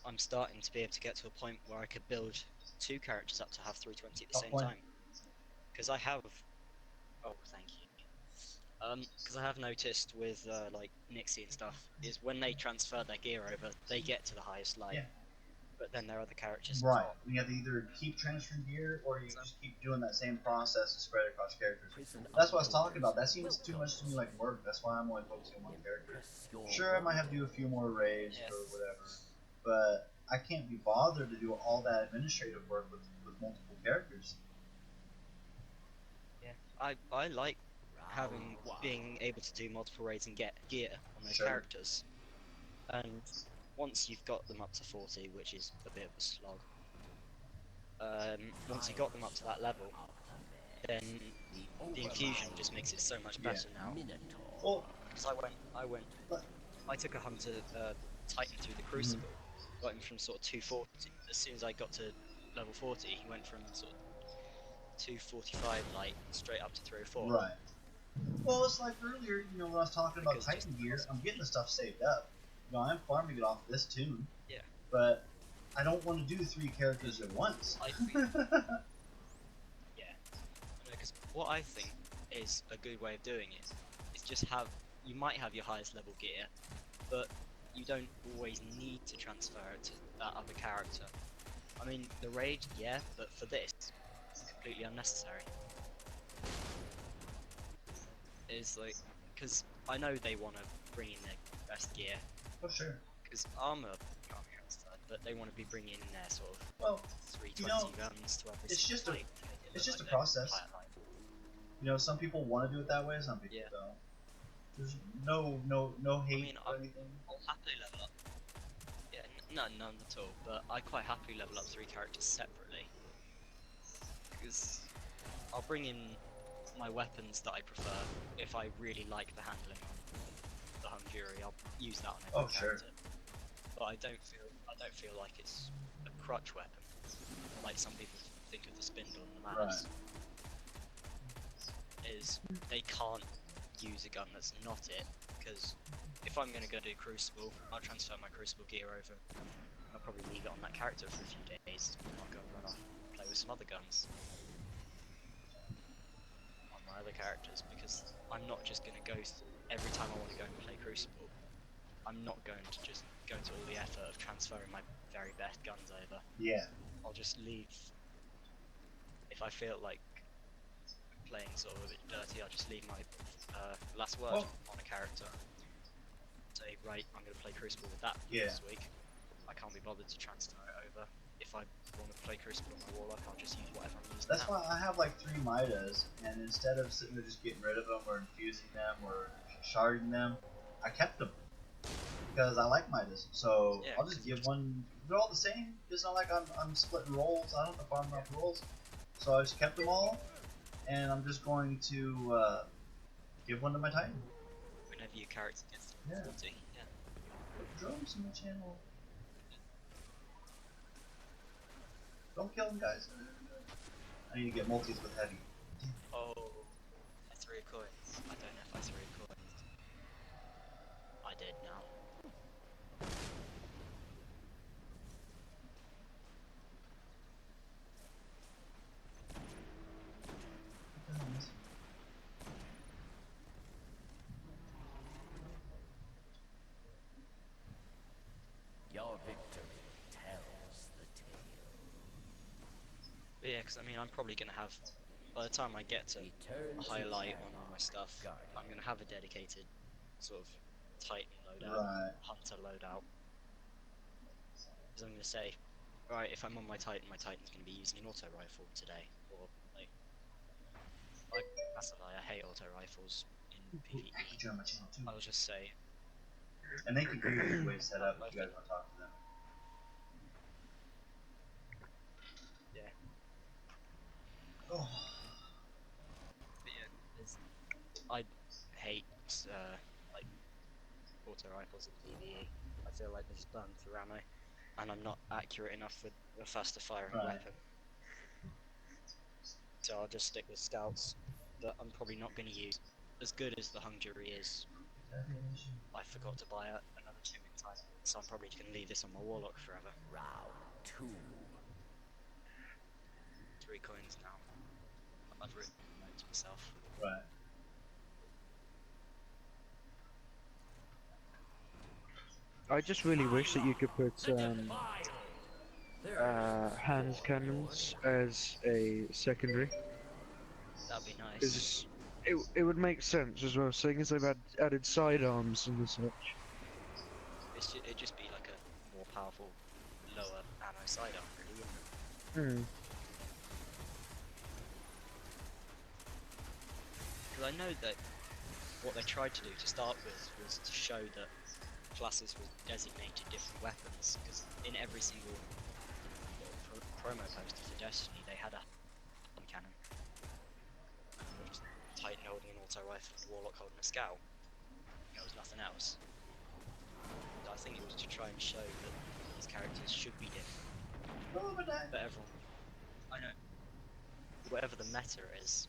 I'm starting to be able to get to a point where I could build 2 characters up to have 320 at the Top same point. time. Because I have. Oh, thank you. Because I have noticed with like Nixie and stuff, is when they transfer their gear over, they get to the highest light. Yeah. But then their other characters Right. drop. You have to either keep transferring gear or you So- just keep doing that same process to spread across characters. Prison That's what I was of talking about. That seems Wilderness too much to me like work. That's why I'm only focusing on one character. Impress your Sure, I might have to do a few more raids Yeah. or whatever, but I can't be bothered to do all that administrative work with multiple characters. Yeah, I like being able to do multiple raids and get gear on those Sure. characters. And once you've got them up to 40, which is a bit of a slog, once you got them up to that level, then the infusion just makes it so much better now. Minotaur. Well, Because But- I took a hunter Titan through the Crucible, got him from sort of 240. As soon as I got to level 40, he went from sort of 245 light straight up to 304. right. Well, it's like earlier, when I was talking about Because Titan just- gear, I'm getting the stuff saved up. I'm farming it off this tune. Yeah. But I don't want to do 3 characters at once. I think, because what I think is a good way of doing it is just you might have your highest level gear, but you don't always need to transfer it to that other character. I mean, the raid, yeah, but for this, it's completely unnecessary. It's like, because I know they want to bring in their best gear, Oh, sure. because armor can't be transferred, but they want to be bringing in their sort of Well, 320 guns to every it's just a- fight to make it it's look just a like they're process. higher light. Some people want to do it that way, some people Yeah. don't. There's no hate mean, or anything. I'll happily level up. Yeah, none at all. But I quite happily level up 3 characters separately, because I'll bring in my weapons that I prefer. If I really like the handling on the hung jury, I'll use that on every Oh, sure. character. But I don't feel like it's a crutch weapon, like some people think of the spindle and the mace. Is they can't use a gun that's not it, because if I'm going to go do Crucible, I'll transfer my Crucible gear over. I'll probably leave it on that character for a few days. I'll go and run off and play with some other guns on my other characters, because I'm not just going to go every time I want to go and play Crucible. I'm not going to just go to all the effort of transferring my very best guns over. Yeah. I'll just leave. If I feel like playing sort of a bit dirty, I'll just leave my last word Oh. on a character. Say, right, I'm going to play Crucible with that Yeah. this week. I can't be bothered to transfer it over. If I want to play Crucible on my Warlock, I'll just use whatever I'm using That's now. why I have like 3 Midas, and instead of sitting there just getting rid of them or infusing them or sharding them, I kept them because I like Midas. So Yeah, I'll just give one. They're all the same. It's not like I'm splitting rolls. I don't have to farm enough rolls, so I just kept them all, and I'm just going to give one to my Titan. Whenever your character gets to Yeah. 40, yeah. Put drums in the channel. Don't kill them, guys. I need to get multis with heavy. Oh, I threw coins. I don't know if I threw coins. I did now. Your victory tells the tale. But yeah, because I mean, I'm probably going to have, by the time I get to Return a to highlight on all Shamrock my stuff, Garden. I'm going to have a dedicated sort of Titan loadout, Right. Hunter loadout. Because I'm going to say, right, if I'm on my Titan's going to be using an auto rifle today, or like that's a lie, I hate auto rifles in PvE. I can join my channel too. I'll just say, And they can give you ways set up if you guys want to talk to them. yeah, Oh. but yeah, I hate like auto rifles in PvE. I feel like they just burn through ammo, and I'm not accurate enough with a faster firing Right. weapon. So I'll just stick with scouts, that I'm probably not going to use. As good as the hung jury is, I forgot to buy another 2 in time So I'm probably just gonna leave this on my warlock forever. Round 2. 3 coins now. I've written a note to myself. Right. I just really wish that you could put The defile. There is hand your cannons lord. as a secondary. That'd be nice. Because it would make sense as well, seeing as they've added sidearms and such. It'd just be like a more powerful, lower ammo sidearm, really, wouldn't it? Hmm. Because I know that what they tried to do to start with was to show that classes were designated different weapons. Because in every single promo poster for Destiny, they had a hand cannon, with Titan holding an auto rifle and Warlock holding a scout. It was nothing else. I think it was to try and show that these characters should be different. But everyone, I know, whatever the meta is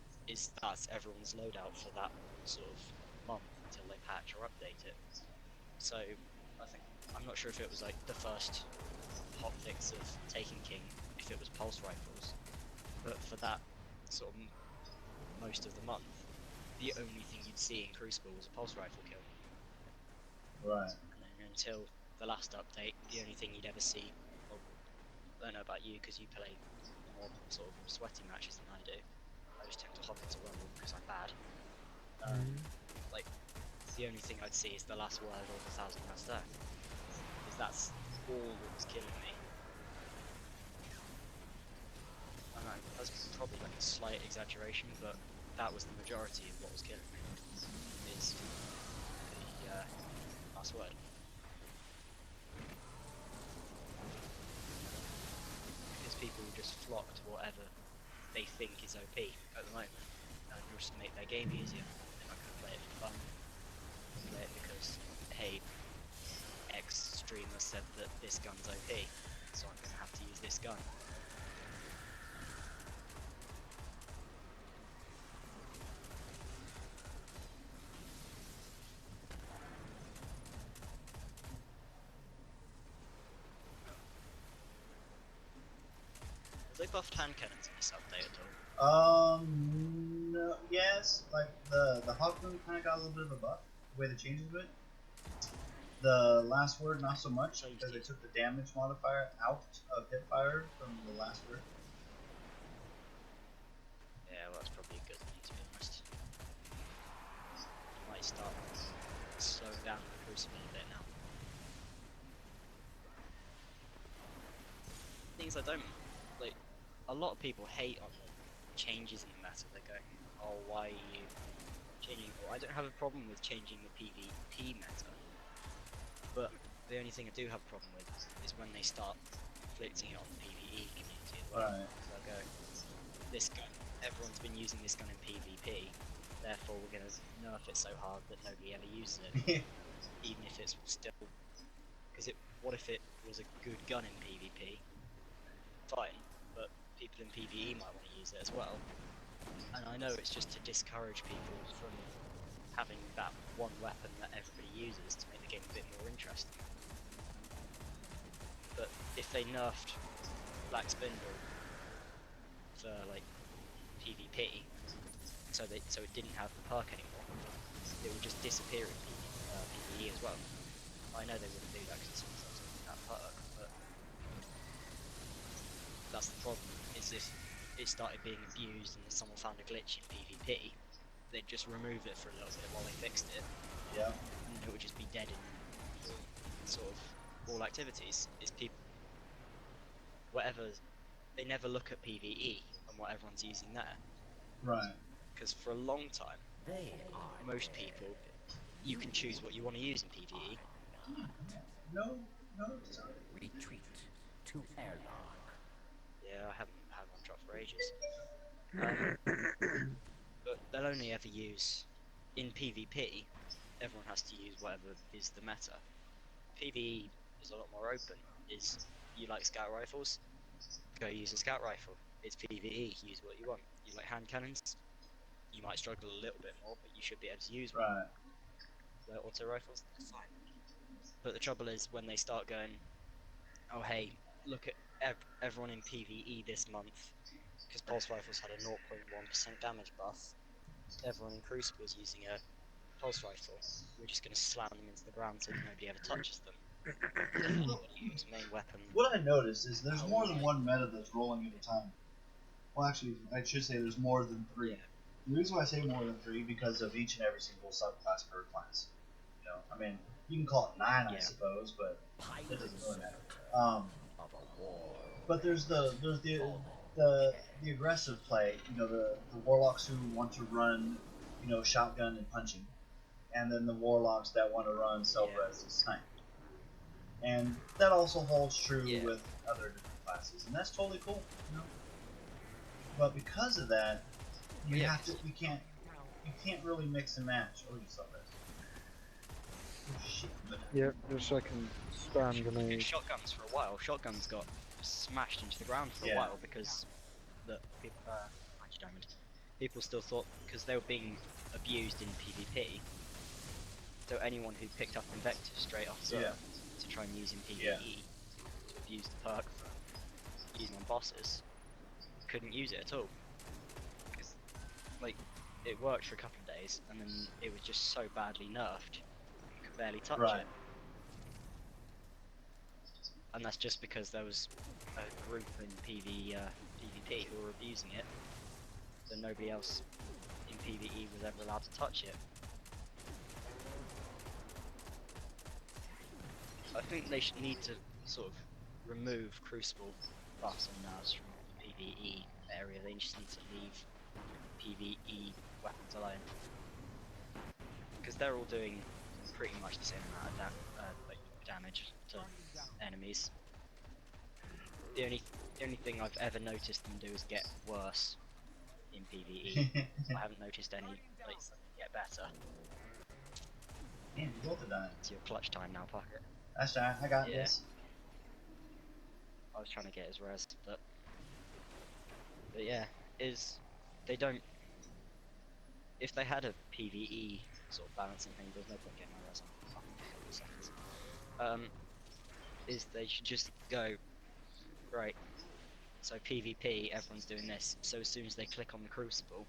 that's everyone's loadout for that sort of month until they patch or update it. So, I'm not sure if it was like the first hotfix of Taken King, if it was pulse rifles, but for that sort of most of the month, the only thing you'd see in Crucible was a pulse rifle kill. Right. And then until the last update, the only thing you'd ever see, well, I don't know about you because you play more sort of sweaty matches than I do. I just tend to hop into Rumble because I'm bad. Like, the only thing I'd see is the last word or the 1,000 Mass Death. Because that's all that was killing me. I know, that's probably like a slight exaggeration, but that was the majority of what was killing me. Is the last word. Because people just flock to whatever they think is OP at the moment, and just to make their game easier. They're not going to play it for fun. They play it because, hey, X streamer said that this gun's OP, so I'm going to have to use this gun. Have they buffed hand cannons in this update at all? No, yes, like the Hawkmoon kind of got a little bit of a buff, the way they changed it. The last word, not so much, because they took the damage modifier out of hipfire from the last word. Yeah, well, that's probably a good thing, to be honest. You might start slowing down the Crucible a bit now. Things I don't like. A lot of people hate on the changes in the meta. They're going, "Oh, why are you changing?" Well, I don't have a problem with changing the PvP meta, but the only thing I do have a problem with is when they start inflicting it on the PvE community as well. Right. So I go, "This gun, everyone's been using this gun in PvP, therefore we're going to nerf it so hard that nobody ever uses it, even if it's still." Because what if it was a good gun in PvP? Fine, but people in PvE might want to use it as well. And I know it's just to discourage people from having that one weapon that everybody uses to make the game a bit more interesting. But if they nerfed Black Spindle for like PvP, so it didn't have the perk anymore, it would just disappear in PvE as well. I know they wouldn't do that because it's that perk, but that's the problem, is if it started being abused and someone found a glitch in PvP, they'd just remove it for a little bit while they fixed it, Yeah. and it would just be dead in sort of all activities. Is people, whatever, they never look at PvE and what everyone's using there. Right. Because for a long time, They are most people, you can choose what you want to use in PvE. No, sorry. retreat to airlock. Yeah, I haven't had one drop for ages. But they'll only ever use, in PvP, everyone has to use whatever is the meta. PvE is a lot more open. Is you like scout rifles? Go use a scout rifle. It's PvE, use what you want. You like hand cannons? You might struggle a little bit more, but you should be able to use one. Right. The auto rifles, they're fine. But the trouble is when they start going, oh hey, look at everyone in PvE this month, because pulse rifles had a 0.1% damage buff. Everyone in Crucible is using a pulse rifle. We're just going to slam them into the ground so nobody ever touches them. If anybody whose main weapon. What I noticed is there's more than one meta that's rolling at a time. Well, actually, I should say there's more than 3. Yeah. The reason why I say more than 3 because of each and every single subclass per class. You know, I mean, you can call it 9, I Yeah. suppose, but it doesn't really matter. Of a war. But there's the aggressive play. You know, the warlocks who want to run, you know, shotgun and punching, and then the warlocks that want to run self-res and snipe. And that also holds true Yeah. with other different classes, and that's totally cool. You know? But because of that, you have to. You can't really mix and match. Oh, you saw that. Oh shit! Yep, just like a spam grenade. Shotguns for a while. Shotguns got smashed into the ground for a while because the people, anti-diamond. People still thought because they were being abused in PvP. So anyone who picked up Invective straight off Zerg to try and use in PvE to abuse the perk for using on bosses couldn't use it at all. Because like it worked for a couple of days and then it was just so badly nerfed you could barely touch it. And that's just because there was a group in PvP who were abusing it, so nobody else in PvE was ever allowed to touch it. I think they should need to sort of remove Crucible buffs and nerfs from the PvE area. They just need to leave PvE weapons alone, because they're all doing pretty much the same amount of like damage to enemies. The only thing I've ever noticed them do is get worse in PvE. I haven't noticed any like get better. Damn, you both have done it. It's your clutch time now, Pocket. That's right, I got Yeah. this. I was trying to get his res, but yeah, they don't. If they had a PvE sort of balancing thing, there's no point getting my res on fucking a couple seconds. Is they should just go, right, so PvP, everyone's doing this, so as soon as they click on the Crucible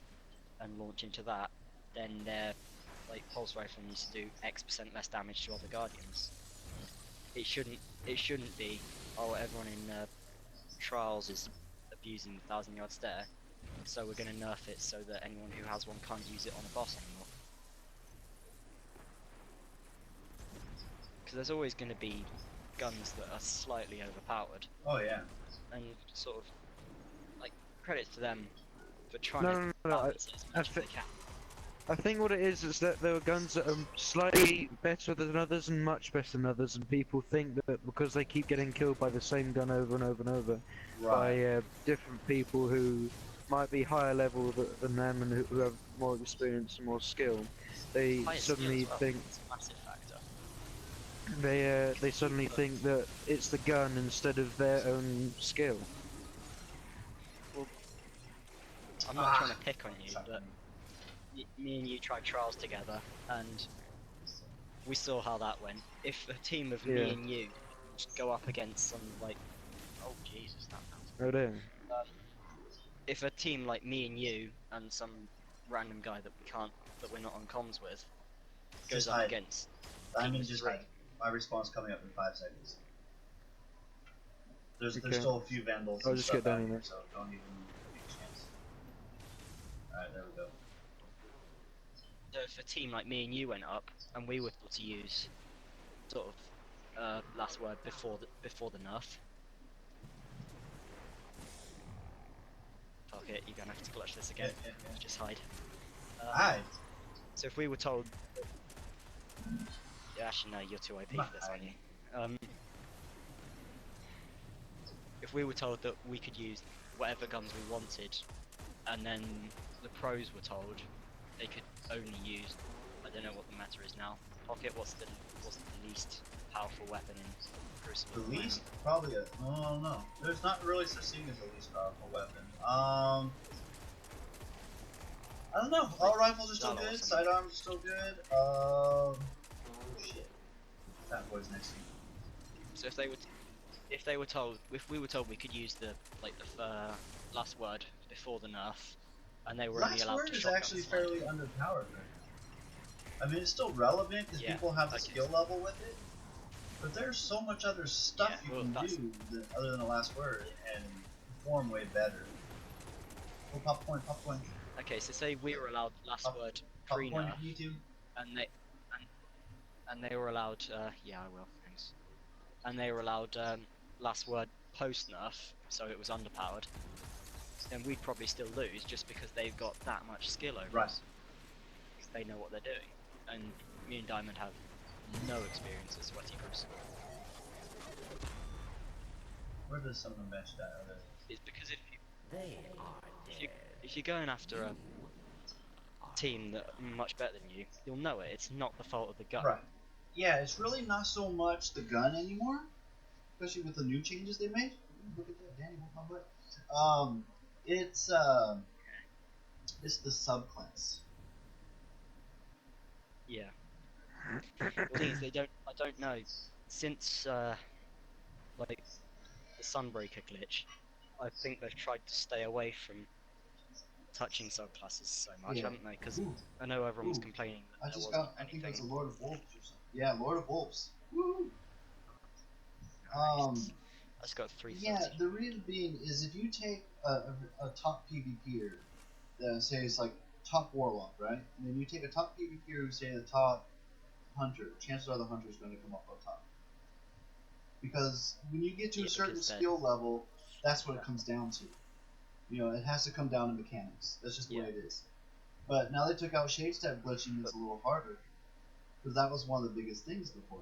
and launch into that, then their like pulse rifle needs to do X% less damage to other guardians. It shouldn't be, oh, everyone in Trials is abusing the 1,000-yard stare, so we're gonna nerf it so that anyone who has one can't use it on a boss anymore. Because there's always gonna be guns that are slightly overpowered, Oh yeah. and sort of like credit to them for trying No, to no, no, balance it as much as they can. I think what it is that there are guns that are slightly better than others and much better than others, and people think that because they keep getting killed by the same gun over and over and over by different people who might be higher level than them and who have more experience and more skill, they Higher skill suddenly as well, think it's a massive factor. they suddenly think that it's the gun instead of their own skill. I'm not trying to pick on you, Something. but me and you tried Trials together, and we saw how that went. If a team of me Yeah. and you just go up against some like, oh Jesus, that sounds. Oh dear. If a team like me and you and some random guy that we're not on comms with, goes Just up hide. against Diamond, team of just 3, hide. My respawn's coming up in 5 seconds. There's Okay. still a few vandals I'll and just stuff get out down here, there. so don't even take a chance. Alright, there we go. So if a team like me and you went up, and we were to use sort of last word before the nerf. Fuck it, you're gonna have to clutch this again. Yeah. Just hide. Hide! So if we were told, yeah, actually no, you're too OP for this, aren't you? If we were told that we could use whatever guns we wanted, and then the pros were told they could only use, I don't know what the meta is now. Pocket, what's the least powerful weapon in Crucible? The least? Probably a. No. There's not really such thing as a least powerful weapon. I don't know. All rifles are still Not good. awesome. Sidearms are still good. Oh shit. That boy's next to you. So if they were told, if we were told we could use the last word before the nerf, and they were only Last allowed word to is shotgun actually slide. fairly underpowered right now. I mean, it's still relevant because Yeah, people have the okay. skill level with it. But there's so much other stuff Yeah, you well, can that's- do other than the last word and perform way better. Oh, pop coin, pop coin. Okay, so say we were allowed last Pop- word Pop pre coin nerf, if you need to. and they were allowed. Yeah, I will. Thanks. And they were allowed last word post nerf, so it was underpowered. Then we'd probably still lose just because they've got that much skill over Right. us. Because they know what they're doing, and me and Diamond have no experience at Sweaty Crucible. Where does someone match that other? It's because They are dead. if you're going after a team that are much better than you, you'll know it. It's not the fault of the gun. Right. Yeah, it's really not so much the gun anymore, especially with the new changes they made. Ooh, look at that, Danny, my butt. It's the subclass. Yeah. The thing is, I don't know. Since like the Sunbreaker glitch, I think they've tried to stay away from touching subclasses so much, Yeah. haven't they? Because Ooh, I know everyone was Ooh, complaining I that there just wasn't got. I think anything. that's a Lord of Wolves or something. Yeah, Lord of Wolves. Woo! Nice. I just got 330. Yeah, the reason being is if you take a top PvPer, say it's like top Warlock, right? And then you take a top PvPer who say the top Hunter, chances are the Hunter is going to come up on top. Because when you get to Yeah, a certain because skill level, that's what it comes down to. You know, it has to come down to mechanics. That's just the way it is. But now they took out shade step glitching, it's a little harder. Because that was one of the biggest things before.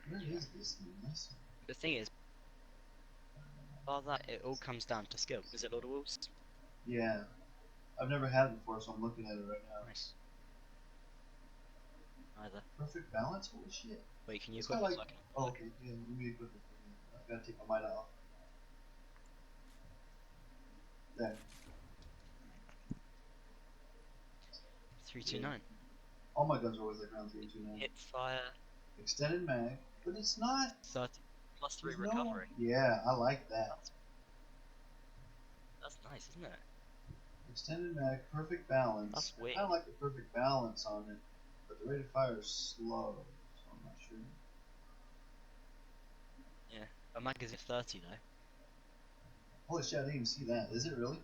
Where is this thing? Nice. The thing is, bar that, it all comes down to skill. Is it Lord of Wolves? Yeah. I've never had it before, so I'm looking at it right now. Nice. Either. Perfect balance? Holy shit. Wait, can you It's equip got it? like- So I can... Oh, okay. Yeah, let me equip it. I gotta take my might off. There. 329. All my guns are always like around 329. Hit fire, Extended mag, but it's not. 30, plus 3 there's no- recovery. Yeah, I like that. That's nice, isn't it? Extended mag, perfect balance. That's I weird. kind of like the perfect balance on it, but the rate of fire is slow, so I'm not sure. Yeah. A magazine 30 though. Holy shit, I didn't even see that. Is it really?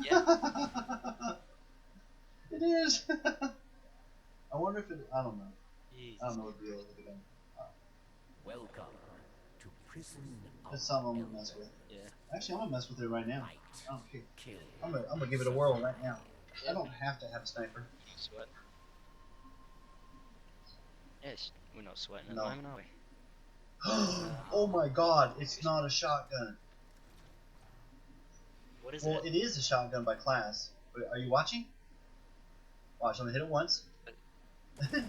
Yeah. It is! I wonder if it. I don't know. Jeez. I don't know what the deal is with the gun. Welcome to prison of That's something I'm gonna mess with. Yeah. Actually, I'm gonna mess with it right now. Fight, I don't care. kill. I'm gonna give it a whirl right now. I don't have to have a sniper. Not sweat. Yes, we're not sweating at No. the moment, are we? Oh my god, it's not a shotgun. What is Well, it? it is a shotgun by class. Wait, are you watching? Watch, I'm gonna hit it once.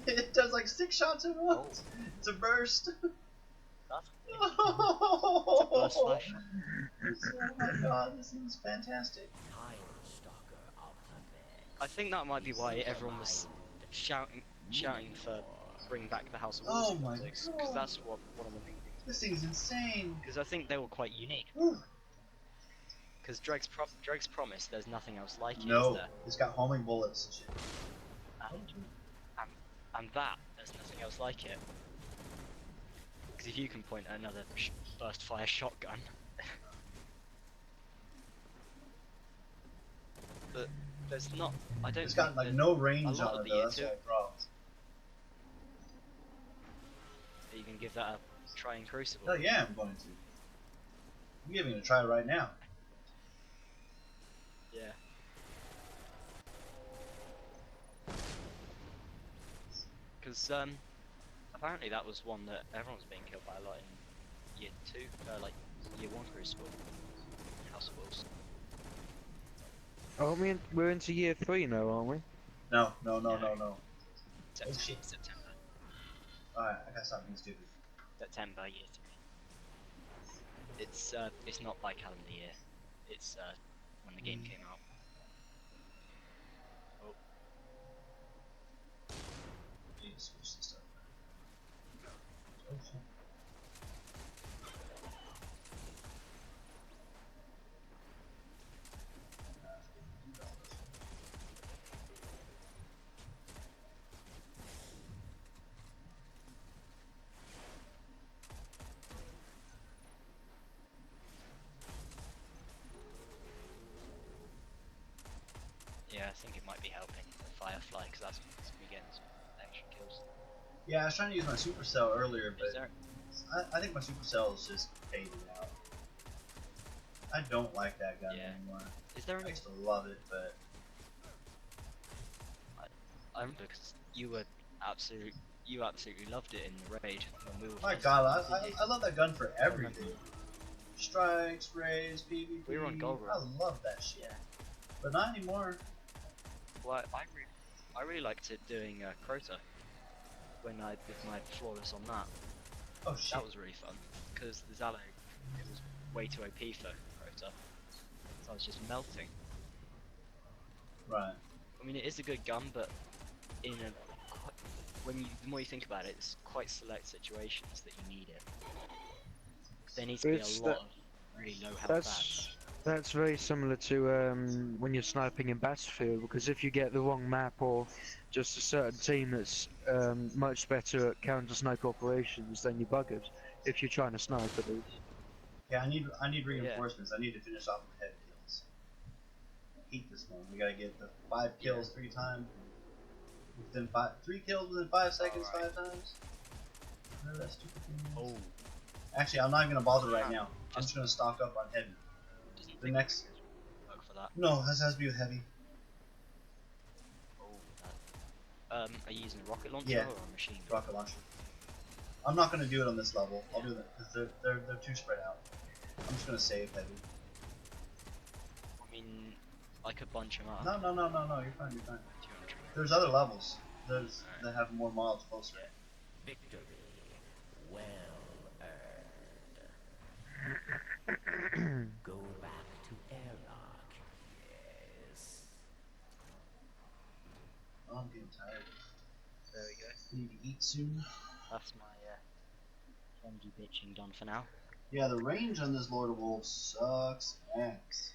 It does like 6 shots at once. It's a burst. That's Oh burst flash. my god, this is fantastic. Time stalker of the dead. I think that might be why everyone was shouting for bring back the House of Oh Wolves my because God. that's what one of the main things. This thing's insane. Because I think they were quite unique. Whew. Because Drake's Promise, there's nothing else like it, is No, there? it's got homing bullets and shit. And that, there's nothing else like it. Because if you can point at another burst fire shotgun. But there's not. I don't. It's got think like there's no range a lot on of it the though, year that's two the only problem. that you can give that a try in Crucible. Oh yeah, I'm going to. I'm giving it a try right now. Yeah. Because apparently that was one that everyone was being killed by a lot in year 2, like year 1 Crucible. House of Wolves. Oh, we're into year 3 now, aren't we? No. September. shit. September. Alright, I gotta stop being stupid. September year 3. It's not by calendar year. It's when the game came out. Oh. need to switch this stuff. Oh shit. Yeah, I think it might be helping the Firefly because that's me getting some extra kills. Yeah, I was trying to use my supercell earlier, Is but there? I think my supercell is just faded out. I don't like that gun Yeah. anymore. Is there I any? used to love it, but I remember because you absolutely loved it in the raid when we were. my first god, on, didn't you? I love that gun for I remember. everything. Strikes, raids, PvP. We were on gold I run. love that shit. Yeah. But not anymore. Well, I really liked it doing Crota when I did my flawless on that. Oh shit. That was really fun because the Zalo it was way too OP for Crota, so I was just melting. Right. I mean, it is a good gun, but in a the more you think about it, it's quite select situations that you need it. There needs to be It's a lot of really low health ads. That's very similar to when you're sniping in Battlefield, because if you get the wrong map or just a certain team that's much better at counter sniper operations, then you're buggered. If you're trying to snipe at least. Yeah, I need Yeah. reinforcements. I need to finish off with heavy kills. I hate this one. We gotta get the 5 kills 3 times. Within 3 kills within 5 seconds, Alright. 5 times. Remember that stupid thing? Oh, Actually, I'm not even gonna bother right now. I'm just gonna stock up on heavy. doesn't The think next. work for that. No, this has to be with heavy. Oh, that. Are you using a rocket launcher Yeah. or a machine gun? Rocket launcher. I'm not gonna do it on this level. I'll do it because they're too spread out. I'm just gonna save heavy. I mean, I could bunch them up. No. You're fine. You're fine. 200. There's other levels. That have more mobs closer. Victory well earned. Go back to airlock. Yes. Oh, I'm getting tired. There we go. I need to eat soon. That's my Kenji bitching done for now. Yeah, the range on this Lord of Wolves sucks ass.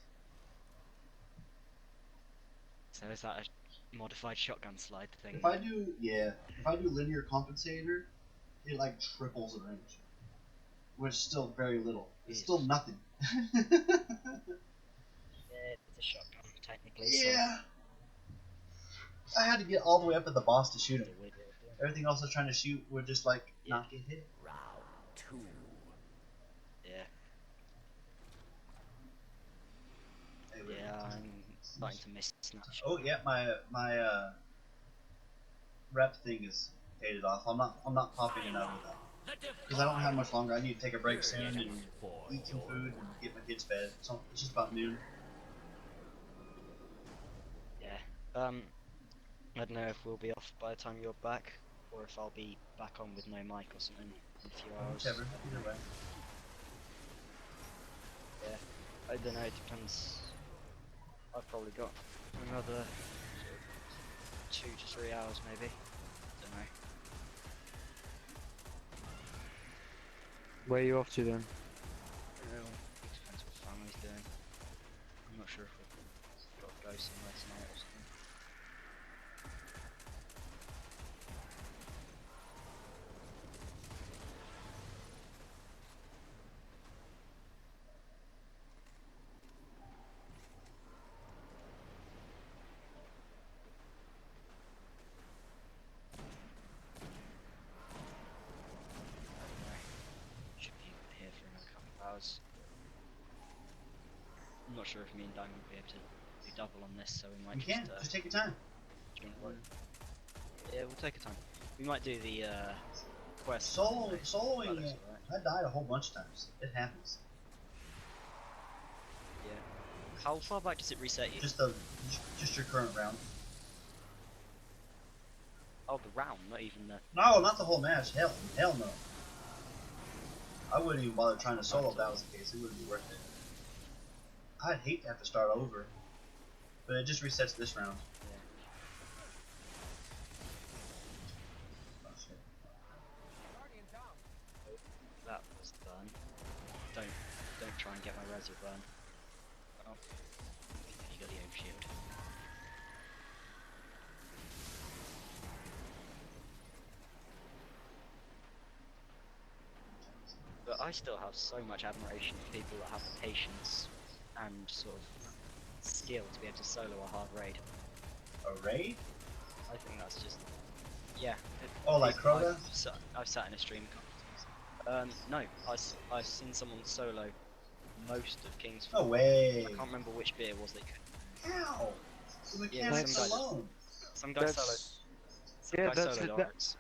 So is that a modified shotgun slide thing? If I do linear compensator, it like triples the range, which is still very little. It's still nothing. Yeah, it's a shotgun technically. Yeah. I had to get all the way up at the boss to shoot So him. it's a weird way of doing it. Everything else I was trying to shoot would just like not get hit. Round 2. Yeah, Hey, wait. yeah, I'm starting to miss Snapshot. Oh yeah, my rep thing is faded off. I'm not popping it out of that because I don't have much longer. I need to take a break soon and eat some food and get my kids fed. So it's just about noon. Yeah. I don't know if we'll be off by the time you're back, or if I'll be back on with no mic or something in a few hours. Whichever, either way. I don't know. It depends. I've probably got another 2 to 3 hours, maybe. Don't know. Where are you off to then? Well, it depends what family's doing. I'm not sure if we've got to go somewhere tonight or something. Should be here for another couple of hours. I'm not sure if me and Diamond will be able to do double on this, so we might You can just take your time. joint work. Yeah, we'll take a time. We might do the quest. Soloing. That looks alright. I died a whole bunch of times. It happens. Yeah. How far back does it reset you? Just your current round. Oh, the round, not even the. No, not the whole match. Hell no. I wouldn't even bother trying to solo if that was the case. It wouldn't be worth it. I'd hate to have to start over, but it just resets this round. try and get my reserve burn. Oh, you got the overshield. But I still have so much admiration for people that have the patience and sort of skill to be able to solo a hard raid. A raid? I think that's just, yeah. Oh, like Crota? I've sat in a stream. No, I've seen someone solo most of King's No Fall. way. I can't remember which bit it was they could. How? The Yeah, mechanics some guy did. alone. Some guy soloed. Some Yeah, guy that's soloed it. Oryx.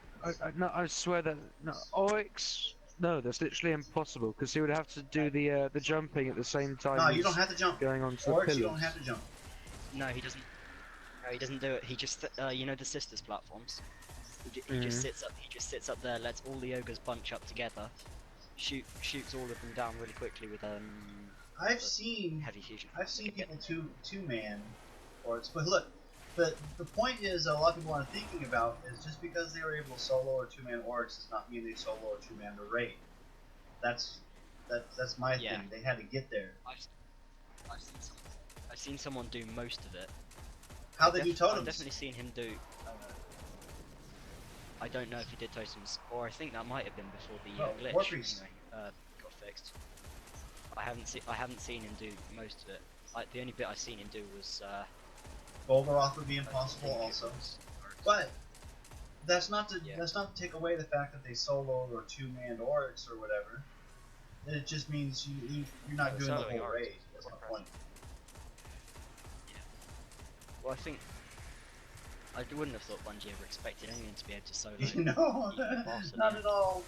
No, I swear that no Oryx. No, that's literally impossible because he would have to do the jumping at the same time No, as you don't have to jump. going onto the Oryx, pillars. you don't have to jump. No, he doesn't. No, he doesn't do it. He just, you know, the sisters platforms. He just sits up. He just sits up there, lets all the ogres bunch up together, shoots all of them down really quickly with I've seen heavy fusion. people two man Oryx, but look, the point is a lot of people aren't thinking about is just because they were able to solo or 2-man Oryx does not mean they solo or 2-man the raid. That's my Yeah. thing. They had to get there. I've seen someone do most of it. How they do totems? I've definitely seen him do. I don't know if he did totems, or I think that might have been before the glitch. War Priest. Anyway, got fixed. I haven't seen him do most of it. The only bit I've seen him do was Golgoroth would be impossible also. But that's not to Yeah. take away the fact that they solo or 2-man Oryx or whatever. It just means you're not Yeah, doing the soloing whole Oryx raid. That's is my impressive. point. Well, I think I wouldn't have thought Bungie ever expected anyone to be able to solo. No, even faster not than at all.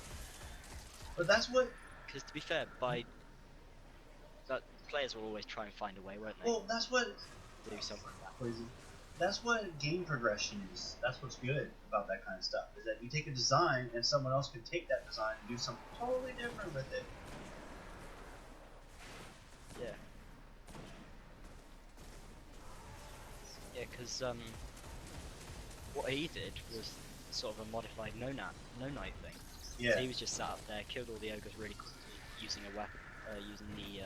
But that's what. Because to be fair, that players will always try and find a way, won't they? Well, that's what. Do something. Crazy. That's what game progression is. That's what's good about that kind of stuff. Is that you take a design and someone else can take that design and do something totally different with it. Yeah. Yeah, because what he did was sort of a modified no night thing. Yeah. So he was just sat up there, killed all the ogres really quickly using a weapon, using the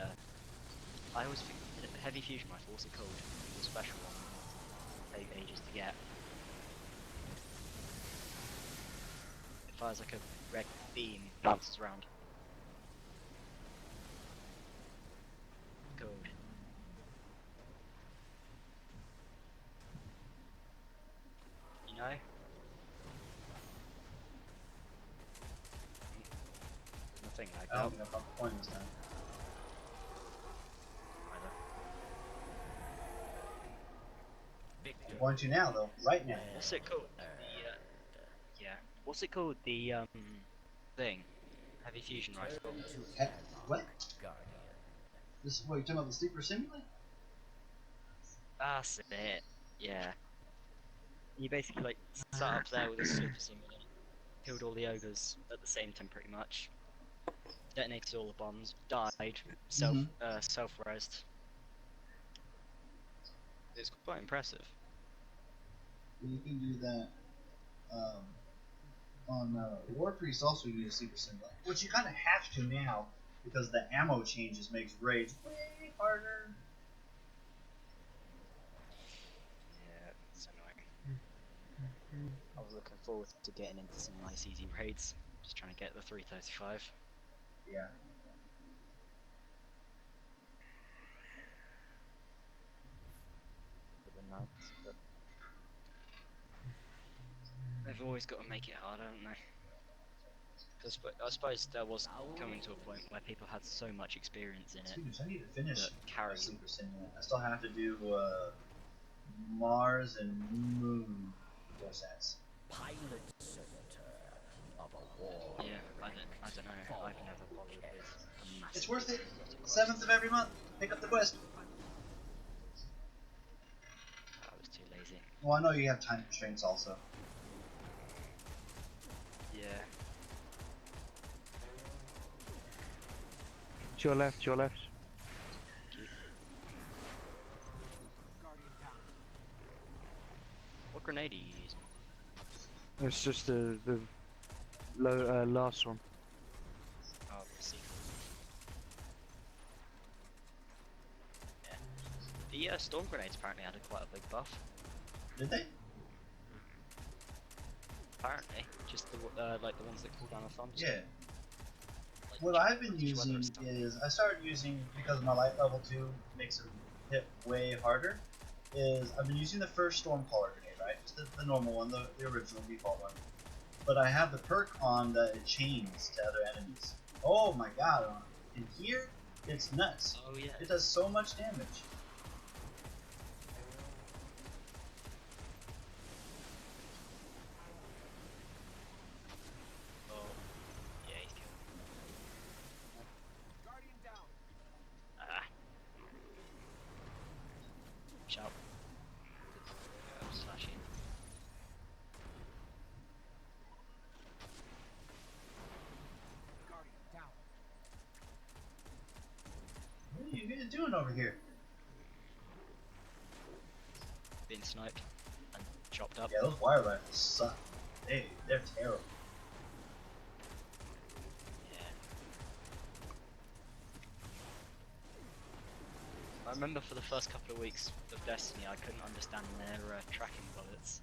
I always think the heavy fusion rifle. What's it called? The special one. Take ages to get. It fires like a red beam, bounces around. Cool. You know? There's nothing like I that. don't think I found the point this time. I'm going to now, though. Right now. What's it called? Yeah. What's it called? The thing. Heavy fusion rifle. What? Guardian. This is what you're talking about, the sleeper simulator? That's it. Yeah. You basically like sat up there with a super simulator, killed all the ogres at the same time, pretty much. Detonated all the bombs, died, self-resed. It's quite impressive. You can do that. On War Priest also you use sleeper simulator, which you kind of have to now because the ammo changes makes raids way harder. Yeah, it's annoying. I was looking forward to getting into some nice easy raids. Just trying to get the 335. Yeah. Would have been nice, but they've always got to make it hard, haven't they? Because I suppose there was coming to a point where people had so much experience in it. Dude, I need to finish that carried. sleeper simulator. I still have to do Mars and Moon sets. Pilot center of a war. Yeah, I don't know. I've never bothered with a massive. It's worth it. 7th of every month. Pick up the quest. I was too lazy. Well, I know you have time constraints also. Yeah. To your left, to your left. Guardian down. What grenade are you using? It's just the last one. Oh, the secret. The storm grenades apparently had quite a big buff. Did they? Apparently, just the like the ones that cool down the thumbs. Yeah. Like, What check I've been British weather using and stuff. is I started using because my light level 2 makes it hit way harder. Is I've been using the first Stormcaller grenade, right? Just the normal one, the original default one. But I have the perk on that it chains to other enemies. Oh my god! In here, it's nuts. Oh yeah. It does so much damage. Oh. Yeah, he's killed. Guardian down. Ah. Shout. Slashing. Guardian down. What are you guys doing over here? Being sniped and chopped up. Yeah, those wire rifles suck. They're terrible. Yeah. I remember for the first couple of weeks of Destiny, I couldn't understand their tracking bullets.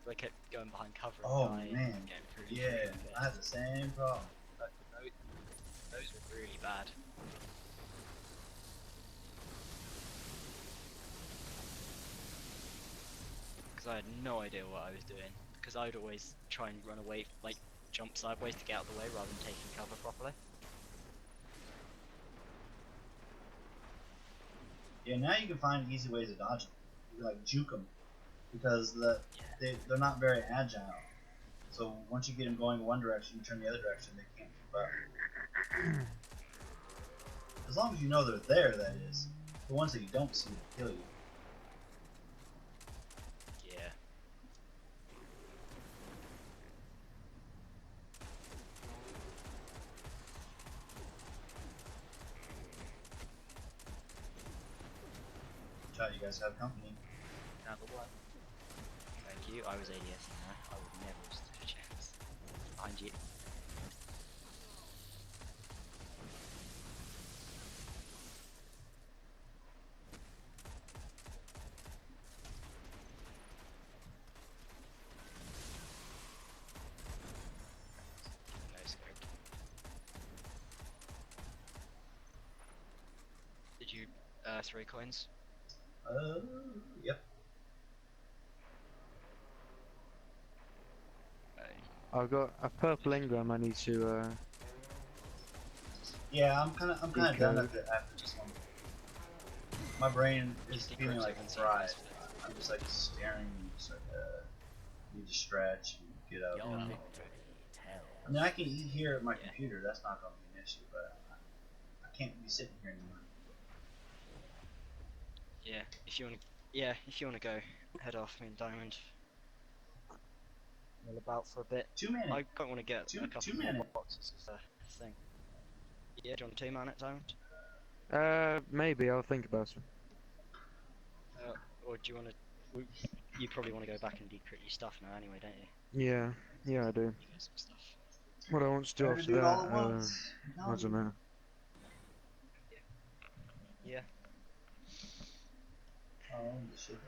They kept going behind cover. And Oh dying, man, getting through yeah, freaking I had the same problem. Those were really bad. Because I had no idea what I was doing. Because I would always try and run away, like jump sideways to get out of the way rather than taking cover properly. Yeah, now you can find easy ways of dodging. You can, like juke them because they're not very agile. So once you get them going one direction, you turn the other direction, they can't keep up. As long as you know they're there, that is. The ones that you don't see will kill you. Yeah. Try you guys have company. Now the one. Thank you. I was ADS in there. I would never have stood a chance. Behind you. No scope. Did you 3 coins? Yep. I've got a purple engram I need to, Yeah, I'm kind of done Decode. with it after this one. My brain is Just feeling decrypt like it and see fried. if it's- I'm just like staring, just like need to stretch and get up. Your I victory tells. mean, I can eat here at my Yeah. computer. That's not going to be an issue, but I can't be sitting here anymore. Yeah, if you wanna go, head off. Me and Diamond. Mill about for a bit. 2 minutes. I quite want to get Two a couple minutes. more boxes of the thing. Yeah, do you want to 2-man it, Diamond? maybe I'll think about it. Or do you want to? You probably want to go back and decrypt your stuff now, anyway, don't you? Yeah, I do. You got some stuff. What I want to do Better after do it all that, at once. doesn't matter. Yeah. Oh, the shit.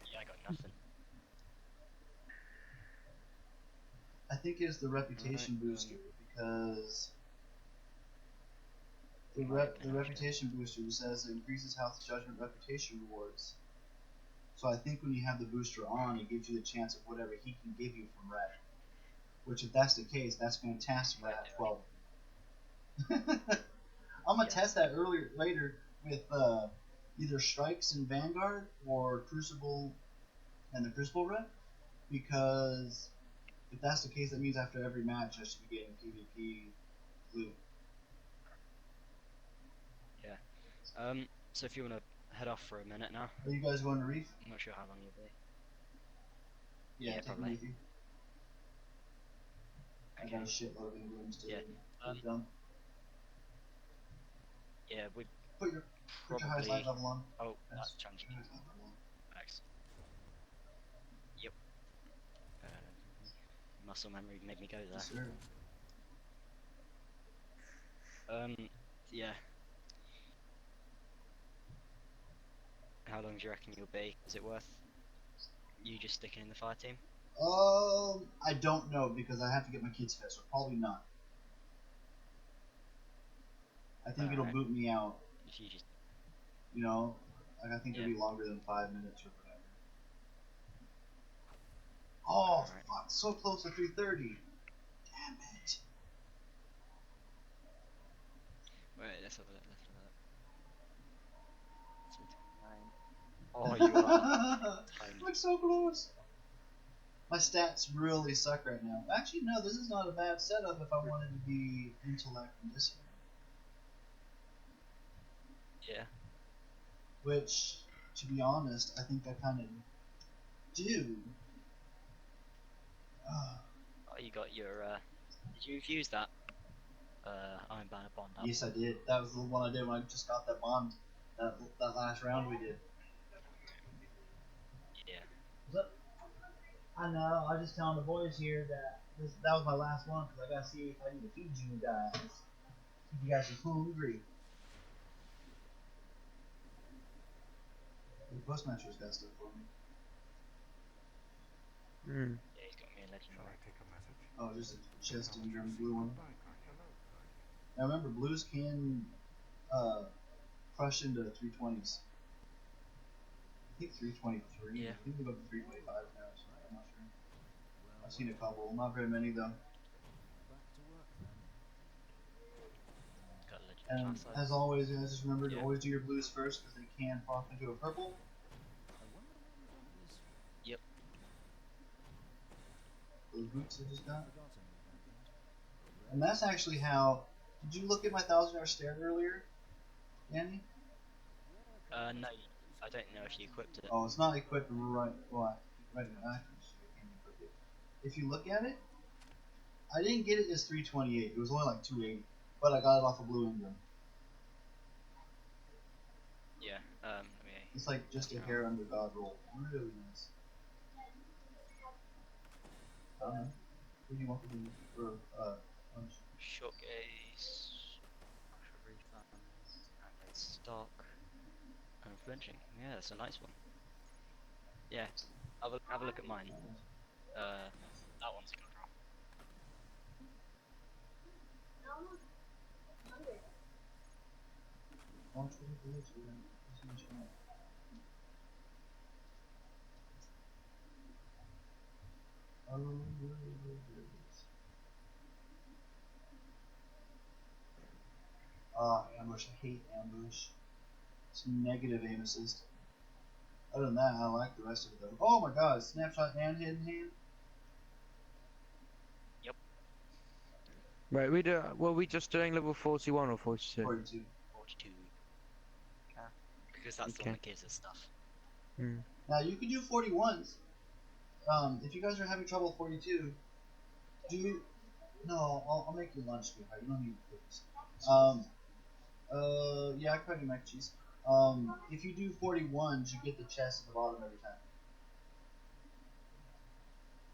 Yeah, I got nothing. I think it's the reputation booster because the reputation booster says it increases health, judgment, reputation rewards. So I think when you have the booster on, it gives you the chance of whatever he can give you from red. Which, if that's the case, that's fantastic for that 12. I'm gonna test that later with either Strikes and Vanguard or Crucible and the Crucible rep, because if that's the case, that means after every match I should be getting PvP loot. So if you want to head off for a minute now, Are you guys going to Reef? I'm not sure how long you'll be. Yeah, Yeah, take me probably. with you. I got a shitload of engrams to Yeah, put down. Yeah, we Put your highest probably. light level on. Oh, Yes, that's put changed. your highest light level on. Max. Yep. Muscle memory made me go there. Yes, sir. Yeah. how long do you reckon you'll be? Is it worth you just sticking in the fire team? I don't know because I have to get my kids fed, so probably not. I think it'll Alright. boot me out. If you just You know, like I think Yeah. it'll be longer than 5 minutes or whatever. Oh, Alright. fuck! So close to 3:30. Damn it! wait, let's have a look. Oh, you are tiny. Look so close. My stats really suck right now. Actually, no, this is not a bad setup if I wanted to be intellect and discipline. Yeah. Which, to be honest, I think I kind of do. Oh, you got your. Did you use that? Iron Banner Bond up. Yes, I did. That was the one I did when I just got that bond. That last round we did. Yeah. What's up? I know. I was just telling the boys here that that was my last one because I gotta see if I need to feed you guys. If you guys are hungry. The postmaster's got stuff for me. Hmm. Yeah, he's got me a Shall legendary. I take a message? Oh, just a chest in your blue one. Bye, guy. Hello, guy. Now remember, blues can crush into 320s. I think 323. Yeah. I think they go up to 325 now, so I'm not sure. I've seen a couple, not very many though. Got a legendary And class as always, guys, just remember to Yeah. always do your blues first because they can pop into a purple. Yep. Those boots I just got. And that's actually how. Did you look at my 1,000-hour stare earlier, Danny? No, I don't know if you equipped it. Oh, it's not equipped right. Well, right now, I can't equip it. If you look at it, I didn't get it as 328. It was only like 280, but I got it off a blue Ingram. Yeah. Let me. It's like just a hair under God roll. Really nice. I don't know. What do you want to do for lunch? Short gaze. Refund. And stock. And flinching. Yeah, that's a nice one. Yeah. Have a look at mine. That one's a good roll. Lunch with the blues, we're gonna see what you want. Oh, ambush. I hate ambush. It's negative aim assist. Other than that, I like the rest of it though. Oh my god, snapshot and hidden hand. Right, were we just doing level 41 or 42? 42. 42. Because that's the one that gives us stuff. Hmm. Now you can do 41s. If you guys are having trouble with 42, do no. I'll make you lunch, sweetheart. You don't need to cook this. Yeah, I can probably do mac and cheese. If you do 41s, you get the chest at the bottom every time.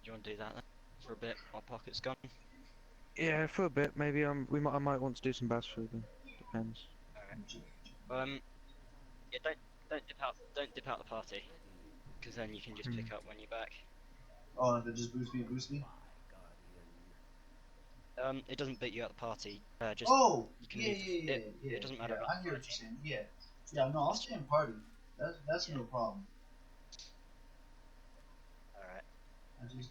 Do you want to do that then? For a bit while Pocket's gone? Yeah, for a bit, maybe I might want to do some bass food then. Depends. Yeah, don't dip out the party. Because then you can just pick up when you're back. Oh, if it just boosts me. It doesn't beat you out the party. Just Oh, you can yeah, leave. yeah. It doesn't matter Yeah, about I the hear what party. you're saying. Yeah, yeah. No, I'll stay in party. That's Yeah. no problem. Alright. I just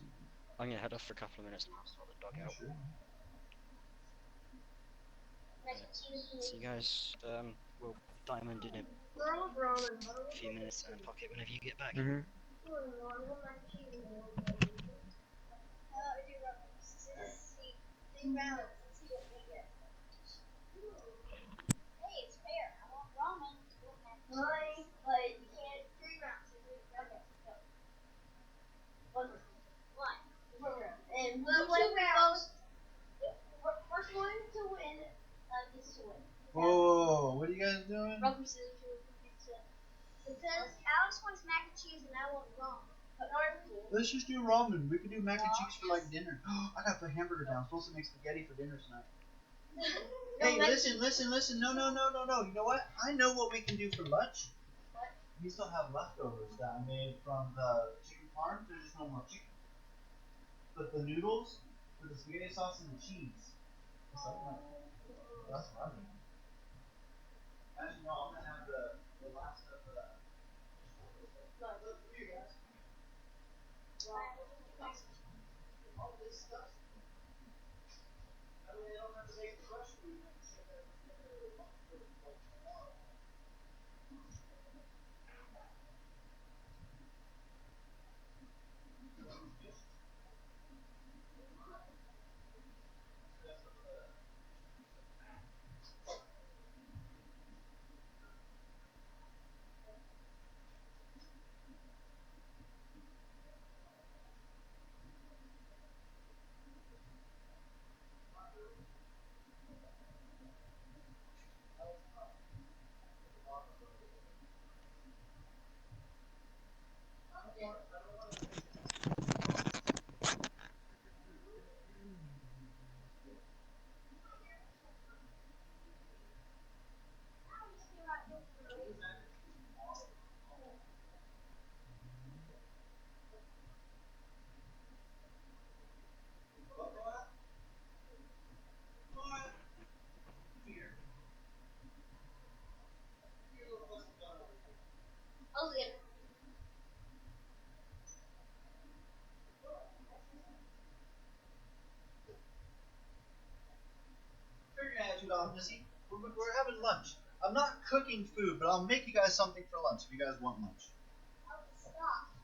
I'm gonna head off for a couple of minutes now, sort the dog out. sure. See you guys, we'll diamond in a few minutes and Pocket whenever you get back. Mhm. And we'll play rounds. First one to win gets to win. Whoa, what are you guys doing? Rock, paper, scissors, pizza. Because Alex wants mac and cheese and I want ramen. Let's just do ramen. We could do mac and cheese for like dinner. I gotta put hamburger down. I'm supposed to make spaghetti for dinner tonight. Hey, listen. No. You know what? I know what we can do for lunch. What? we still have leftovers that I made from the chicken parm. There's just no more chicken. But the noodles with the spaghetti sauce and the cheese. That's what I'm eating. Actually, no, I'm gonna have the last of the. All this stuff. I mean, I don't have to make it fresh food. Oh, yeah. Turn your attitude off, Missy. We're having lunch. I'm not cooking food, but I'll make you guys something for lunch if you guys want lunch. Stop.